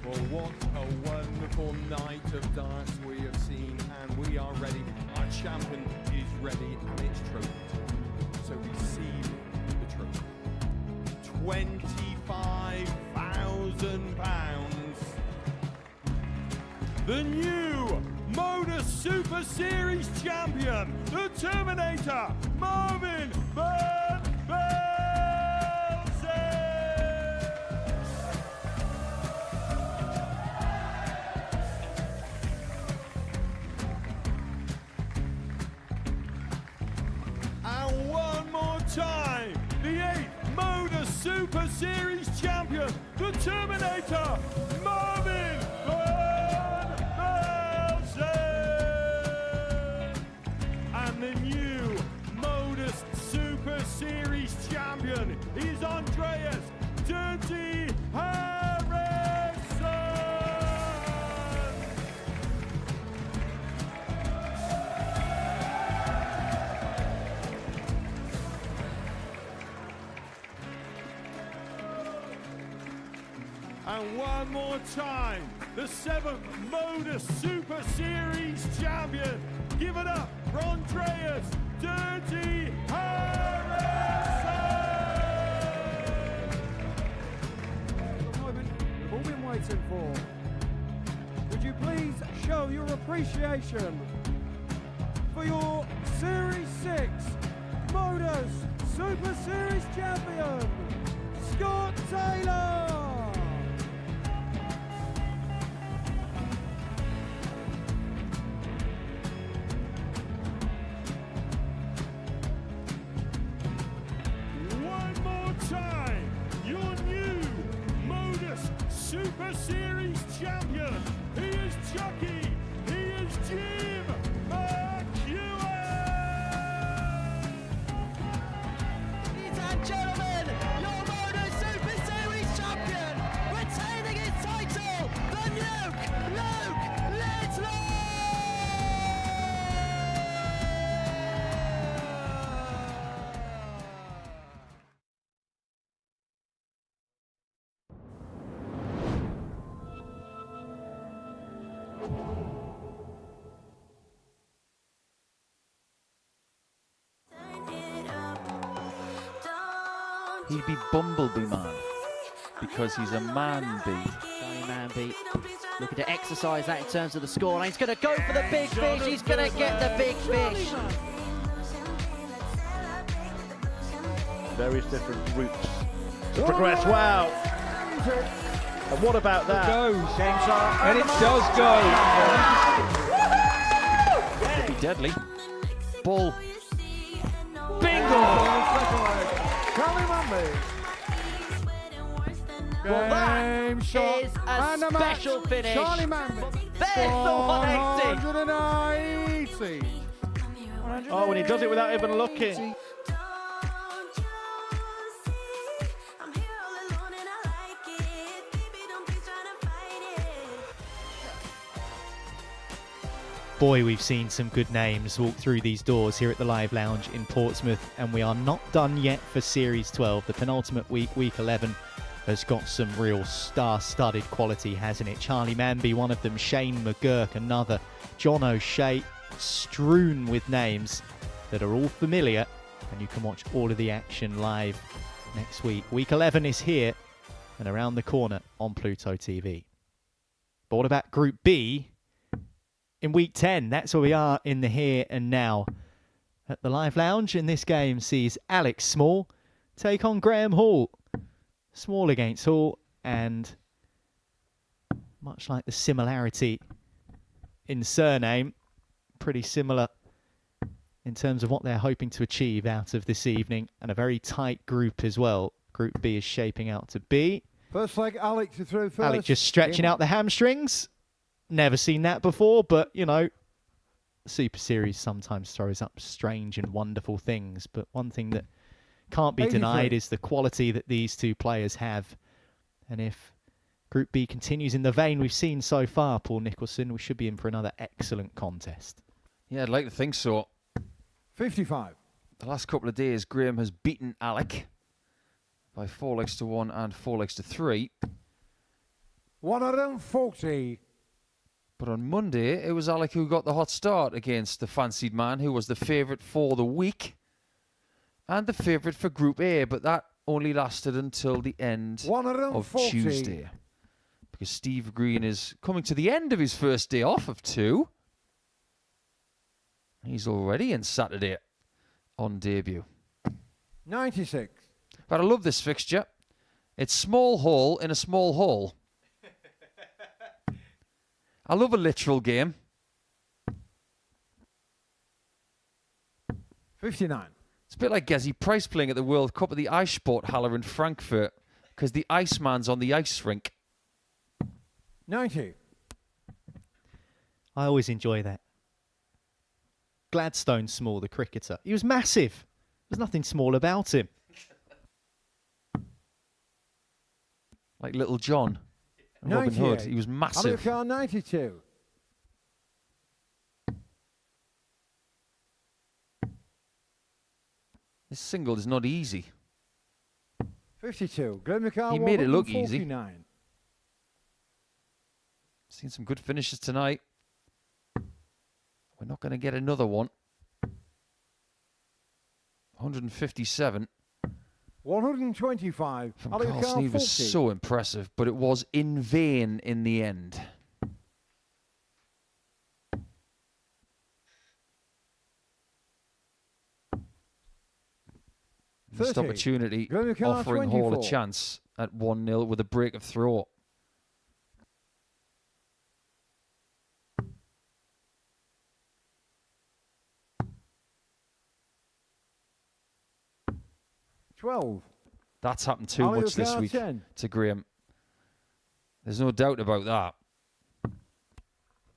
Well, what a wonderful night of darts we have seen, and we are ready. Our champion is ready, and it's trophy. So receive the trophy. £25,000. The new Modus Super Series champion, the Terminator, Marvin Van Velzen. And one more time, the 8th Modus Super Series champion, the Terminator, Marvin Van Velzen. And the new Modus Super Series champion is Andreas Dirty Harrison. And one more time, the 7th Modus Super Series champion. Give it up for Andreas Dirty Harrison. The moment we've all been waiting for. Would you please show your appreciation for your Series 6 Modus Super Series champion, Scott Taylor? Super Series champion. He is Chucky. He is Jim McEwen. Ladies and gentlemen, your Modus Super Series champion, retaining his title, the Luke Littler! He'd be Bumblebee Man because he's a man bee. Charlie Manby looking to exercise that in terms of the scoreline. He's going to go for the big fish. He's going to get the big fish. Various different routes to progress. Wow. And what about that? And it does go. Could be deadly. Bull. Bingo! Charlie Manby. Well, that Game shot. is And a the match. special finish. Charlie Manby. There's the 180. 180. Oh, and he does it without even looking. Boy, we've seen some good names walk through these doors here at the Live Lounge in Portsmouth, and we are not done yet for Series 12. The penultimate week, Week 11, has got some real star-studded quality, hasn't it? Charlie Manby, one of them, Shane McGurk, another, John O'Shea, strewn with names that are all familiar, and you can watch all of the action live next week. Week 11 is here and around the corner on Pluto TV. But what about Group B? In Week 10, that's where we are in the here and now. At the Live Lounge, and this game sees Alex Small take on Graham Hall. Small against Hall, and much like the similarity in surname, pretty similar in terms of what they're hoping to achieve out of this evening, and a very tight group as well. Group B is shaping out to be. First leg, Alex is through first. Alex just stretching out the hamstrings. Never seen that before, but, you know, Super Series sometimes throws up strange and wonderful things. But one thing that can't be denied is the quality that these two players have. And if Group B continues in the vein we've seen so far, Paul Nicholson, we should be in for another excellent contest. Yeah, I'd like to think so. 55. The last couple of days, Graham has beaten Alec by 4 legs to 1 and 4 legs to 3. 140. But on Monday, it was Alec who got the hot start against the fancied man, who was the favourite for the week and the favourite for Group A, but that only lasted until the end of Tuesday. Because Steve Green is coming to the end of his first day off of 2. He's already in Saturday on debut. 96. But I love this fixture. It's small hole in a small hole. I love a literal game. 59. It's a bit like Gezi Price playing at the World Cup at the Eissporthalle in Frankfurt because the Iceman's on the ice rink. 90. I always enjoy that. Gladstone Small, the cricketer. He was massive. There's nothing small about him. Like Little John and Robin Hood. He was massive. Car 92. This single is not easy. 52. Glenmacar He made it look easy. 149. Seen some good finishes tonight. We're not going to get another one. 157. 125. From Carl Sneyd was so impressive, but it was in vain in the end. Missed opportunity, offering Hall a chance at 1-0 with a break of throw. That's happened too much this week to Graham. There's no doubt about that.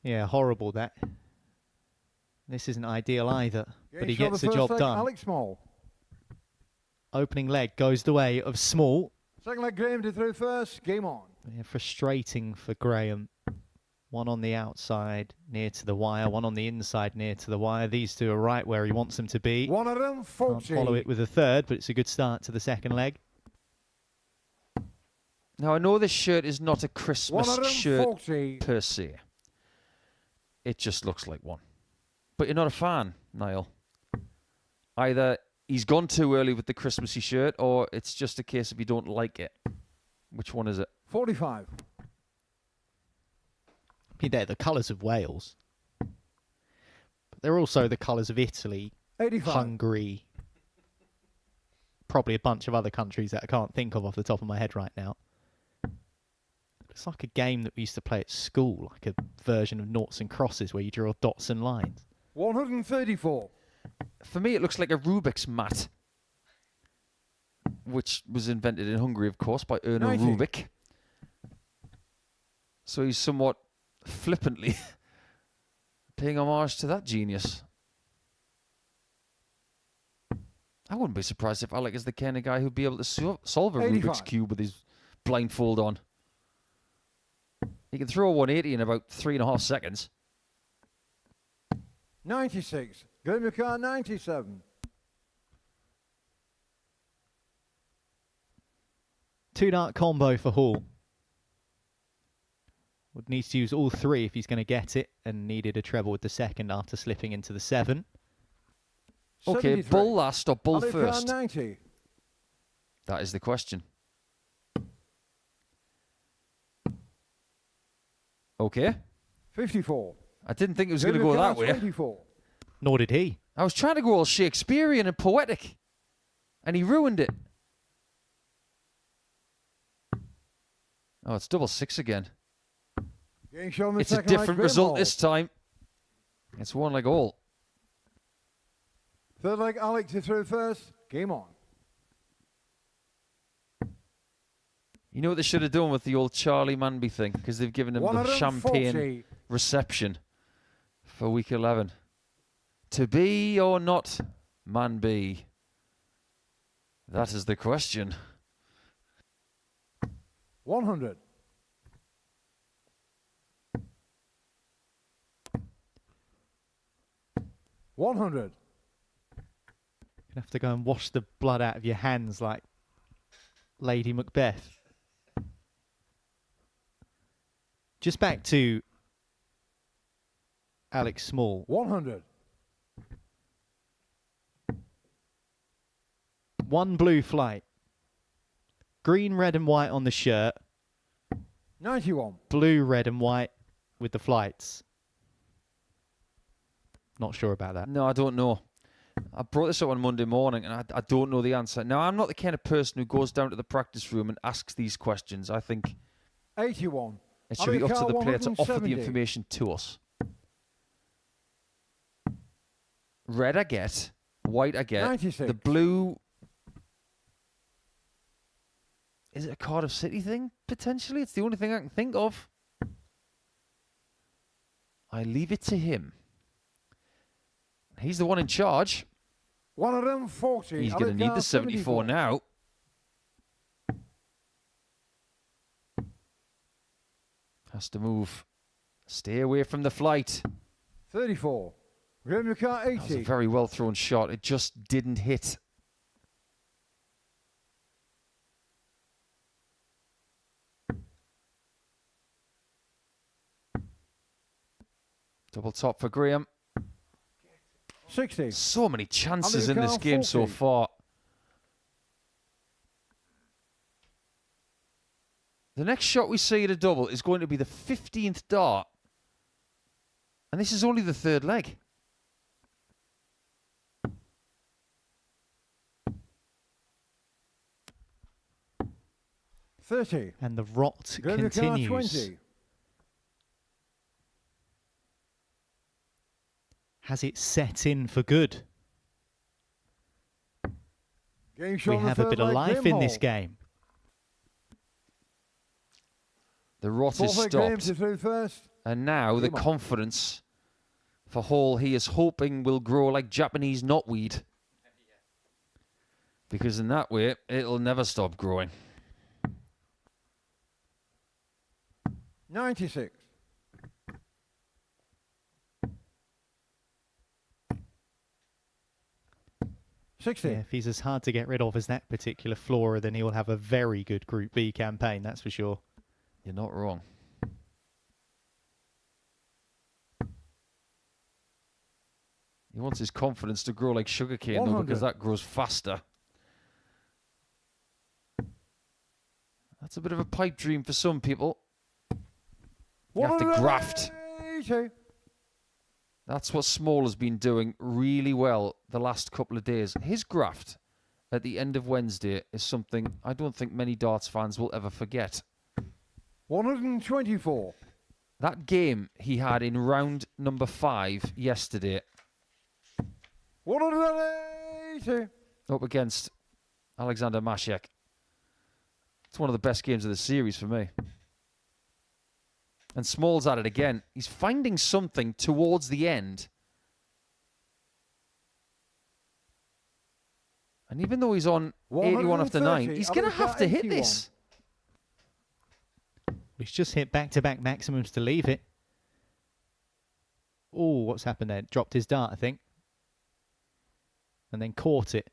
Yeah, horrible that. This isn't ideal either, but he gets the first job leg, done. Alex Small. Opening leg goes the way of Small. Second leg, Graham to through first. Game on. Yeah, frustrating for Graham. One on the outside near to the wire, one on the inside near to the wire. These two are right where he wants them to be. One of them, Can't 40. follow it with a third, but it's a good start to the second leg. Now, I know this shirt is not a Christmas 140. shirt per se. It just looks like one. But you're not a fan, Niall. Either he's gone too early with the Christmassy shirt, or it's just a case of you don't like it. Which one is it? 45. I mean, they're the colours of Wales. But they're also the colours of Italy, 85. Hungary, probably a bunch of other countries that I can't think of off the top of my head right now. It's like a game that we used to play at school, like a version of noughts and crosses where you draw dots and lines. 134. For me, it looks like a Rubik's mat, which was invented in Hungary, of course, by Erno 90. Rubik. So he's somewhat flippantly paying homage to that genius. I wouldn't be surprised if Alec is the kind of guy who'd be able to solve a 85. Rubik's Cube with his blindfold on. He can throw a 180 in about 3.5 seconds. 96. Graham McCart, 97. Two-dart combo for Hall. Would need to use all three if he's going to get it, and needed a treble with the second after slipping into the 7. Okay, 73. bull last or bull Alex first? 90. That is the question. Okay. 54. I didn't think it was going to go that way. 24. Nor did he. I was trying to go all Shakespearean and poetic, and he ruined it. Oh, it's double 6 again. Getting shown the It's a second leg, different Graham result Hall. this time. It's one like all. Third leg, Alex to through first. Game on. You know what they should have done with the old Charlie Manby thing? Because they've given him the 140. champagne reception for week 11. To be or not Manby? That is the question. 100. $100. You have to go and wash the blood out of your hands like Lady Macbeth. Just back to Alex Small. 100. One blue flight. Green, red and white on the shirt. 91. Blue, red and white with the flights. Not sure about that. No, I don't know. I brought this up on Monday morning, and I don't know the answer. Now, I'm not the kind of person who goes down to the practice room and asks these questions. I think 81. it should be up to the player to offer the 170. information to us. Red I get. White I get. 96. The blue... Is it a Cardiff City thing? Potentially. It's the only thing I can think of. I leave it to him. He's the one in charge. 140. He's going to need the 74 now. Has to move. Stay away from the flight. 34. Graham McCart, That was a 80. very well thrown shot. It just didn't hit. Double top for Graham. 60. So many chances in America, this game so 40. far. The next shot we see at a double is going to be the 15th dart. And this is only the third leg. $30. And the rot Graham McCart, continues. 20. Has it set in for good? Game We shown the have a third bit of leg, life Graham in this Hall. game. The rot is Forfeit Graham stopped. to through first. And now the Come on. confidence for Hall he is hoping will grow like Japanese knotweed. Because in that way, it'll never stop growing. 96. Yeah, if he's as hard to get rid of as that particular flora, then he will have a very good Group B campaign, that's for sure. You're not wrong. He wants his confidence to grow like sugarcane, though, 100. because that grows faster. That's a bit of a pipe dream for some people. You have to graft. 180. That's what Small has been doing really well the last couple of days. His graft at the end of Wednesday is something I don't think many darts fans will ever forget. 124. That game he had in round number 5 yesterday 180. up against Alexander Mashek. It's one of the best games of the series for me. And Small's at it again. He's finding something towards the end. And even though he's on 81 after 9, he's going to have to hit this. He's just hit back-to-back maximums to leave it. Oh, what's happened there? Dropped his dart, I think. And then caught it.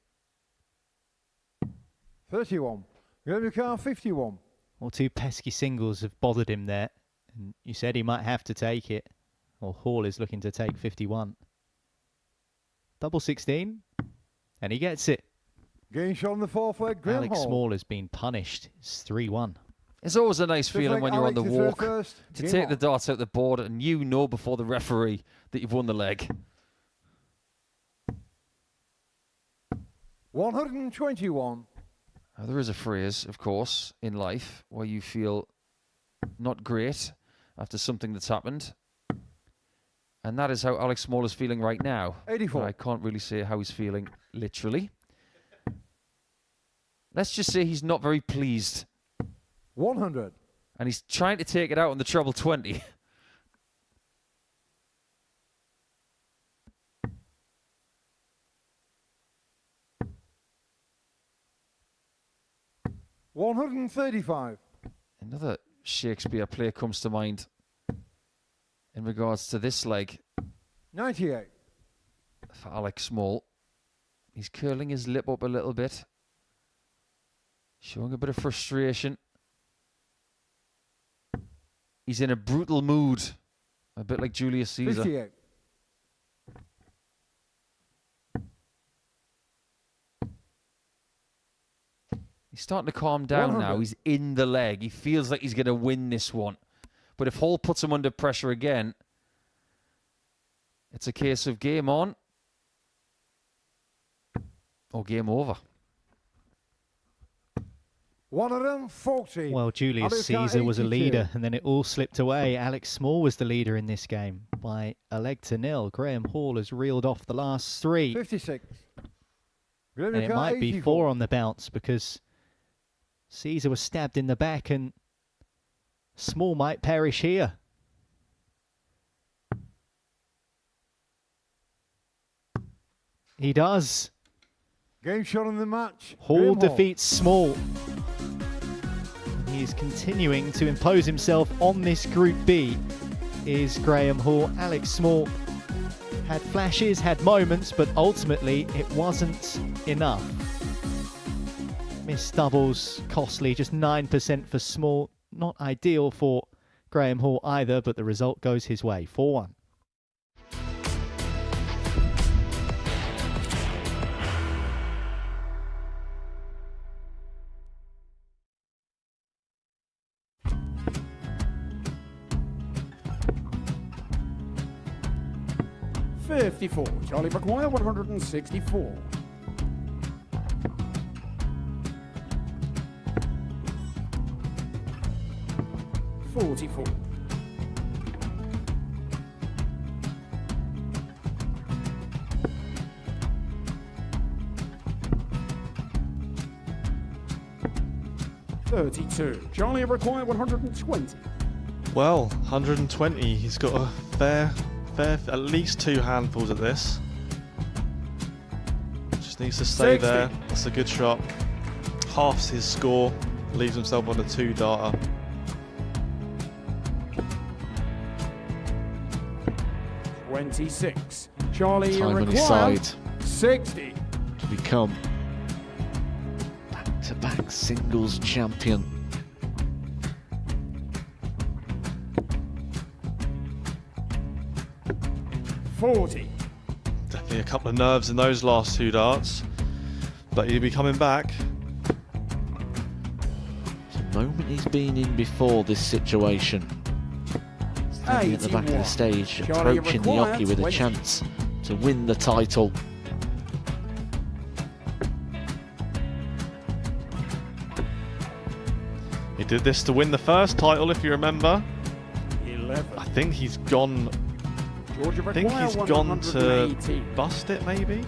31. Graham car 51. Well, 2 pesky singles have bothered him there. And you said he might have to take it. Well, Hall is looking to take 51. Double 16. And he gets it. Game shot on the fourth leg. Graham Alex Hall. Small has been punished. It's 3-1. It's always a nice Fifth feeling leg, when you're on Alex the is third walk first. to Game take on. the darts out the board and you know before the referee that you've won the leg. 121. Now, there is a phrase, of course, in life where you feel not great after something that's happened. And that is how Alex Small is feeling right now. 84. I can't really say how he's feeling literally. Let's just say he's not very pleased. 100. And he's trying to take it out on the treble 20. $135. Another Shakespeare play comes to mind in regards to this leg 98. for Alex Small. He's curling his lip up a little bit, showing a bit of frustration. He's in a brutal mood, a bit like Julius Caesar. 58. He's starting to calm down 100. now. He's in the leg. He feels like he's going to win this one. But if Hall puts him under pressure again, it's a case of game on or game over. 140. Well, Julius Alex car Caesar was a 82. leader, and then it all slipped away. Alex Small was the leader in this game by a leg to nil. Graham Hall has reeled off the last 3. 56. And it might be 4 on the bounce because Caesar was stabbed in the back and Small might perish here. He does. Game shot in the match. Hall Graham defeats Small. He is continuing to impose himself on this Group B. Is Graham Hall. Alex Small had flashes, had moments, but ultimately it wasn't enough. Missed doubles, costly, just 9% for Small. Not ideal for Graham Hall either, but the result goes his way, 4-1. Charlie McGuire, 164. 44. 32. Charlie required 120. Well, 120. He's got a fair, at least 2 handfuls at this. Just needs to stay 60. there. That's a good shot. Halves his score. Leaves himself on a 2-darter. $26. Charlie, you Time on his require side 60. to become back-to-back singles champion. $40. Definitely a couple of nerves in those last 2 darts. But he'll be coming back. It's a moment he's been in before this situation. Standing at the back of the stage, Charlie, you approaching the require hockey with a 20. chance to win the title. He did this to win the first title, if you remember. 11. I think he's gone. Georgia I think require he's gone to 180. bust it, maybe.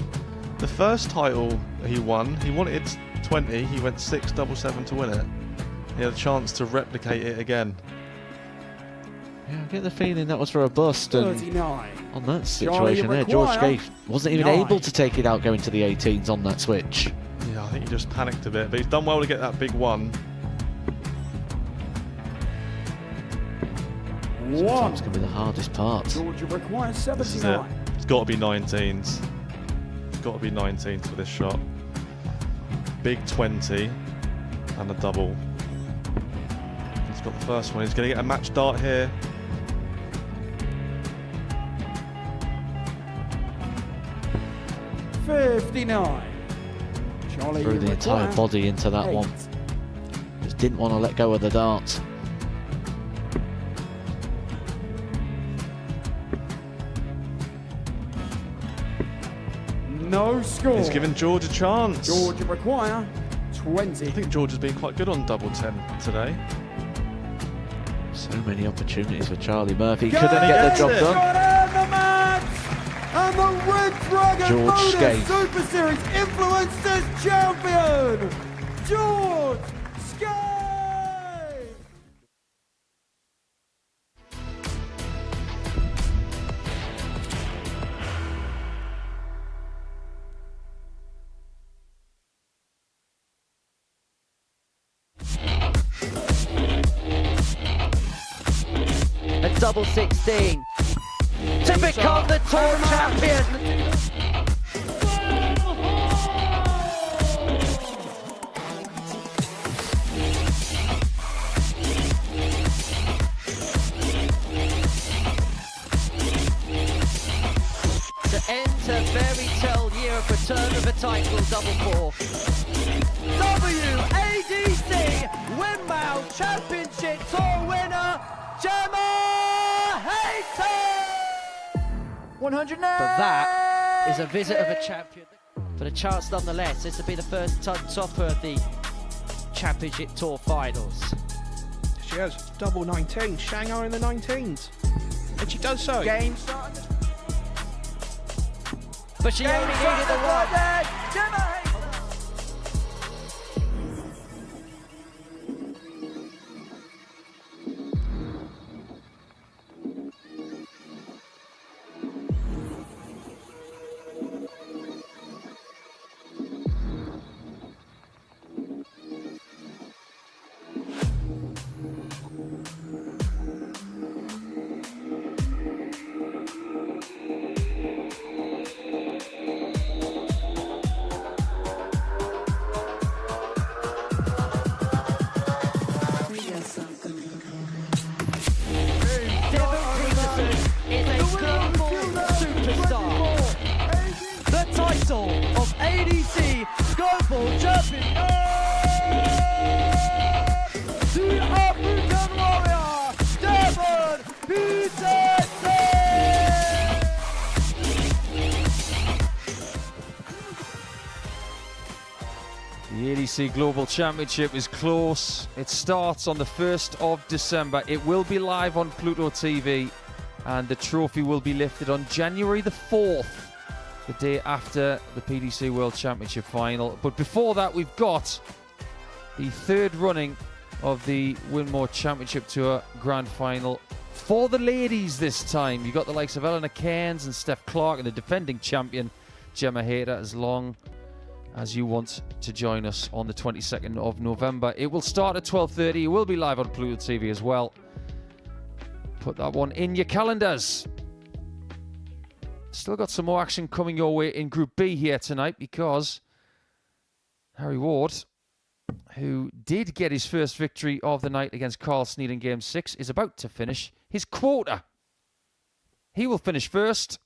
The first title he wanted 20. He went 6-7-7 to win it. He had a chance to replicate it again. Yeah, I get the feeling that was for a bust, and 39. on that Charlie, situation you there, George require Gay wasn't even 9. able to take it out going to the 18s on that switch. Yeah, I think he just panicked a bit, but he's done well to get that big one. Sometimes can be the hardest part. Georgia requires This is it. 79. It's got to be 19s. It's got to be 19s for this shot. Big 20 and a double. He's got the first one. He's going to get a match dart here. $59. Charlie, Threw you the entire require body into that 8. one. Just didn't want to let go of the dart. No score. He's giving George a chance. Georgia require 20. I think George has been quite good on double 10 today. So many opportunities for Charlie Murphy. Go Couldn't get the job it. done. Got in the match! And the Red Dragon George Modus Skate. Super Series Influencers Champion, George Skate! A double 16 to become the tour champion. To enter fairy tale year of return of a title, double 4. WADC Windmill Championship Tour winner, Gemma Hayton! 100 now! But that is a visit of a champion. But a chance nonetheless, this will be the first topper of the Championship Tour finals. She has double 19, Shanghai in the 19s. And she does so. Game started. But she only needed the one. Of ADC Global Champion, the African Warrior, Devon Peterson! The ADC Global Championship is close. It starts on the 1st of December. It will be live on Pluto TV, and the trophy will be lifted on January the 4th. The day after the PDC World Championship final. But before that, we've got the third running of the Winmore Championship Tour Grand Final. For the ladies this time, you got the likes of Eleanor Cairns and Steph Clark and the defending champion Gemma Hayter, as long as you want to join us on the 22nd of November. It will start at 12:30. It will be live on Pluto TV as well. Put that one in your calendars. Still got some more action coming your way in Group B here tonight, because Harry Ward, who did get his first victory of the night against Carl Sneyd in Game 6, is about to finish his quota. He will finish first,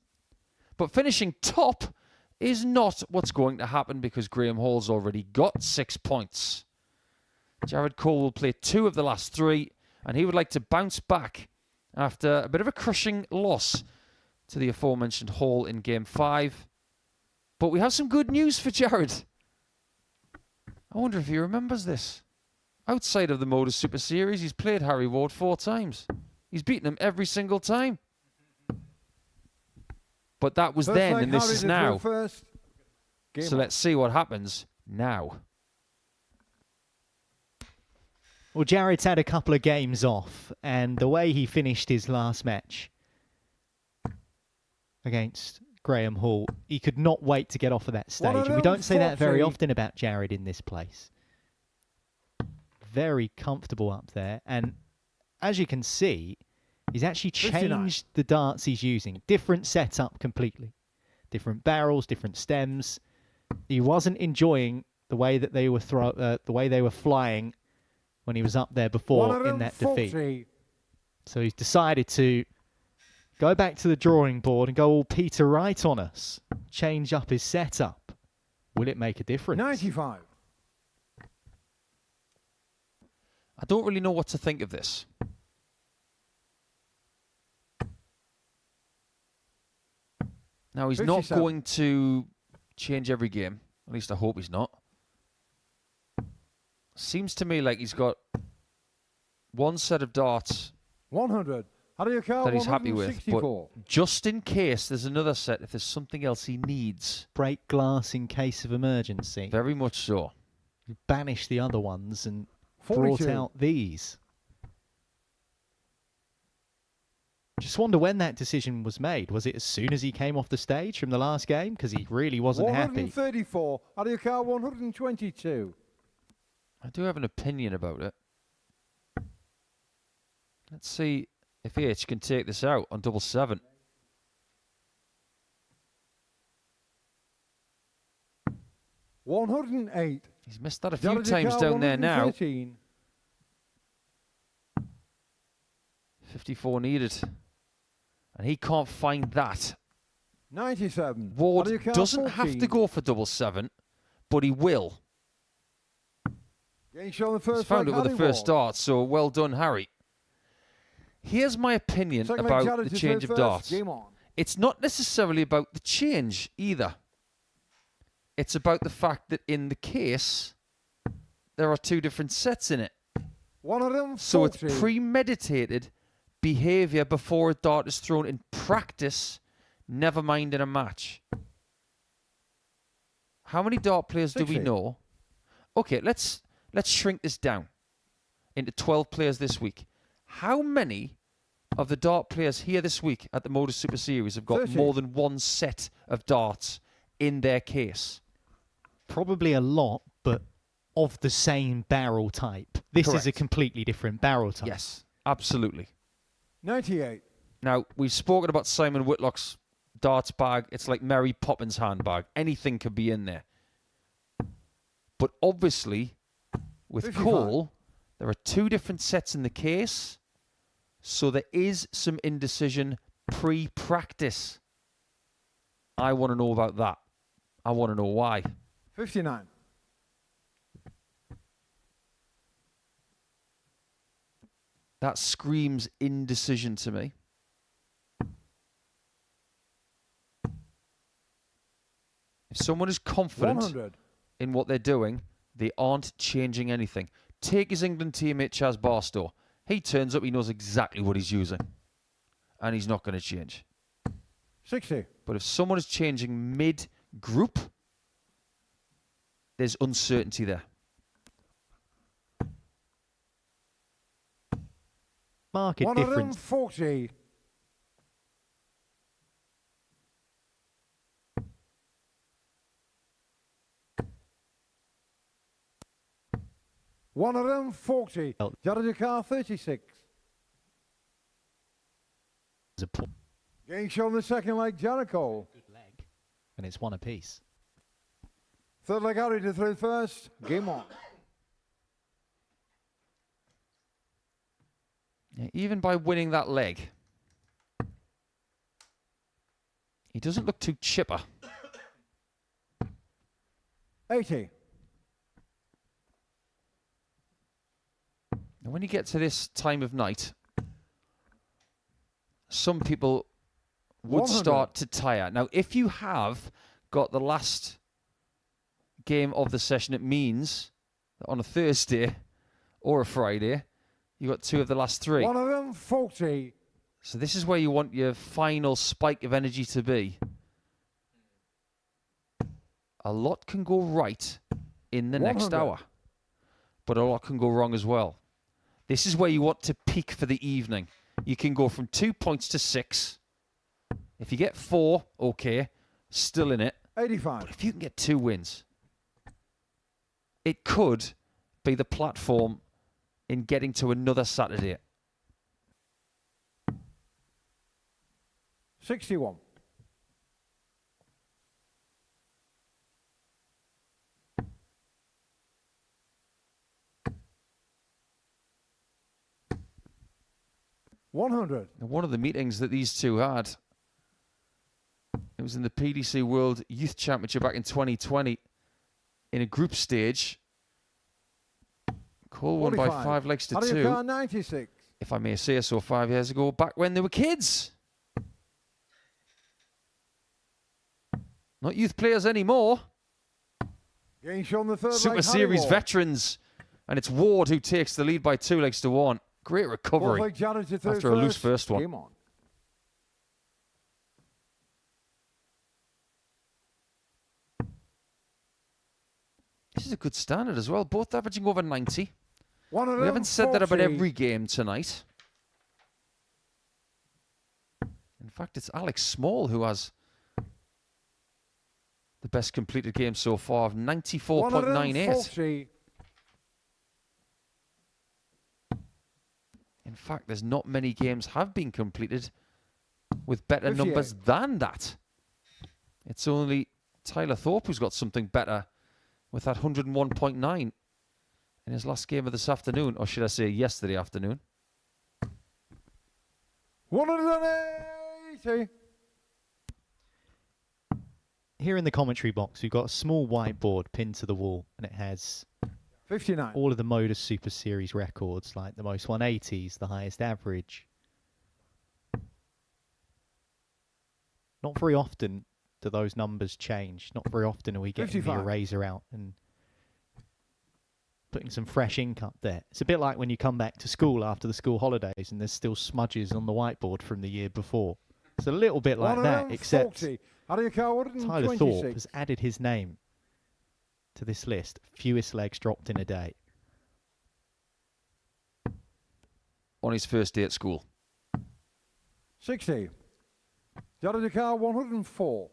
but finishing top is not what's going to happen, because Graham Hall's already got 6 points. Jared Cole will play 2 of the last 3, and he would like to bounce back after a bit of a crushing loss to the aforementioned Hall in Game 5. But we have some good news for Jared. I wonder if he remembers this. Outside of the Modus Super Series, he's played Harry Ward 4 times. He's beaten him every single time. But that was then, and this is now. So let's see what happens now. Well, Jared's had a couple of games off, and the way he finished his last match against Graham Hall, he could not wait to get off of that stage. And we don't say that very often about Jared in this place. Very comfortable up there. And as you can see, he's actually changed the darts he's using. Different setup completely. Different barrels, different stems. He wasn't enjoying the way that they were flying when he was up there before in that defeat. So he's decided to go back to the drawing board and go all Peter Wright on us. Change up his setup. Will it make a difference? 95. I don't really know what to think of this. Now, he's 57. not going to change every game. At least I hope he's not. Seems to me like he's got one set of darts 100. that he's happy with. But just in case there's another set, if there's something else he needs. Break glass in case of emergency. Very much so. Banish the other ones and 42. brought out these. Just wonder when that decision was made. Was it as soon as he came off the stage from the last game? Because he really wasn't happy. 134. Out of your car, 122. I do have an opinion about it. Let's see if H can take this out on 7-7. $108. He's missed that a few times down there now. 54 needed. And he can't find that. 97. Ward doesn't have to go for 7-7, but he will. He's found it with the first dart, so well done, Harry. Here's my opinion about the change of darts. It's not necessarily about the change either. It's about the fact that in the case, there are 2 different sets in it. So it's premeditated behavior before a dart is thrown in practice, never mind in a match. How many dart players do we know? Okay, let's shrink this down into 12 players this week. How many of the dart players here this week at the Modus Super Series have got 30. more than one set of darts in their case? Probably a lot, but of the same barrel type. This is a completely different barrel type. Yes, absolutely. 98. Now, we've spoken about Simon Whitlock's darts bag. It's like Mary Poppins' handbag. Anything could be in there. But obviously, with 55. Cole, there are 2 different sets in the case. So there is some indecision pre-practice. I want to know about that. I want to know why. 59. That screams indecision to me. If someone is confident 100. in what they're doing, they aren't changing anything. Take his England teammate Chaz Barstow. He turns up, he knows exactly what he's using. And he's not going to change. 60. But if someone is changing mid-group, there's uncertainty there. marked difference. 140. $140. Judge car 36. Getting shot on the second leg, Jericho. Good leg. And it's one apiece. Third leg, Harry to through first. Game on. Yeah, even by winning that leg, he doesn't look too chipper. 80. And when you get to this time of night, some people would 100. start to tire. Now, if you have got the last game of the session, it means that on a Thursday or a Friday, you got 2 of the last 3. 140. So this is where you want your final spike of energy to be. A lot can go right in the next 100. hour, but a lot can go wrong as well. This is where you want to peak for the evening. You can go from 2 points to 6. If you get 4, okay, still in it. 85. But if you can get 2 wins, it could be the platform in getting to another Saturday. 61. $100. And one of the meetings that these two had, it was in the PDC World Youth Championship back in 2020 in a group stage. Cole won by 5 legs to 2. 96. If I may say so, 5 years ago, back when they were kids. Not youth players anymore. Getting shown the third Super leg, Series Harry Ward. veterans. And it's Ward who takes the lead by 2 legs to 1. Great recovery Fourth leg, Janet to through after a loose first one. Game on. This is a good standard as well. Both averaging over 90. 140. We haven't said that about every game tonight. In fact, it's Alex Small who has the best completed game so far of 94.98. 140. In fact, there's not many games have been completed with better 58. numbers than that. It's only Tyler Thorpe who's got something better with that 101.9 in his last game of this afternoon, or should I say yesterday afternoon. 180. Here in the commentary box, we've got a small whiteboard pinned to the wall, and it has 59. all of the Modus Super Series records, like the most 180s, the highest average. Not very often do those numbers change. Not very often are we getting 55. the eraser out and putting some fresh ink up there. It's a bit like when you come back to school after the school holidays and there's still smudges on the whiteboard from the year before. It's a little bit like that, except 140. Tyler Thorpe has added his name to this list. Fewest legs dropped in a day. On his first day at school. 60. Jared car 104.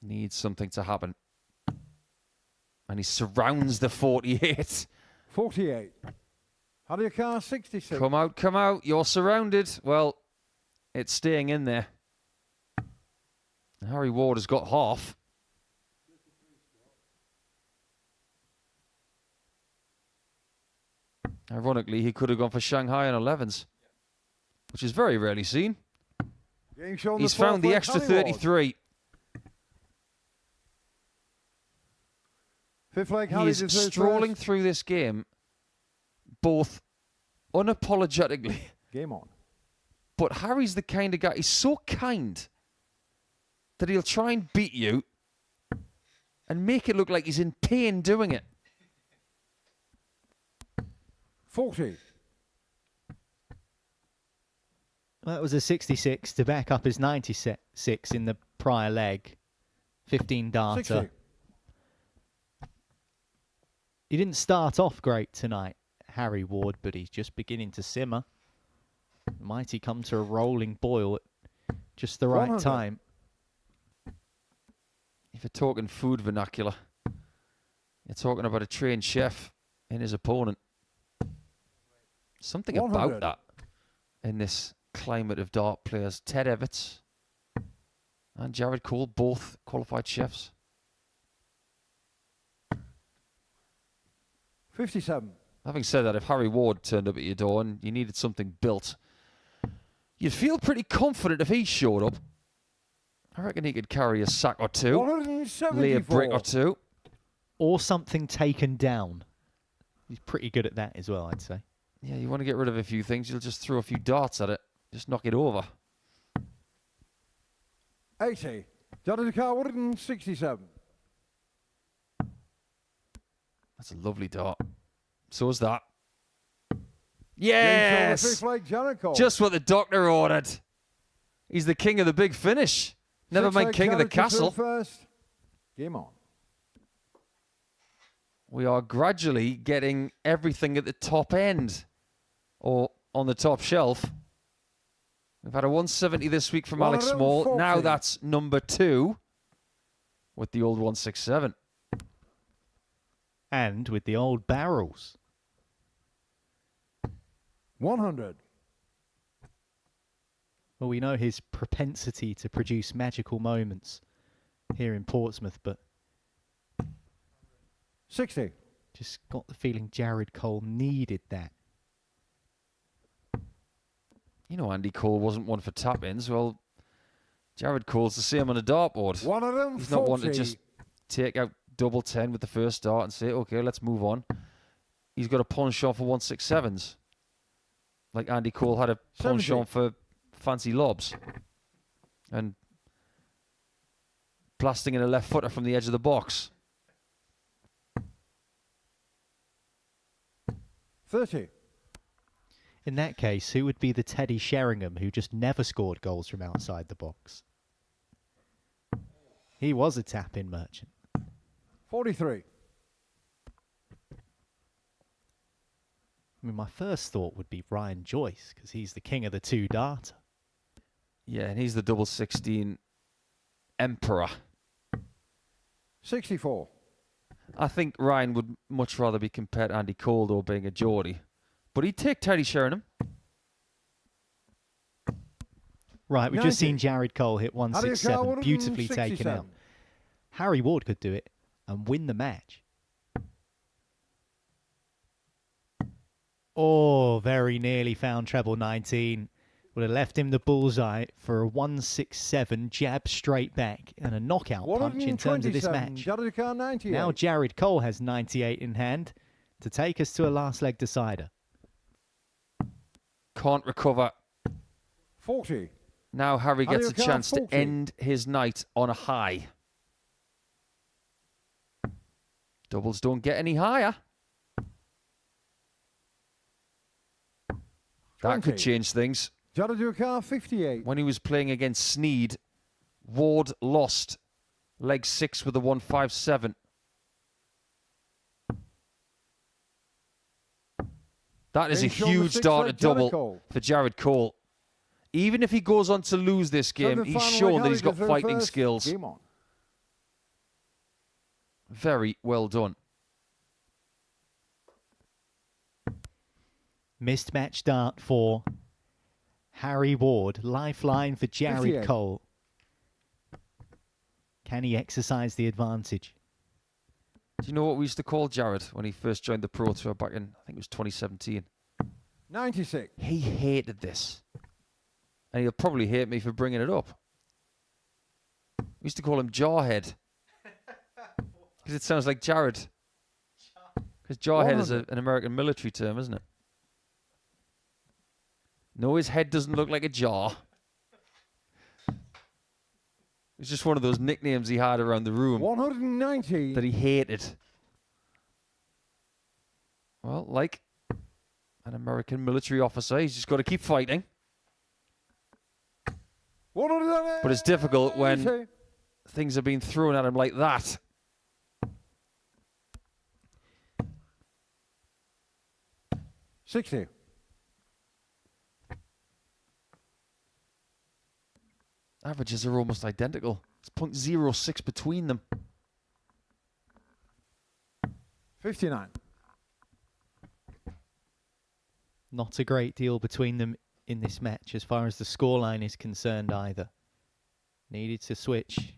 Needs something to happen. And he surrounds the 48. 48. Harry car 66. Come out, you're surrounded. Well, it's staying in there. Harry Ward has got half. Ironically, he could have gone for Shanghai on 11s, which is very rarely seen. He's found the extra 33. Fifth leg, He is strolling through this game, both unapologetically. Game on. But Harry's the kind of guy, he's so kind that he'll try and beat you and make it look like he's in pain doing it. 40. That was a 66 to back up his 96 in the prior leg. 15 data. 60. He didn't start off great tonight, Harry Ward, but he's just beginning to simmer. Might he come to a rolling boil at just the right 100. time? If you're talking food vernacular, you're talking about a trained chef in his opponent. Something 100. about that in this climate of dart players. Ted Everts and Jared Cole, both qualified chefs. 57. Having said that, if Harry Ward turned up at your door and you needed something built, you'd feel pretty confident if he showed up. I reckon he could carry a sack or two, lay a brick or two. Or something taken down. He's pretty good at that as well, I'd say. Yeah, you want to get rid of a few things, you'll just throw a few darts at it. Just knock it over. 80. Jared Carr, 167. That's a lovely dart. So is that. Yes! Yes! Fifth leg, Jared Cole. Just what the doctor ordered. He's the king of the big finish. Never Sixth mind leg, king of the Jared to castle. First. Game on. We are gradually getting everything at the top end, or on the top shelf. We've had a 170 this week from Alex Small. 140. Now that's number 2 with the old 167. And with the old barrels. 100. Well, we know his propensity to produce magical moments here in Portsmouth, but 60. just got the feeling Jared Cole needed that. You know Andy Cole wasn't one for tap-ins. Well, Jared Cole's the same on a dartboard. 140. He's not one to just take out double 10 with the first dart and say, okay, let's move on. He's got a penchant for 167s. Like Andy Cole had a 70. penchant for fancy lobs. And blasting in a left footer from the edge of the box. 30. In that case, who would be the Teddy Sheringham who just never scored goals from outside the box? He was a tap-in merchant. 43. I mean, my first thought would be Ryan Joyce, because he's the king of the two darter. Yeah, and he's the double 16 emperor. 64. I think Ryan would much rather be compared to Andy Cole, though, being a Geordie. But he'd take Teddy Sheringham. Right, we've just seen Jared Cole hit How do you 167, count? beautifully taken 167. out. Harry Ward could do it and win the match. Oh, very nearly found treble 19. Would have left him the bullseye for a 167 jab straight back and a knockout punch in terms of this match. Jared Carr, 98. Now Jared Cole has 98 in hand to take us to a last leg decider. Can't recover. 40. Now Harry How do gets you a count? chance to 40. end his night on a high. Doubles don't get any higher. That 20. could change things. Jared Carr, 58. When he was playing against Sneyd, Ward lost leg 6 with a 157. That is a Being shown the huge six dart leg at Jared double Cole. for Jared Cole. Even if he goes on to lose this game, Seventh he's final shown leg, that he's got Harry to fighting first. skills. Game on. Very well done. Missed match dart for Harry Ward. Lifeline for Jared 58. Cole. Can he exercise the advantage? Do you know what we used to call Jared when he first joined the Pro Tour back in, I think it was 2017? 96. He hated this. And he'll probably hate me for bringing it up. We used to call him Jarhead. Because it sounds like Jared. Because Jarhead is an American military term, isn't it? No, his head doesn't look like a jar. It's just one of those nicknames he had around the room 190. that he hated. Well, like an American military officer, he's just got to keep fighting. 180. But it's difficult when things are being thrown at him like that. 60. Averages are almost identical. It's 0.06 between them. 59. Not a great deal between them in this match as far as the scoreline is concerned either. Needed to switch.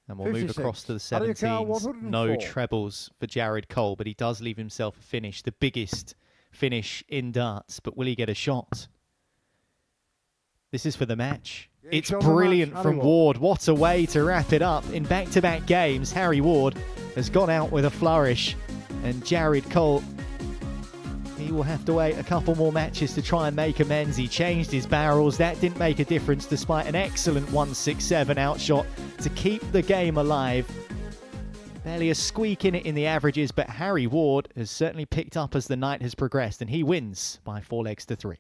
And we'll move 56. across to the Out of your car, 17s. 104. No trebles for Jared Cole, but he does leave himself a finish. The biggest finish in darts, but will he get a shot? This is for the match. It's show the brilliant match, from Harry Ward. What a way to wrap it up. In back-to-back games, Harry Ward has gone out with a flourish. And Jared Cole, he will have to wait a couple more matches to try and make amends. He changed his barrels. That didn't make a difference despite an excellent 167 outshot to keep the game alive. Barely a squeak in it in the averages, but Harry Ward has certainly picked up as the night has progressed, and he wins by 4-3.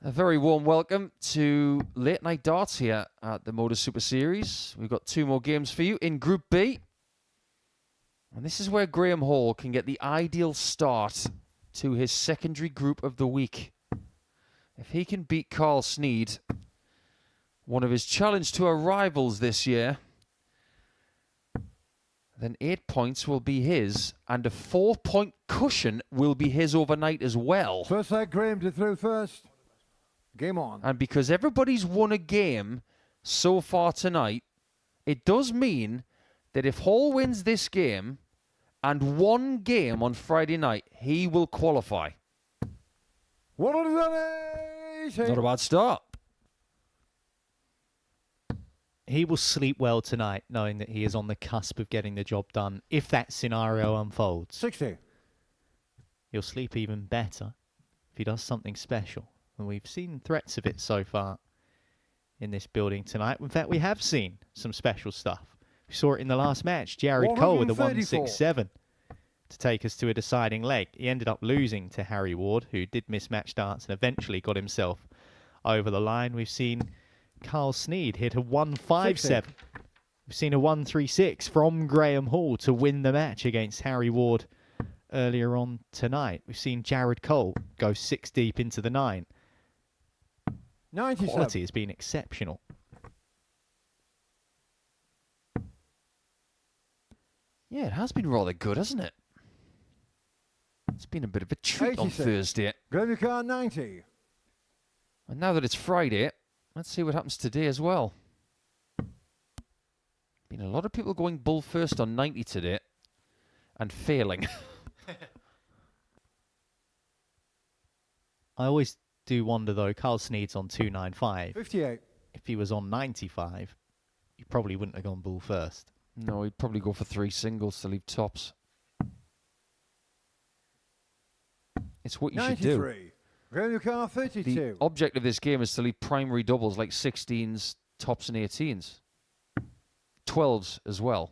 A very warm welcome to Late Night Darts here at the Modus Super Series. We've got two more games for you in Group B. And this is where Graham Hall can get the ideal start to his secondary group of the week. If he can beat Carl Sneyd, one of his challenge tour rivals this year, then 8 points will be his, and a 4-point cushion will be his overnight as well. First leg, Graham to through first. Game on. And because everybody's won a game so far tonight, it does mean that if Hall wins this game and one game on Friday night, he will qualify. 180. Not a bad start. He will sleep well tonight, knowing that he is on the cusp of getting the job done. If that scenario unfolds, 60. he'll sleep even better if he does something special. And we've seen threats of it so far in this building tonight. In fact, we have seen some special stuff. We saw it in the last match. Jared Cole with a 167 to take us to a deciding leg. He ended up losing to Harry Ward, who did miss match darts and eventually got himself over the line. We've seen Carl Sneyd hit a 157. We've seen a 136 from Graham Hall to win the match against Harry Ward earlier on tonight. We've seen Jared Cole go 6 deep into the 9. 97. Quality has been exceptional. Yeah, it has been rather good, hasn't it? It's been a bit of a treat on 86. Thursday. Grab your car, 90. And now that it's Friday, let's see what happens today as well. Been a lot of people going bull first on 90 today and failing. I always do wonder, though, Carl Sneyd's on 295. 58. If he was on 95, he probably wouldn't have gone bull first. No, he'd probably go for 3 singles to leave tops. It's what you should do. 93. Grab your car, 32. The object of this game is to leave primary doubles like 16s, tops and 18s. 12s as well.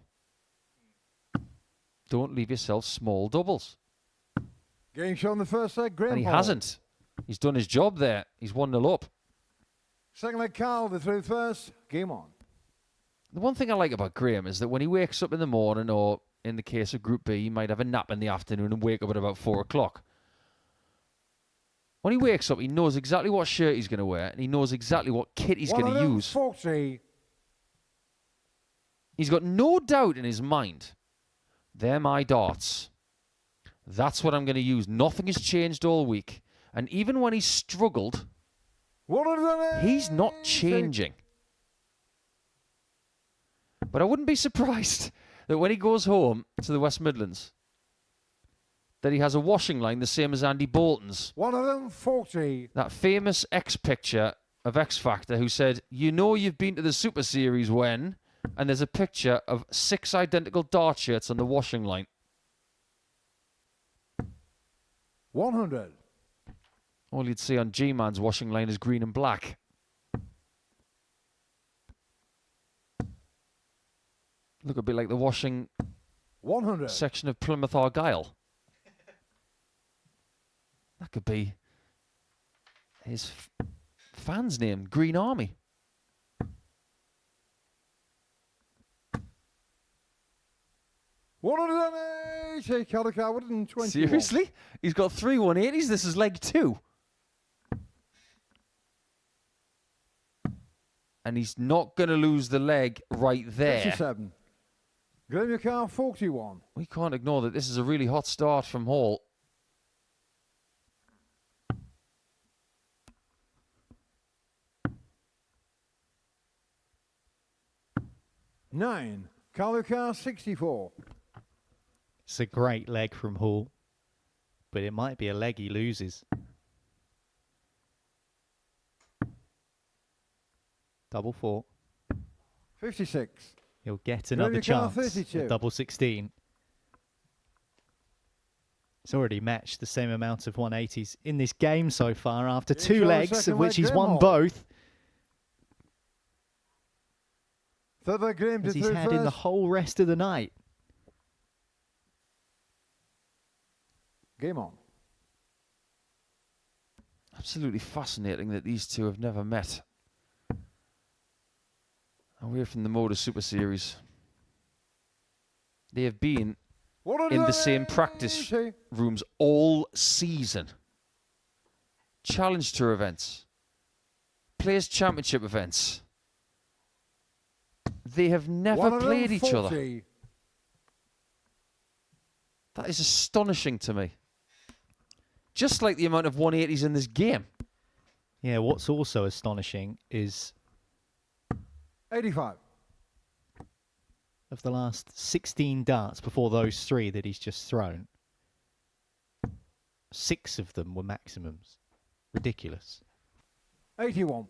Don't leave yourself small doubles. Game shot on the first leg, Graham And he Hall. hasn't. He's done his job there. He's 1-0 up. Second leg, Carl, the through first. Game on. The one thing I like about Graham is that when he wakes up in the morning, or in the case of Group B, he might have a nap in the afternoon and wake up at about 4 o'clock. When he wakes up, he knows exactly what shirt he's going to wear, and he knows exactly what kit he's going to use. 140. He's got no doubt in his mind. They're my darts. That's what I'm going to use. Nothing has changed all week. And even when he's struggled, he's not changing. But I wouldn't be surprised that when he goes home to the West Midlands, that he has a washing line the same as Andy Bolton's. 140. That famous X-picture of X Factor who said, you know you've been to the Super Series when... And there's a picture of 6 identical dart shirts on the washing line. 100. All you'd see on G-Man's washing line is green and black. Look a bit like the washing 100. section of Plymouth Argyle. That could be his fan's name, Green Army. Calico 120. Seriously? He's got 3 180s. This is leg 2. And he's not going to lose the leg right there. 57. Grab your car, 41. We can't ignore that this is a really hot start from Hall. Nine. Calico 64. It's a great leg from Hall, but it might be a leg he loses. Double 4. 56. He'll get another chance at double 16. He's already matched the same amount of 180s in this game so far after 2 legs, of which he's won both. Third leg, Graham as he's had in the whole rest of the night. Game on. Absolutely fascinating that these two have never met. Away from the Modus Super Series. They have been in the same practice rooms all season. Challenge Tour events. Players' Championship events. They have never played each other. That is astonishing to me. Just like the amount of 180s in this game. Yeah, what's also astonishing is 85. of the last 16 darts before those 3 that he's just thrown, 6 of them were maximums. Ridiculous. 81.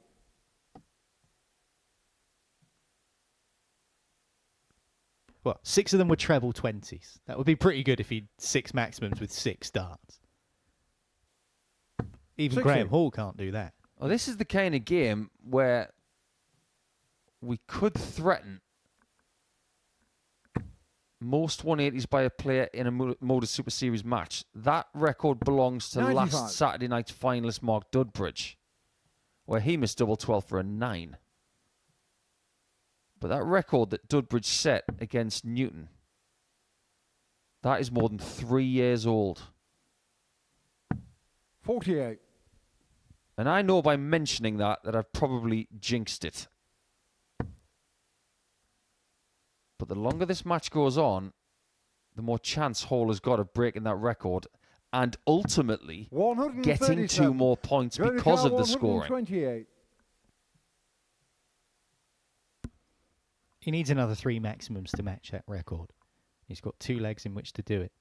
Well, 6 of them were treble 20s. That would be pretty good if he'd 6 maximums with 6 darts. Even 60. Graham Hall can't do that. Well, this is the kind of game where we could threaten most 180s by a player in a Modus Super Series match. That record belongs to 95. last Saturday night's finalist Mark Dudbridge, where he missed double 12 for a 9. But that record that Dudbridge set against Newton, that is more than 3 years old. 48. And I know by mentioning that I've probably jinxed it. But the longer this match goes on, the more chance Hall has got of breaking that record and ultimately getting 2 more points because of the scoring. 128. He needs another 3 maximums to match that record. He's got 2 legs in which to do it.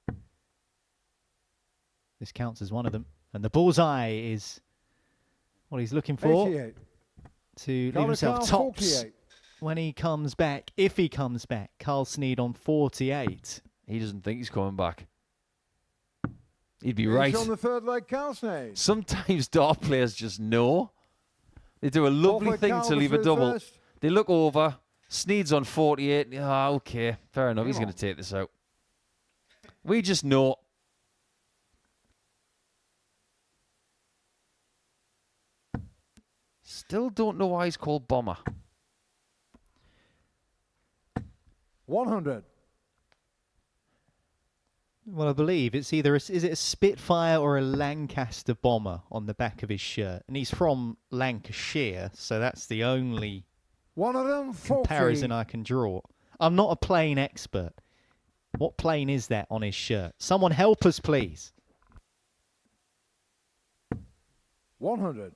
This counts as one of them. And the bullseye is what he's looking for 88. to leave himself Carl, tops 48. when he comes back. If he comes back, Carl Sneyd on 48. He doesn't think he's coming back. He'd be He's right. on the third leg, Carl Sneyd. Sometimes dart players just know. They do a lovely leg, thing Carl to leave a through double. first. They look over. Sneed's on 48. Ah, okay. Fair enough. He's going to take this out. We just know. Still don't know why he's called Bomber. 100. Well, I believe it's either is it a Spitfire or a Lancaster bomber on the back of his shirt, and he's from Lancashire, so that's the only 140. comparison I can draw. I'm not a plane expert. What plane is that on his shirt? Someone help us, please. 100.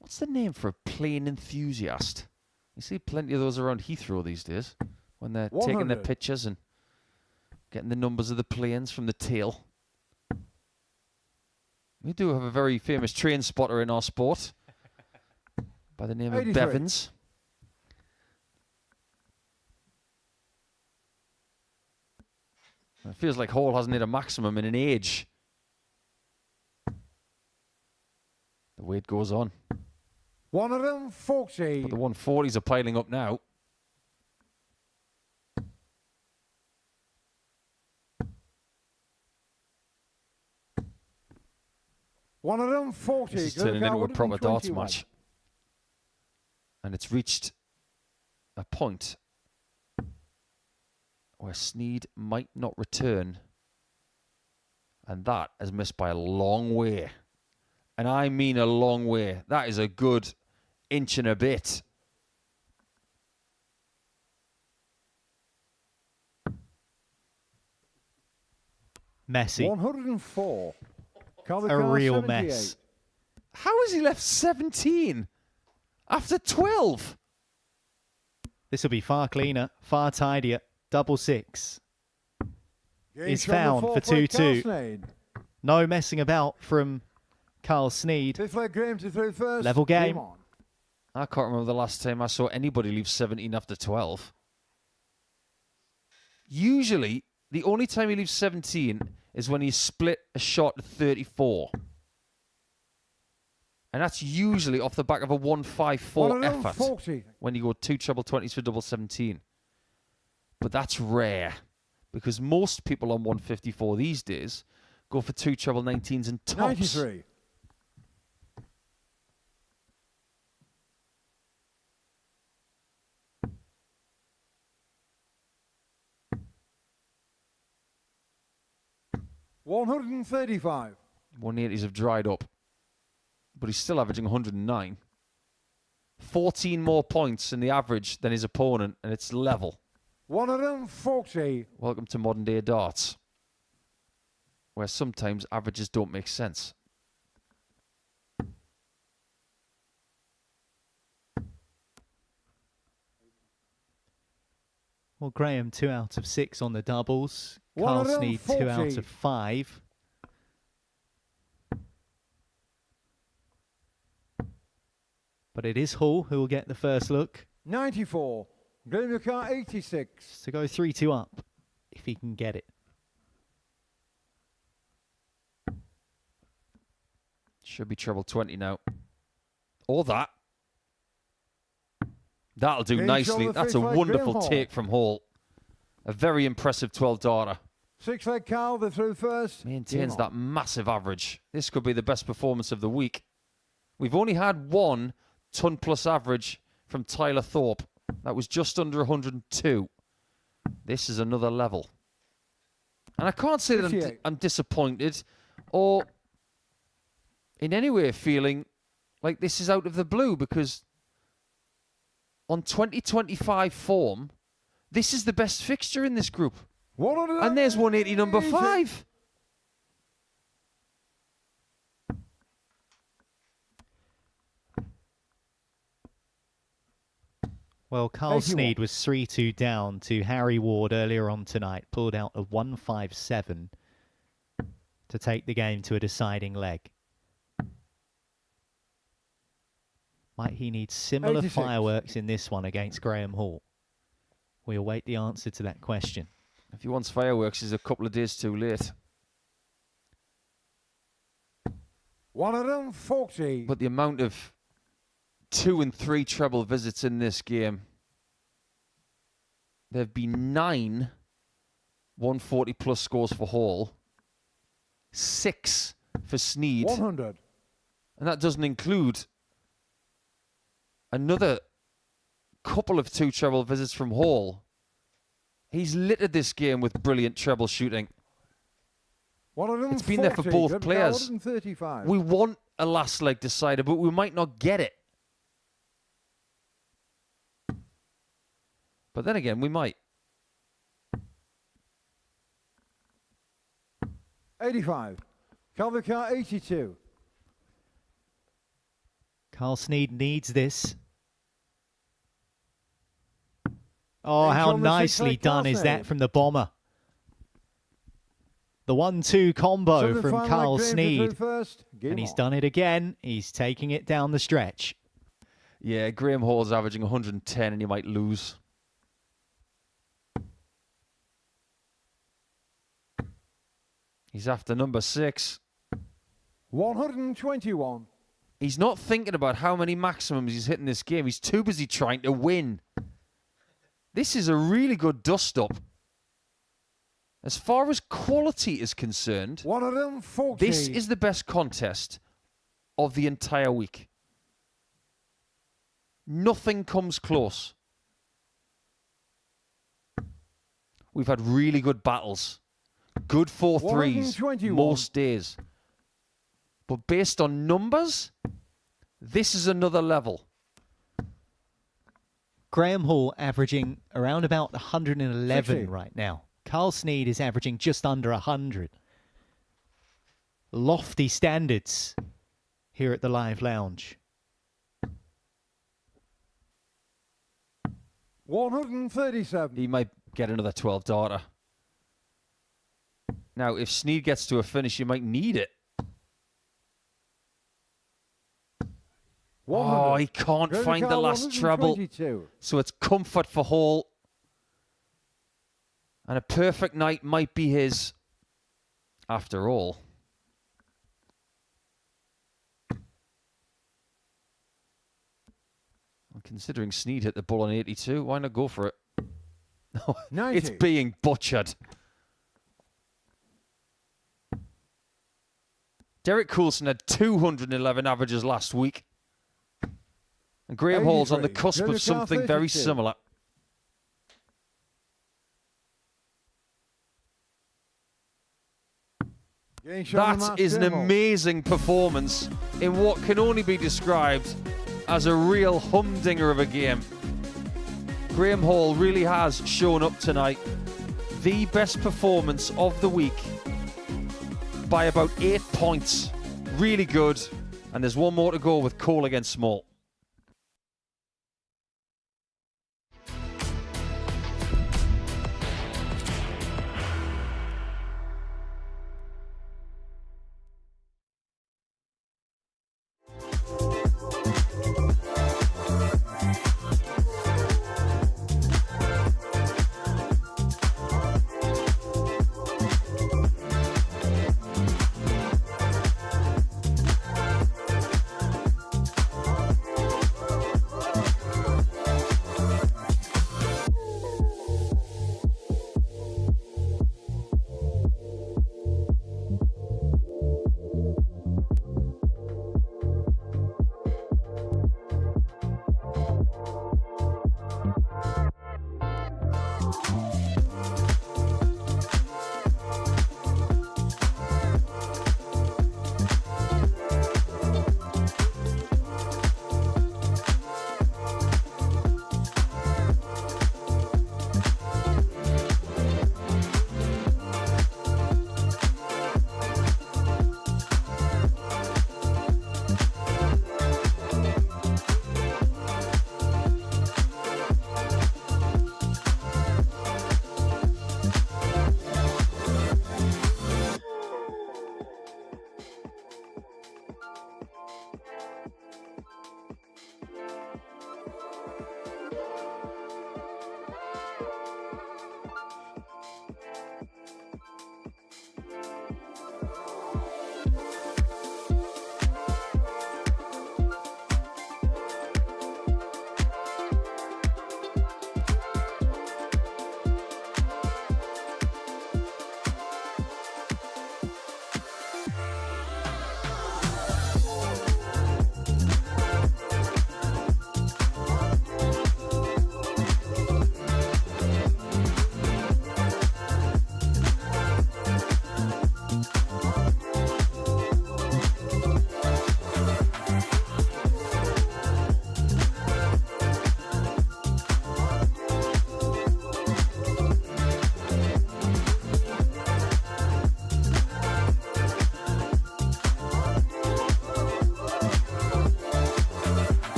What's the name for a plane enthusiast? You see plenty of those around Heathrow these days when they're taking their 100. pictures and getting the numbers of the planes from the tail. We do have a very famous train spotter in our sport by the name 83. of Bevins. It feels like Hall hasn't hit a maximum in an age. The wait goes on. 140. But the 140s are piling up now. This is turning into a proper darts match. And it's reached a point where Sneyd might not return. And that has missed by a long way. And I mean a long way. That is a good inch and a bit. Messy. 104. A real mess. How has he left 17 after 12? This will be far cleaner, far tidier. Double 6 is found for 2-2. No messing about from Carl Sneyd. Fifth leg, Graham to through first. Level game. on. I can't remember the last time I saw anybody leave 17 after 12. Usually, the only time he leaves 17 is when he split a shot at 34. And that's usually off the back of a 1-5-4 effort. 140. When you go 2 treble 20s for double 17. But that's rare. Because most people on 154 these days go for 2 treble 19s and tops. 93. $135. 180s have dried up. But he's still averaging 109. 14 more points in the average than his opponent, and it's level. 140. Welcome to modern day darts, where sometimes averages don't make sense. Well, Graham, 2 out of 6 on the doubles. Carl Sneyd, 2 out of 5. But it is Hall who will get the first look. 94. Graham 86. To go 3-2 up, if he can get it. Should be treble 20 now. Or that. That'll do nicely. That's a wonderful take from Hall. A very impressive 12 darter. 6-leg Carl, the through first. Maintains that massive average. This could be the best performance of the week. We've only had one ton plus average from Tyler Thorpe. That was just under 102. This is another level. And I can't say that I'm disappointed or in any way feeling like this is out of the blue, because on 2025 form, this is the best fixture in this group. And there's 180 number 5. Well, Carl Sneyd was 3-2 down to Harry Ward earlier on tonight. Pulled out a 157 to take the game to a deciding leg. Might he need similar 86. fireworks in this one against Graham Hall? We await the answer to that question. If he wants fireworks, he's a couple of days too late. 140. But the amount of 2 and 3 treble visits in this game, there have been 9 140 plus scores for Hall, 6 for Sneyd, 100. And that doesn't include another couple of 2 treble visits from Hall. He's littered this game with brilliant treble shooting. It's been there for both players. We want a last leg decider, but we might not get it. But then again, we might. 85. Calvicar 82. Carl Sneyd needs this. Oh, how nicely done is that from the bomber. The 1-2 combo from Carl Sneyd. And he's done it again. He's taking it down the stretch. Yeah, Graham Hall's averaging 110 and he might lose. He's after number 6. 121. He's not thinking about how many maximums he's hitting this game. He's too busy trying to win. This is a really good dust-up. As far as quality is concerned, 140. This is the best contest of the entire week. Nothing comes close. We've had really good battles. Good 4-3s most days. But based on numbers, this is another level. Graham Hall averaging around about 111 60. right now. Carl Sneyd is averaging just under 100. Lofty standards here at the Live Lounge. 137. He might get another 12 darter. Now, if Sneyd gets to a finish, you might need it. Oh, he can't find the last treble. So it's comfort for Hall. And a perfect night might be his after all. Considering Sneyd hit the ball on 82, why not go for it? No, it's being butchered. Derek Coulson had 211 averages last week. And Graham Hall's on the cusp of something very similar. That is an amazing performance in what can only be described as a real humdinger of a game. Graham Hall really has shown up tonight. The best performance of the week by about 8 points. Really good. And there's one more to go with Cole against Small.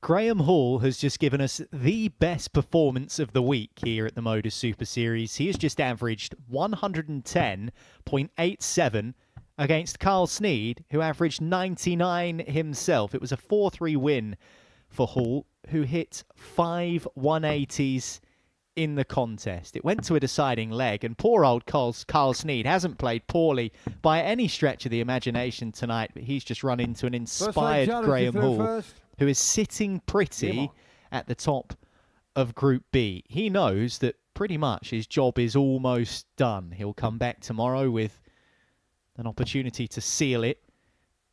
Graham Hall has just given us the best performance of the week here at the Modus Super Series. He has just averaged 110.87 against Carl Sneyd, who averaged 99 himself. It was a 4-3 win for Hall, who hit 5 180s in the contest. It went to a deciding leg, and poor old Carl Sneyd hasn't played poorly by any stretch of the imagination tonight, but he's just run into an inspired Graham Hall, who is sitting pretty at the top of Group B. He knows that pretty much his job is almost done. He'll come back tomorrow with an opportunity to seal it,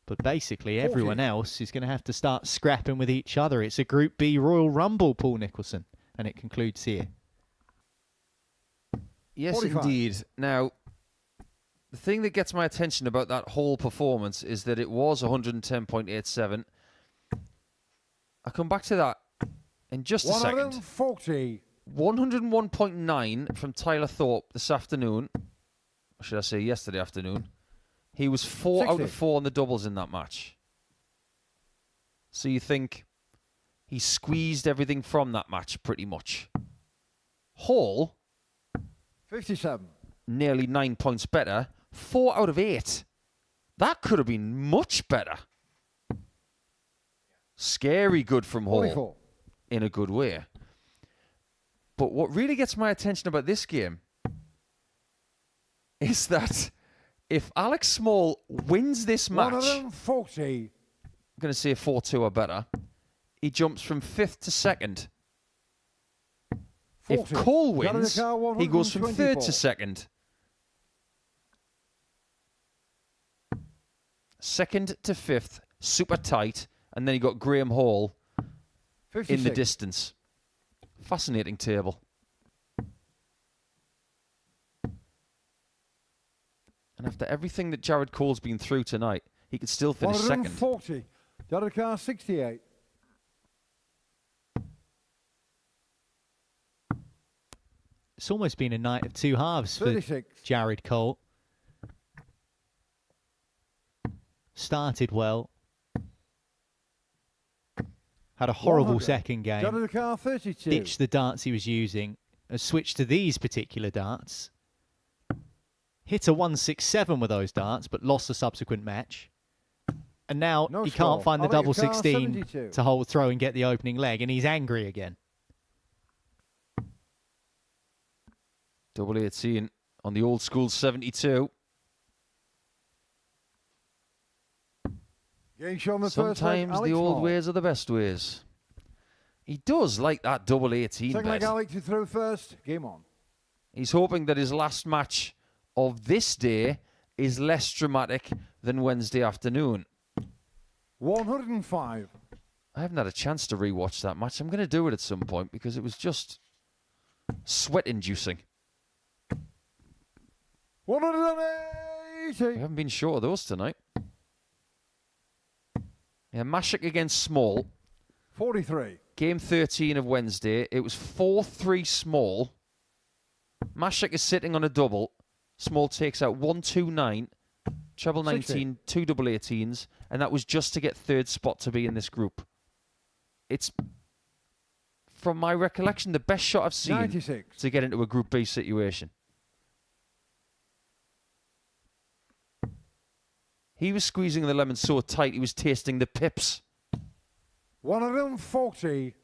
but basically everyone else is going to have to start scrapping with each other. It's a Group B Royal Rumble, Paul Nicholson, and it concludes here. Yes, 45. Indeed. Now, the thing that gets my attention about that whole performance is that it was 110.87. I'll come back to that in just a second. 140. 101.9 from Tyler Thorpe this afternoon. Or should I say yesterday afternoon? He was 4 out of 4 on the doubles in that match. So you think he squeezed everything from that match pretty much. Hall 57. Nearly 9 points better. 4 out of 8. That could have been much better. Scary good from Hall. 44. In a good way. But what really gets my attention about this game is that if Alex Small wins this match, 140. I'm going to say 4-2 or better, he jumps from 5th to 2nd. 40. If Cole wins, Danica, he goes from 3rd 124. to 2nd. 2nd to 5th, super tight, and then you got Graham Hall 56. in the distance. Fascinating table. And after everything that Jared Cole's been through tonight, he could still finish 2nd. 140. Danica, 68. It's almost been a night of two halves for 36. Jared Cole. Started well. Had a horrible 100. second game. Danica, 32. Ditched the darts he was using. Switched to these particular darts. Hit a 167 with those darts, but lost the subsequent match. And now No he score. can't find the I'll let double you car 16 72. to hold throw and get the opening leg, and he's angry again. Double 18 on the old school 72. Game show on the first leg, Sometimes Alex the old Small. ways are the best ways. He does like that double 18 Second leg, bet. Alex is through first. Game on. He's hoping that his last match of this day is less dramatic than Wednesday afternoon. 105. I haven't had a chance to rewatch that match. I'm going to do it at some point because it was just sweat-inducing. 180. We haven't been short of those tonight. Yeah, Mashik against Small. 43. Game 13 of Wednesday. It was 4-3 Small. Mashik is sitting on a double. Small takes out 1-2-9. Treble 19, 60. 2 double 18s. And that was just to get third spot to be in this group. It's, from my recollection, the best shot I've seen 96. to get into a Group B situation. He was squeezing the lemon so tight he was tasting the pips. 140.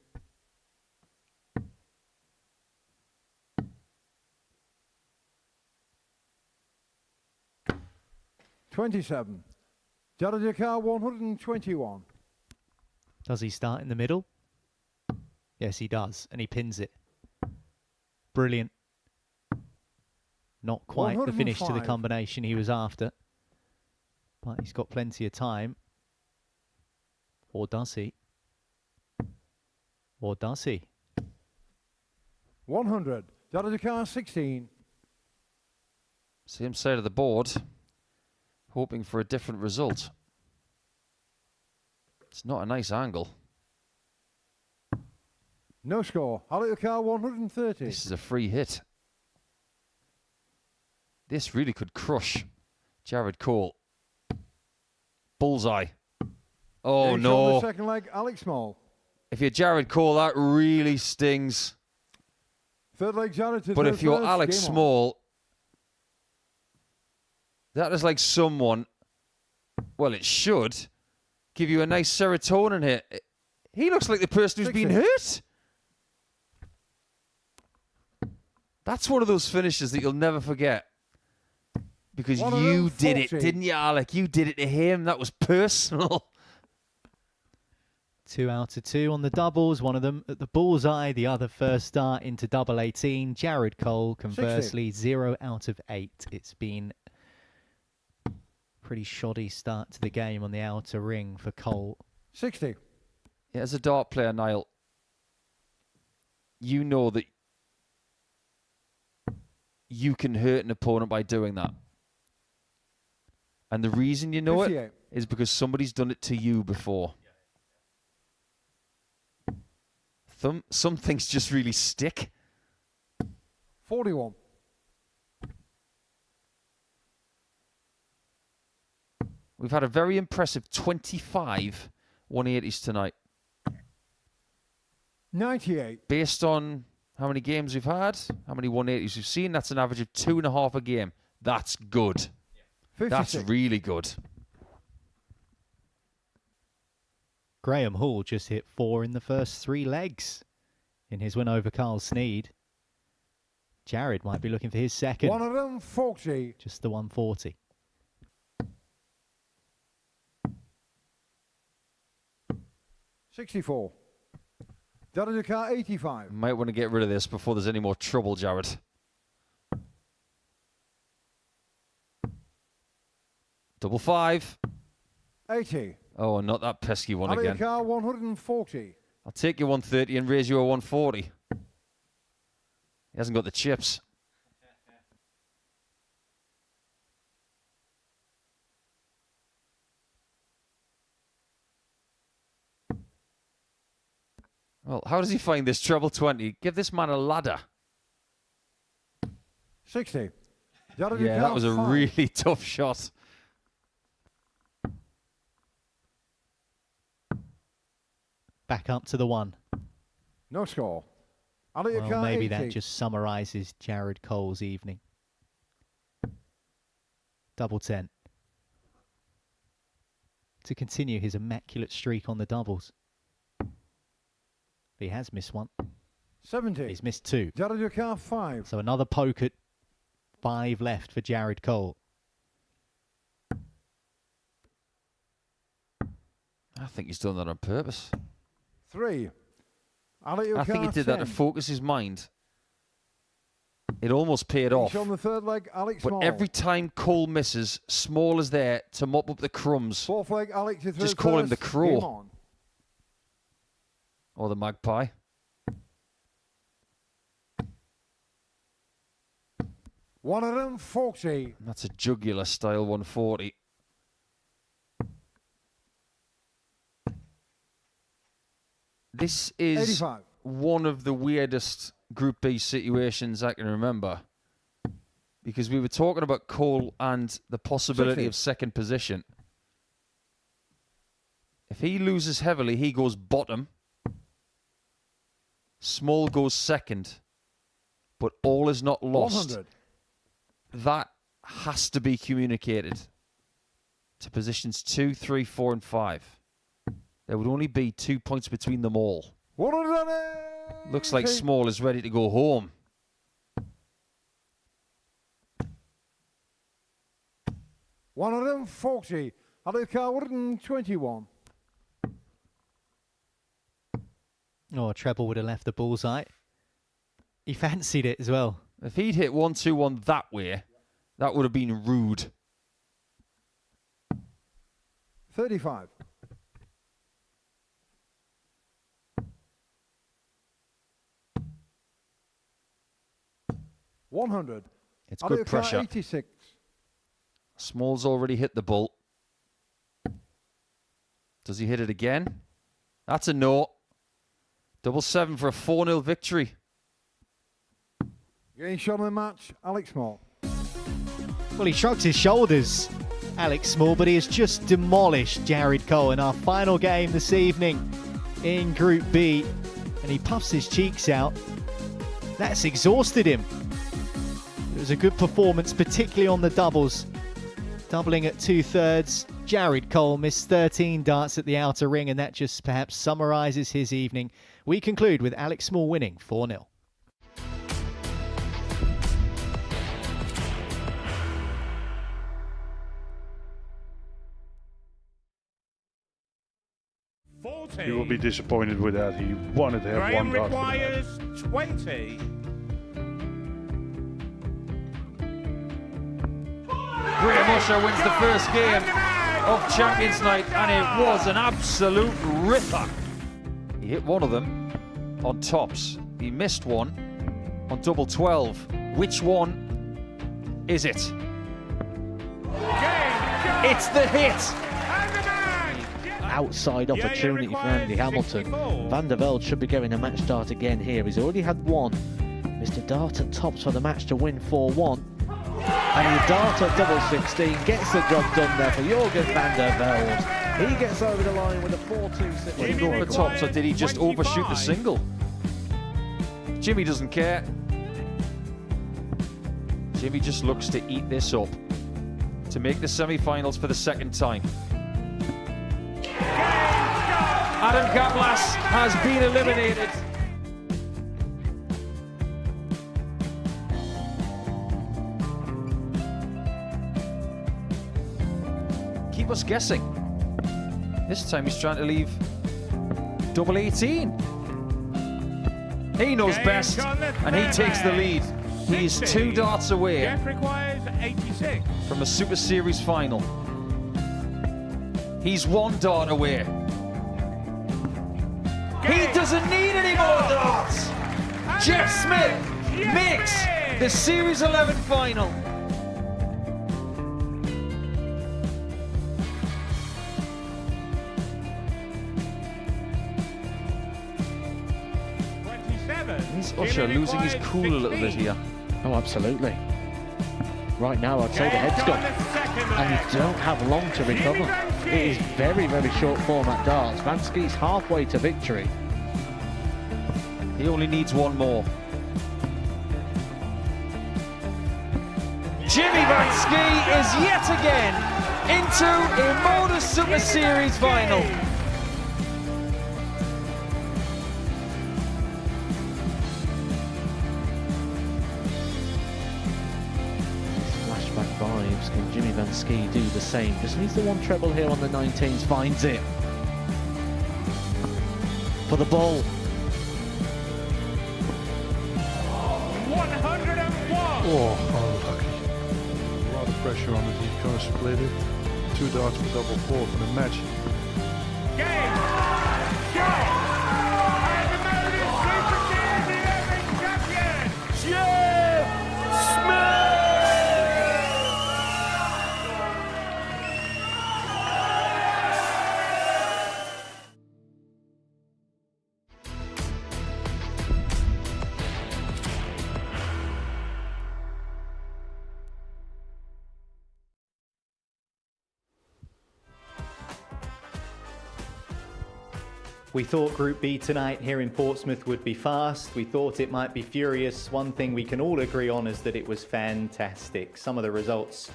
$27. Danica, 121. Does he start in the middle? Yes, he does, and he pins it. Brilliant. Not quite the finish to the 105. combination he was after. But he's got plenty of time. Or does he? Or does he? 100. Danica, 16. Same side of the board. Hoping for a different result. It's not a nice angle. No score. Danica, 130. This is a free hit. This really could crush Jared Cole. Bullseye. Oh Game show on no. the second leg, Alex Small. If you're Jared Cole, that really stings. Third leg, Jared to But third if you're first. Alex Game on. Small, that is like someone, well, it should give you a nice serotonin hit. He looks like the person who's been 60. hurt. That's one of those finishes that you'll never forget. Because you did it, 140. didn't you, Alec? You did it to him. That was personal. 2 out of 2 on the doubles. One of them at the bullseye. The other first start into double 18. Jared Cole, conversely, 0 out of 8. It's been pretty shoddy start to the game on the outer ring for Cole. 60. Yeah, as a dart player, Niall, you know that you can hurt an opponent by doing that. And the reason you know 58. it is because somebody's done it to you before. Some things just really stick. 41. We've had a very impressive 25 180s tonight. 98. Based on how many games we've had, how many 180s we've seen. That's an average of 2.5 a game. That's good. 56. That's really good. Graham Hall just hit 4 in the first 3 legs in his win over Carl Sneyd. Jared might be looking for his second. 140. Just the 140. $64. Derek car 85. Might want to get rid of this before there's any more trouble, Jared. Double 5. 80. Oh, not that pesky one Derek again. car 140. I'll take your 130 and raise you a 140. He hasn't got the chips. Well, how does he find this treble 20? Give this man a ladder. 60. Yeah, that was a really tough shot. Back up to the 1. No score. Well, maybe that just summarises Jared Cole's evening. Double 10. To continue his immaculate streak on the doubles. He has missed 1. 70. He's missed 2. Derek car 5. So another poke at 5 left for Jared Cole. I think he's done that on purpose. 3. I think he did that to focus his mind. It almost paid off. On the third leg, Alex But Small. every time Cole misses, Small is there to mop up the crumbs. Fourth leg, Alex is Just call him the Game crow. on. Or the magpie. $140. That's a jugular style 140. This is 85. one of the weirdest Group B situations I can remember. Because we were talking about Cole and the possibility 60. of second position. If he loses heavily, he goes bottom. Small goes second. But all is not lost. 100. That has to be communicated to positions 2, 3, 4, and 5. There would only be 2 points between them all. 180. Looks like Small is ready to go home. $140. Alex car 121. Oh, treble would have left the bullseye. He fancied it as well. If he'd hit 1-2-1 that way, that would have been rude. 35. $100. It's good Alex car pressure. 86. Small's already hit the bull. Does he hit it again? That's a no. Double 7 for a 4-0 victory. Getting shot in the match, Alex Small. Well, he shrugs his shoulders, Alex Small, but he has just demolished Jared Cole in our final game this evening in Group B. And he puffs his cheeks out. That's exhausted him. It was a good performance, particularly on the doubles. Doubling at 2/3. Jared Cole missed 13 darts at the outer ring, and that just perhaps summarises his evening. We conclude with Alex Small winning 4-0. You will be disappointed with that. He wanted to have Graham one dart. requires 20. Graham Usher wins the first game of Champions Night, and it was an absolute ripper. He hit one of them on tops. He missed one on double 12. Which one is it? It's the hit! Outside opportunity for Andy Hamilton. Van der Velde should be getting a match start again here. He's already had one. Mr. Darton tops for the match to win 4-1. And the dart at double 16 gets the job done there for Jurgen van der Velde. He gets over the line with a 4-2. Did he go for tops, or did he just overshoot the single? Jimmy doesn't care. Jimmy just looks to eat this up, to make the semi-finals for the second time. Adam Gablas has been eliminated. Keep us guessing. This time he's trying to leave double 18. He knows best, and he takes the lead. He is 2 darts away Jeff requires 86. from a Super Series final. He's 1 dart away. He doesn't need any more darts. Jeff Smith makes the Series 11 final. Is Usher losing his cool a little bit here? Oh, absolutely. Right now, I'd say the head's gone, and you don't have long to recover. It is very, very short format darts. Vansky's halfway to victory. He only needs 1 more. Jimmy Vansky is yet again into a Modus Super Series final. Flashback vibes. Can Jimmy Vansky do the same? Just needs the 1 treble here on the 19s. Finds it. For the ball. 101. Oh, unlucky. A lot of pressure on it. He's going to split it. 2 darts for double 4 for the match. Game. Shot. And the Modus Super Series 11 champion. Jeff Smith. We thought Group B tonight here in Portsmouth would be fast. We thought it might be furious. One thing we can all agree on is that it was fantastic. Some of the results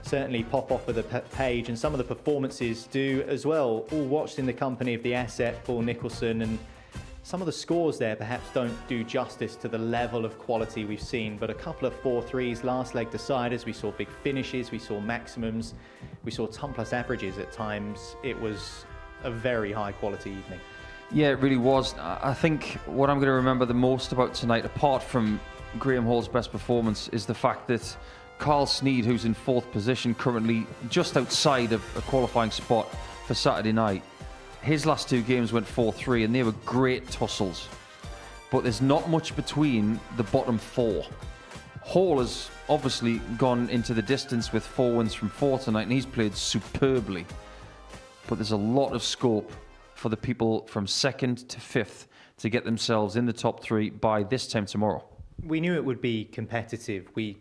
certainly pop off of the page, and some of the performances do as well. All watched in the company of the asset, Paul Nicholson, and some of the scores there perhaps don't do justice to the level of quality we've seen, but a couple of 4-3s, last leg deciders. We saw big finishes, we saw maximums, we saw ton plus averages at times. It was a very high quality evening. Yeah, it really was. I think what I'm going to remember the most about tonight, apart from Graham Hall's best performance, is the fact that Carl Sneyd, who's in 4th position currently just outside of a qualifying spot for Saturday night, his last 2 games went 4-3 and they were great tussles. But there's not much between the bottom 4. Hall has obviously gone into the distance with 4 wins from 4 tonight, and he's played superbly. But there's a lot of scope for the people from 2nd to 5th to get themselves in the top 3 by this time tomorrow. We knew it would be competitive. We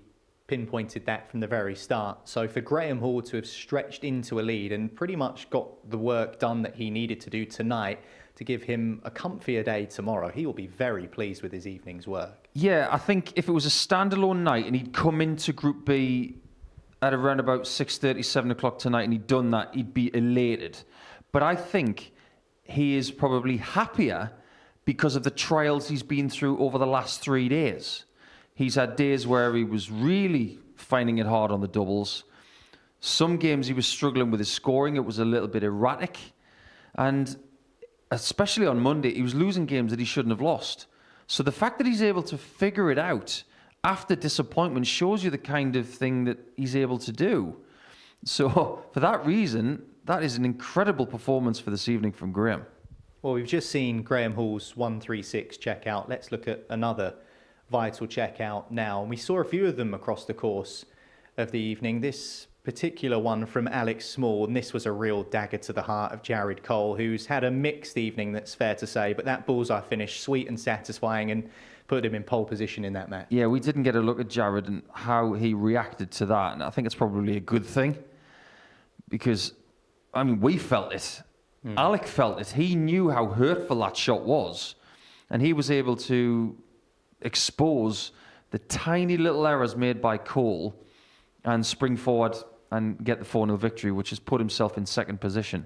pinpointed that from the very start. So for Graham Hall to have stretched into a lead and pretty much got the work done that he needed to do tonight to give him a comfier day tomorrow, he will be very pleased with his evening's work. Yeah, I think if it was a standalone night and he'd come into Group B at around about 6:30, 7 o'clock tonight and he'd done that, he'd be elated. But I think he is probably happier because of the trials he's been through over the last 3 days. He's had days where he was really finding it hard on the doubles. Some games he was struggling with his scoring. It was a little bit erratic. And especially on Monday, he was losing games that he shouldn't have lost. So the fact that he's able to figure it out after disappointment shows you the kind of thing that he's able to do. So for that reason, that is an incredible performance for this evening from Graham. Well, we've just seen Graham Hall's 136 checkout. Let's look at another vital checkout now. And we saw a few of them across the course of the evening. This particular one from Alex Small, and this was a real dagger to the heart of Jared Cole, who's had a mixed evening, that's fair to say, but that bullseye finish, sweet and satisfying, and put him in pole position in that match. Yeah, we didn't get a look at Jared and how he reacted to that, and I think it's probably a good thing, because, I mean, we felt it. Alec felt it. He knew how hurtful that shot was, and he was able to expose the tiny little errors made by Cole and spring forward and get the 4-0 victory, which has put himself in second position.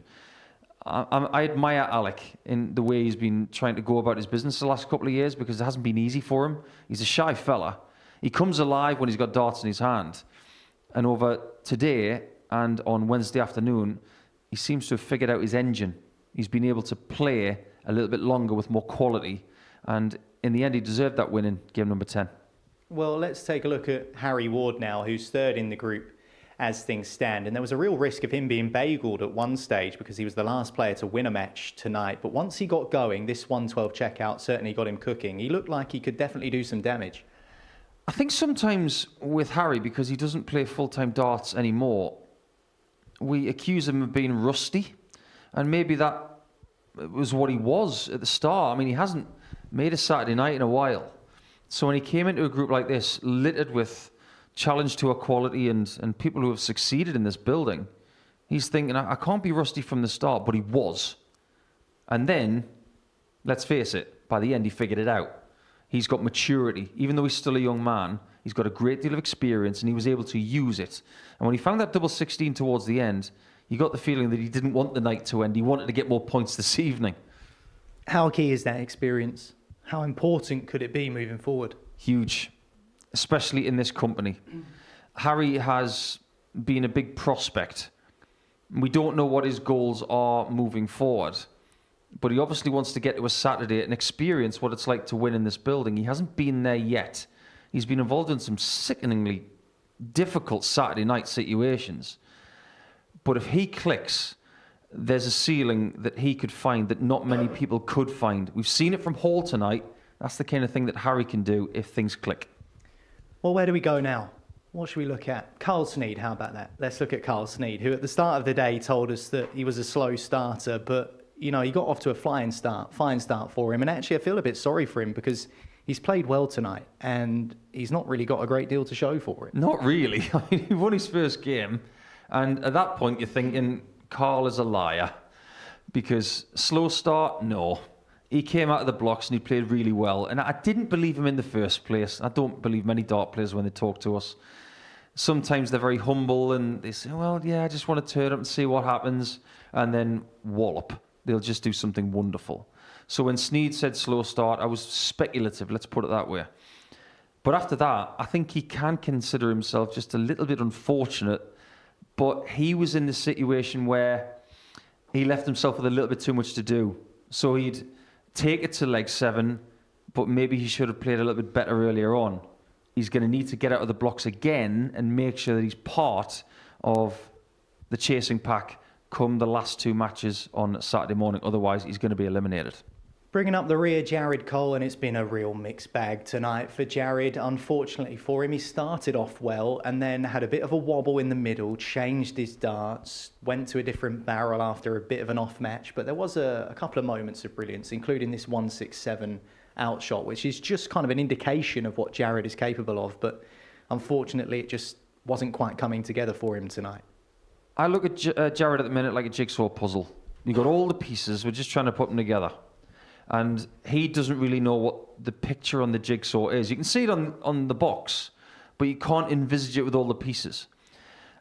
I admire Alec in the way he's been trying to go about his business the last couple of years, because it hasn't been easy for him. He's a shy fella. He comes alive when he's got darts in his hand. And over today and on Wednesday afternoon, he seems to have figured out his engine. He's been able to play a little bit longer with more quality. And in the end, he deserved that win in game number 10. Well, let's take a look at Harry Ward now, who's third in the group as things stand. And there was a real risk of him being bageled at one stage because he was the last player to win a match tonight. But once he got going, this 112 checkout certainly got him cooking. He looked like he could definitely do some damage. I think sometimes with Harry, because he doesn't play full-time darts anymore, we accuse him of being rusty. And maybe that was what he was at the start. I mean, he hasn't made a Saturday night in a while. So when he came into a group like this, littered with challenge to equality and people who have succeeded in this building, he's thinking, I can't be rusty from the start, but he was. And then, let's face it, by the end he figured it out. He's got maturity. Even though he's still a young man, he's got a great deal of experience and he was able to use it. And when he found that double 16 towards the end, you got the feeling that he didn't want the night to end. He wanted to get more points this evening. How key is that experience? How important could it be moving forward? Huge, especially in this company. Harry has been a big prospect. We don't know what his goals are moving forward, but he obviously wants to get to a Saturday and experience what it's like to win in this building. He hasn't been there yet. He's been involved in some sickeningly difficult Saturday night situations. But if he clicks, there's a ceiling that he could find that not many people could find. We've seen it from Hall tonight. That's the kind of thing that Harry can do if things click. Well, where do we go now? What should we look at? Carl Sneyd, how about that? Let's look at Carl Sneyd, who at the start of the day told us that he was a slow starter, but, you know, he got off to a fine start for him. And actually, I feel a bit sorry for him because he's played well tonight and he's not really got a great deal to show for it. Not really. I mean, he won his first game. And at that point, you're thinking, Carl is a liar. Because slow start, no. He came out of the blocks and he played really well. And I didn't believe him in the first place. I don't believe many dart players when they talk to us. Sometimes they're very humble and they say, well, yeah, I just want to turn up and see what happens. And then wallop. They'll just do something wonderful. So when Sneyd said slow start, I was speculative, let's put it that way. But after that, I think he can consider himself just a little bit unfortunate. But he was in the situation where he left himself with a little bit too much to do. So he'd take it to leg 7, but maybe he should have played a little bit better earlier on. He's going to need to get out of the blocks again and make sure that he's part of the chasing pack come the last 2 matches on Saturday morning. Otherwise, he's going to be eliminated. Bringing up the rear, Jared Cole, and it's been a real mixed bag tonight for Jared. Unfortunately for him, he started off well and then had a bit of a wobble in the middle, changed his darts, went to a different barrel after a bit of an off match. But there was a couple of moments of brilliance, including this 167 outshot, which is just kind of an indication of what Jared is capable of. But unfortunately, it just wasn't quite coming together for him tonight. I look at Jared at the minute like a jigsaw puzzle. You've got all the pieces, we're just trying to put them together. And he doesn't really know what the picture on the jigsaw is. You can see it on the box, but you can't envisage it with all the pieces.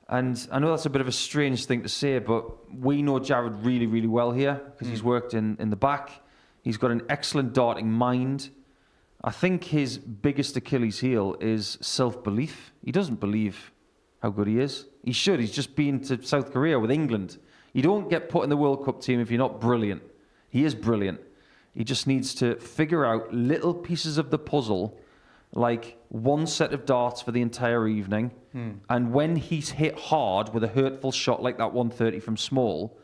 And I know that's a bit of a strange thing to say, but we know Jared really, really well here because he's worked in the back. He's got an excellent darting mind. I think his biggest Achilles heel is self-belief. He doesn't believe how good he is. He should. He's just been to South Korea with England. You don't get put in the World Cup team if you're not brilliant. He is brilliant. He just needs to figure out little pieces of the puzzle, like one set of darts for the entire evening. And when he's hit hard with a hurtful shot like that 130 from small,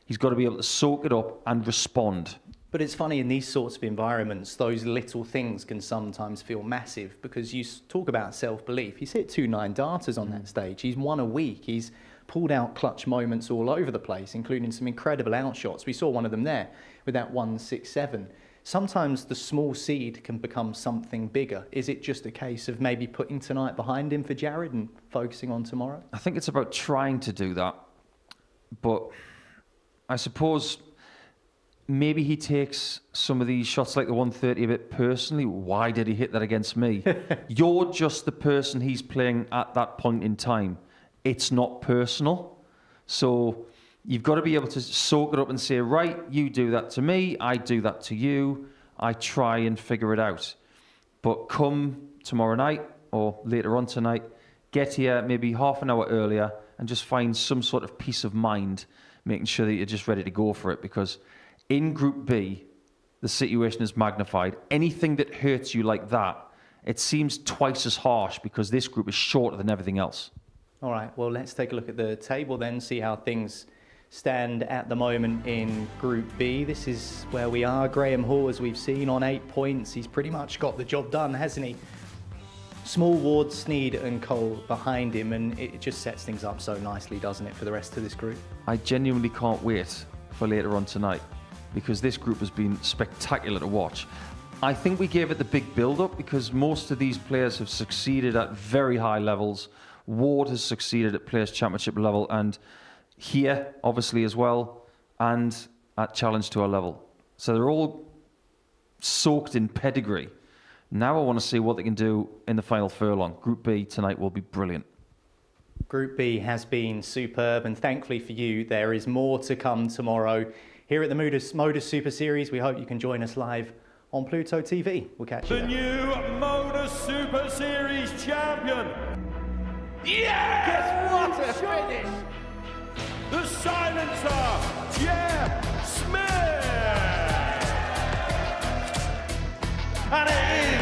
he's got to be able to soak it up and respond. But it's funny, in these sorts of environments, those little things can sometimes feel massive because you talk about self-belief. He's hit 2 9-darters on that stage. He's won a week. He's pulled out clutch moments all over the place, including some incredible outshots. We saw one of them there with that 167. Sometimes the small seed can become something bigger. Is it just a case of maybe putting tonight behind him for Jared and focusing on tomorrow? I think it's about trying to do that. But I suppose maybe he takes some of these shots like the 130 a bit personally. Why did he hit that against me? You're just the person he's playing at that point in time. It's not personal. So you've got to be able to soak it up and say, right, you do that to me, I do that to you, I try and figure it out. But come tomorrow night or later on tonight, get here maybe half an hour earlier and just find some sort of peace of mind, making sure that you're just ready to go for it. Because in Group B, the situation is magnified. Anything that hurts you like that, it seems twice as harsh because this group is shorter than everything else. All right, well, let's take a look at the table then, see how things stand at the moment in Group B. This is where we are. Graham Hall, as we've seen, on 8 points. He's pretty much got the job done, hasn't he? Small Ward, Sneyd and Cole behind him, and it just sets things up so nicely, doesn't it, for the rest of this group? I genuinely can't wait for later on tonight because this group has been spectacular to watch. I think we gave it the big build-up because most of these players have succeeded at very high levels. Ward has succeeded at Players' Championship level and here, obviously, as well, and at Challenge Tour level. So they're all soaked in pedigree. Now I want to see what they can do in the final furlong. Group B tonight will be brilliant. Group B has been superb, and thankfully for you, there is more to come tomorrow. Here at the Modus Super Series, we hope you can join us live on Pluto TV. We'll catch you The then. new Modus Super Series champion. Yes! What a finish! The silencer, Jeff Smith. And it is